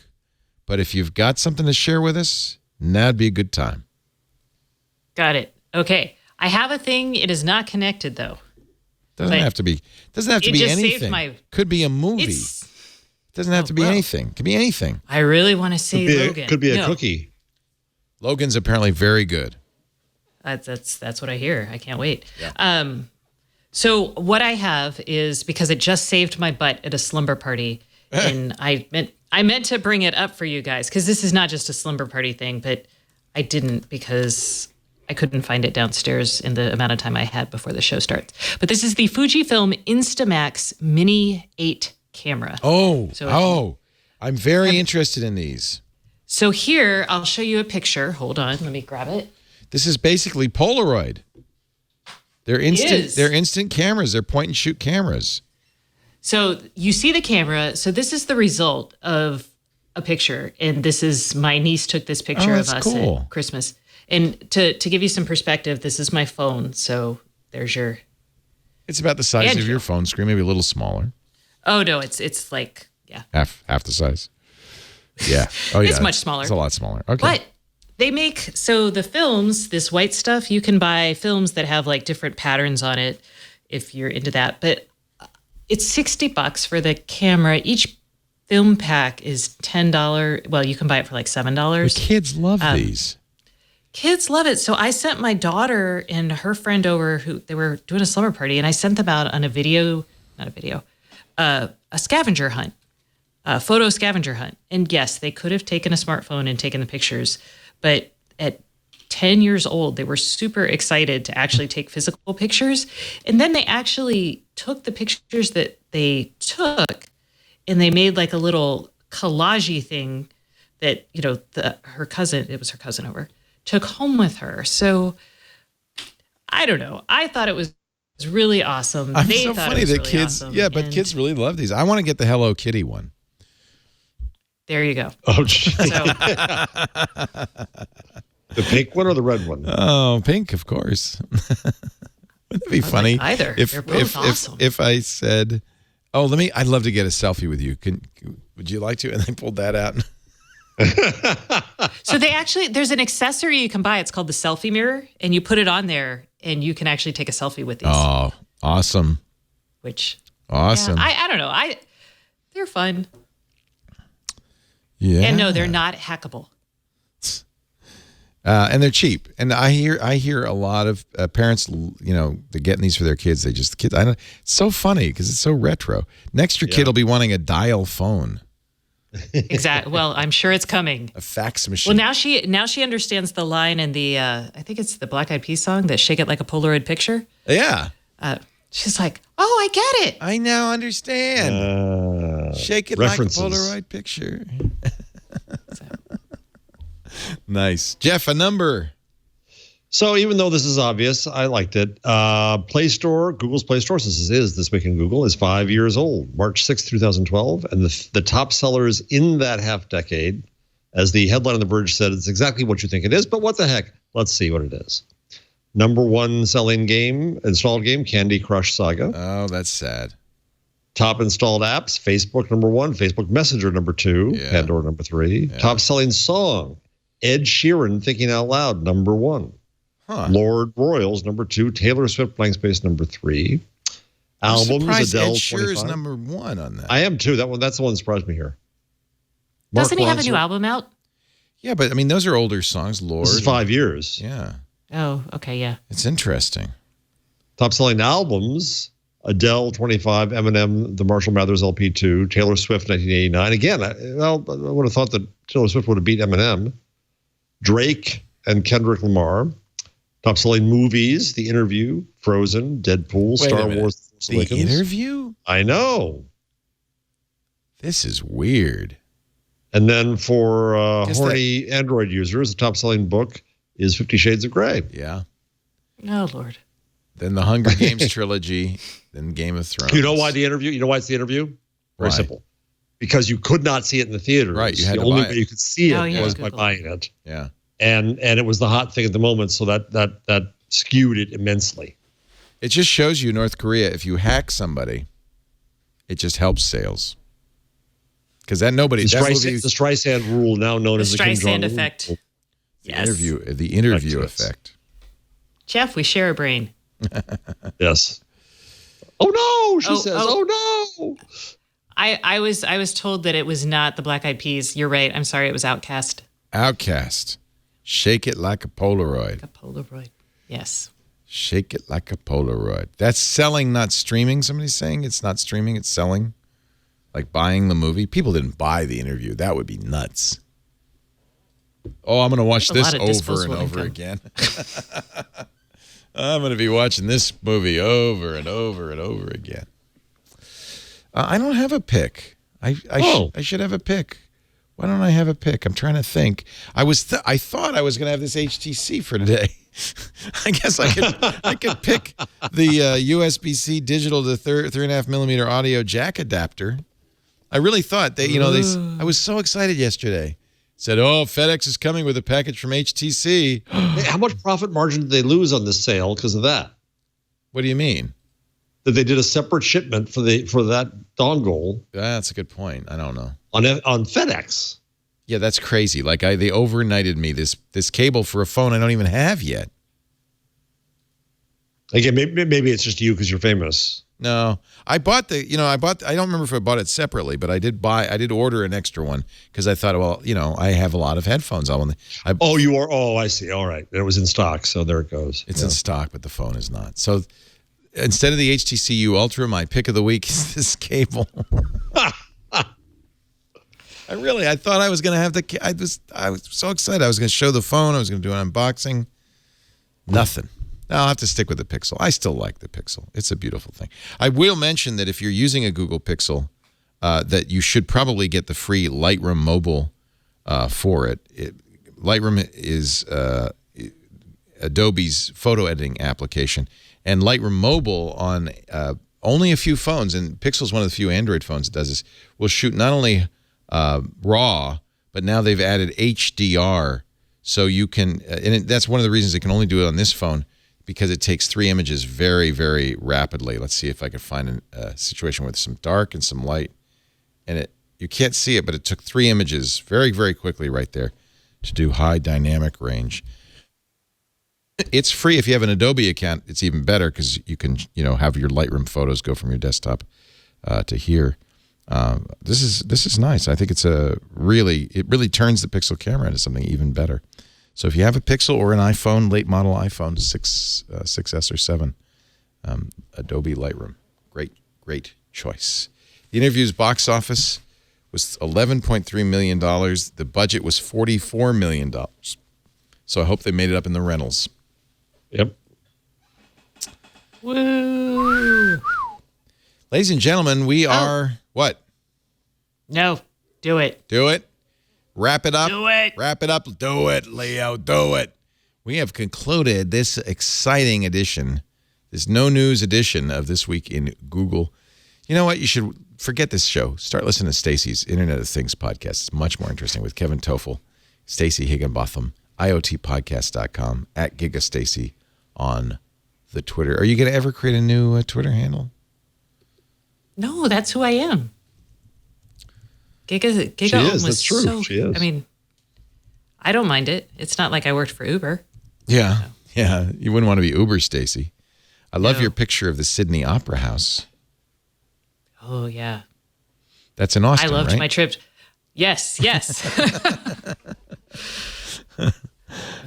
but if you've got something to share with us, now'd be a good time. got it. Okay. I have a thing. It is not connected, though. Doesn't have to be just saved anything. my- Could be a movie. Doesn't have to be anything. Could be anything. I really want to say Logan. Could be a No. cookie. Logan's apparently very good. That's what I hear. I can't wait. Yeah. So what I have is, because it just saved my butt at a slumber party, and I meant to bring it up for you guys, because this is not just a slumber party thing, but I didn't because I couldn't find it downstairs in the amount of time I had before the show starts. But this is the Fujifilm Instamax Mini 8 camera. I'm very interested in these. So here, I'll show you a picture. Hold on, let me grab it. This is basically Polaroid. They're instant cameras. They're point and shoot cameras. So you see the camera. So this is the result of a picture. And this is, my niece took this picture of us at Christmas. And to give you some perspective, this is my phone. So there's your... It's about the size of your phone screen, maybe a little smaller. Oh, no, it's like, yeah. Half the size. Yeah. Oh, yeah. It's much smaller. It's a lot smaller. Okay. But they make, so the films, this white stuff, you can buy films that have like different patterns on it if you're into that. But it's $60 for the camera. Each film pack is $10. Well, you can buy it for like $7. The kids love these. Kids love it. So I sent my daughter and her friend over, who they were doing a slumber party, and I sent them out on a scavenger hunt, a photo scavenger hunt. And yes, they could have taken a smartphone and taken the pictures, but at 10 years old, they were super excited to actually take physical pictures. And then they actually took the pictures that they took and they made like a little collage-y thing that, you know, her cousin over, took home with her. So I don't know. I thought it was really awesome. It's so funny that kids, but kids really love these. I want to get the Hello Kitty one. There you go. Oh, geez. The pink one or the red one? Oh, pink, of course. Wouldn't it be funny? Like either. They're both awesome. If I said, "Oh, I'd love to get a selfie with you. Would you like to?" And they pulled that out. So there's an accessory you can buy. It's called the selfie mirror, and you put it on there, and you can actually take a selfie with these. Oh, awesome! Awesome. Yeah, I don't know. They're fun. Yeah. And no, they're not hackable. And they're cheap. And I hear a lot of parents, they're getting these for their kids. It's so funny because it's so retro. Next, your kid will be wanting a dial phone. Exactly. Well, I'm sure it's coming. A fax machine. Well, now she understands the line in the I think it's the Black Eyed Peas song, that "Shake It Like a Polaroid Picture." Yeah. She's like, "Oh, I get it. I now understand. Shake it references. Like a Polaroid picture." Nice. Jeff, a number. So even though this is obvious, I liked it. Play Store, Google's Play Store, since this is This Week in Google, is 5 years old, March 6th, 2012. And the top sellers in that half decade, as the headline on The Verge said, it's exactly what you think it is, but what the heck? Let's see what it is. Number one selling installed game, Candy Crush Saga. Oh, that's sad. Top installed apps, Facebook number one, Facebook Messenger number two, Pandora number three. Yeah. Top selling song, Ed Sheeran, Thinking Out Loud, number one. Huh. Lord Royals, number two. Taylor Swift, Blank Space, number three. Albums, Adele, Ed Sheeran's 25. number one on that. I am too. That's the one that surprised me here. Doesn't he have a new album out? Yeah, but I mean, those are older songs. Lord. This is 5 years. Yeah. Oh, okay, yeah. It's interesting. Top selling albums, Adele, 25, Eminem, the Marshall Mathers LP 2, Taylor Swift, 1989. Again, I would have thought that Taylor Swift would have beat Eminem. Drake and Kendrick Lamar. Top selling movies, The Interview, Frozen, Deadpool, Star Wars. The Interview? I know. This is weird. And then for horny Android users, the top selling book is 50 Shades of Grey. Yeah. Oh, Lord. Then the Hunger Games trilogy, then Game of Thrones. You know why The Interview? You know why it's The Interview? Very simple. Because you could not see it in the theaters. Right. You had the to only buy way it. you could see it was Google. by buying it. Yeah. And it was the hot thing at the moment, so that skewed it immensely. It just shows you, North Korea, if you hack somebody, it just helps sales. Because the Streisand rule, now known as the Kim Streisand Jong-un effect. rule. Yes. The interview effect. Jeff, we share a brain. Yes. Oh no, she says. Oh no. I was told that it was not the Black Eyed Peas. You're right. I'm sorry. It was Outkast. Outkast. Shake it like a Polaroid. A Polaroid. Yes. Shake it like a Polaroid. That's selling, not streaming. Somebody's saying it's not streaming, it's selling. Like buying the movie. People didn't buy the interview. That would be nuts. Oh, I'm going to watch this over and over again. I'm going to be watching this movie over and over and over again. I don't have a pick. I should have a pick. Why don't I have a pick? I'm trying to think. I thought I was going to have this HTC for today. I guess I could pick the USB-C digital to 3.5 millimeter audio jack adapter. I really thought that, I was so excited yesterday. Said, oh, FedEx is coming with a package from HTC. Hey, how much profit margin did they lose on this sale because of that? What do you mean? That they did a separate shipment for that dongle. That's a good point. I don't know. On FedEx. Yeah, that's crazy. Like they overnighted me this cable for a phone I don't even have yet. Again, maybe it's just you because you're famous. No, I bought I don't remember if I bought it separately, but I did order an extra one because I thought, well, I have a lot of headphones. You are. Oh, I see. All right. It was in stock. So there it goes. It's in stock, but the phone is not. So instead of the HTC U Ultra, my pick of the week is this cable. I thought I was going to have I was so excited. I was going to show the phone. I was going to do an unboxing. Nothing. I'll have to stick with the Pixel. I still like the Pixel. It's a beautiful thing. I will mention that if you're using a Google Pixel, that you should probably get the free Lightroom mobile for it. Lightroom is Adobe's photo editing application, and Lightroom mobile on only a feut phones, and Pixel's one of the few Android phones that does this, will shoot not only RAW, but now they've added HDR, so you can, that's one of the reasons it can only do it on this phone, because it takes 3 images very, very rapidly. Let's see if I can find a situation with some dark and some light. And you can't see it, but it took 3 images very, very quickly right there to do high dynamic range. It's free. If you have an Adobe account, it's even better because you can, have your Lightroom photos go from your desktop to here. This is nice. I think it really turns the Pixel camera into something even better. So if you have a Pixel or an iPhone, late model iPhone 6S or 7, Adobe Lightroom, great choice. The interview's box office was $11.3 million. The budget was $44 million. So I hope they made it up in the rentals. Yep. Woo! Ladies and gentlemen, we are what? No, do it. Do it. Wrap it up. Do it. Wrap it up. Do it, Leo. Do it. We have concluded this exciting edition, this no news edition of This Week in Google. You know what? You should forget this show. Start listening to Stacey's Internet of Things podcast. It's much more interesting with Kevin Toffel, Stacey Higginbotham, IoTpodcast.com, at GigaStacey on the Twitter. Are you going to ever create a new Twitter handle? No, that's who I am. Giga she is. That's true. So, she is. I mean, I don't mind it. It's not like I worked for Uber. Yeah. So. Yeah. You wouldn't want to be Uber, Stacey. I love your picture of the Sydney Opera House. Oh, yeah. That's in Austin, I loved right? my trip. Yes.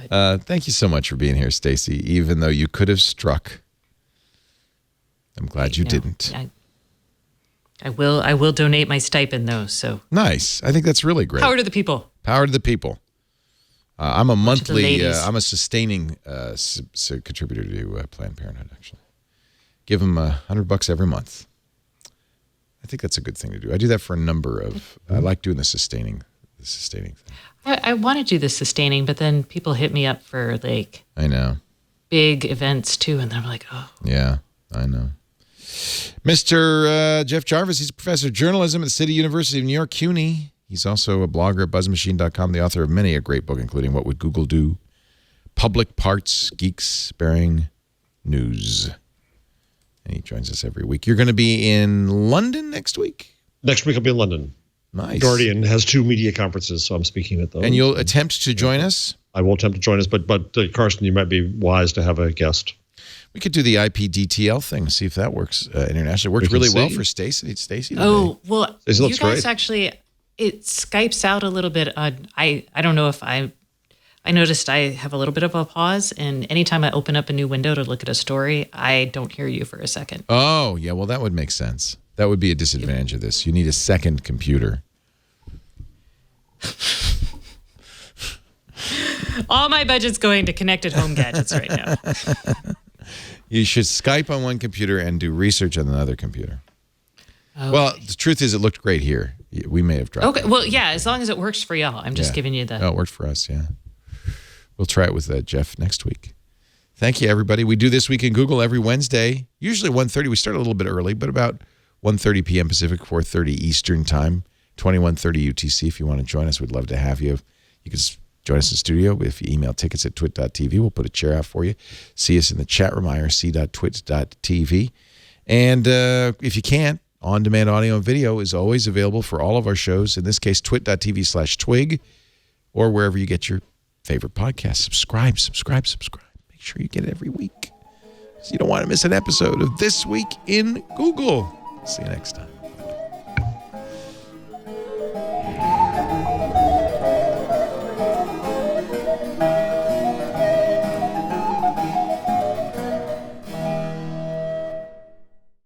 Thank you so much for being here, Stacey, even though you could have struck. I'm glad you didn't. I will donate my stipend though. So nice. I think that's really great. Power to the people. Power to the people. I'm a monthly. I'm a sustaining contributor to Planned Parenthood. Actually, give them $100 every month. I think that's a good thing to do. I do that for a number of. I like doing the sustaining thing. I want to do the sustaining, but then people hit me up for like. I know. Big events too, and they're like, oh. Yeah, I know. Mr. Jeff Jarvis, he's a professor of journalism at the City University of New York, CUNY. He's also a blogger at BuzzMachine.com, the author of many a great book, including What Would Google Do? Public Parts, Geeks Bearing News. And he joins us every week. You're going to be in London next week? Next week I'll be in London. Nice. Guardian has 2 media conferences, so I'm speaking at those. And you'll attempt to join us? I will attempt to join us, but Carson, you might be wise to have a guest. We could do the IPDTL thing, see if that works internationally. It worked really well for Stacey. Oh, well, Stacey, you guys actually, it Skypes out a little bit. I don't know if I'm I noticed I have a little bit of a pause, and anytime I open up a new window to look at a story, I don't hear you for a second. Oh, yeah. Well, that would make sense. That would be a disadvantage of this. You need a second computer. All my budget's going to connected home gadgets right now. You should Skype on one computer and do research on another computer. Okay. Well, the truth is it looked great here. We may have dropped Okay, well, yeah, as long as it works for y'all. I'm just giving you the... No, it worked for us, yeah. We'll try it with Jeff next week. Thank you, everybody. We do This Week in Google every Wednesday, usually 1:30. We start a little bit early, but about 1:30 p.m. Pacific, 4:30 Eastern Time, 21:30 UTC. If you want to join us, we'd love to have you. You can join us in studio. If you email tickets at twit.tv, we'll put a chair out for you. See us in the chat room, irc.twit.tv. And if you can't, on-demand audio and video is always available for all of our shows. In this case, twit.tv/twig, or wherever you get your favorite podcast. Subscribe. Make sure you get it every week, so you don't want to miss an episode of This Week in Google. See you next time.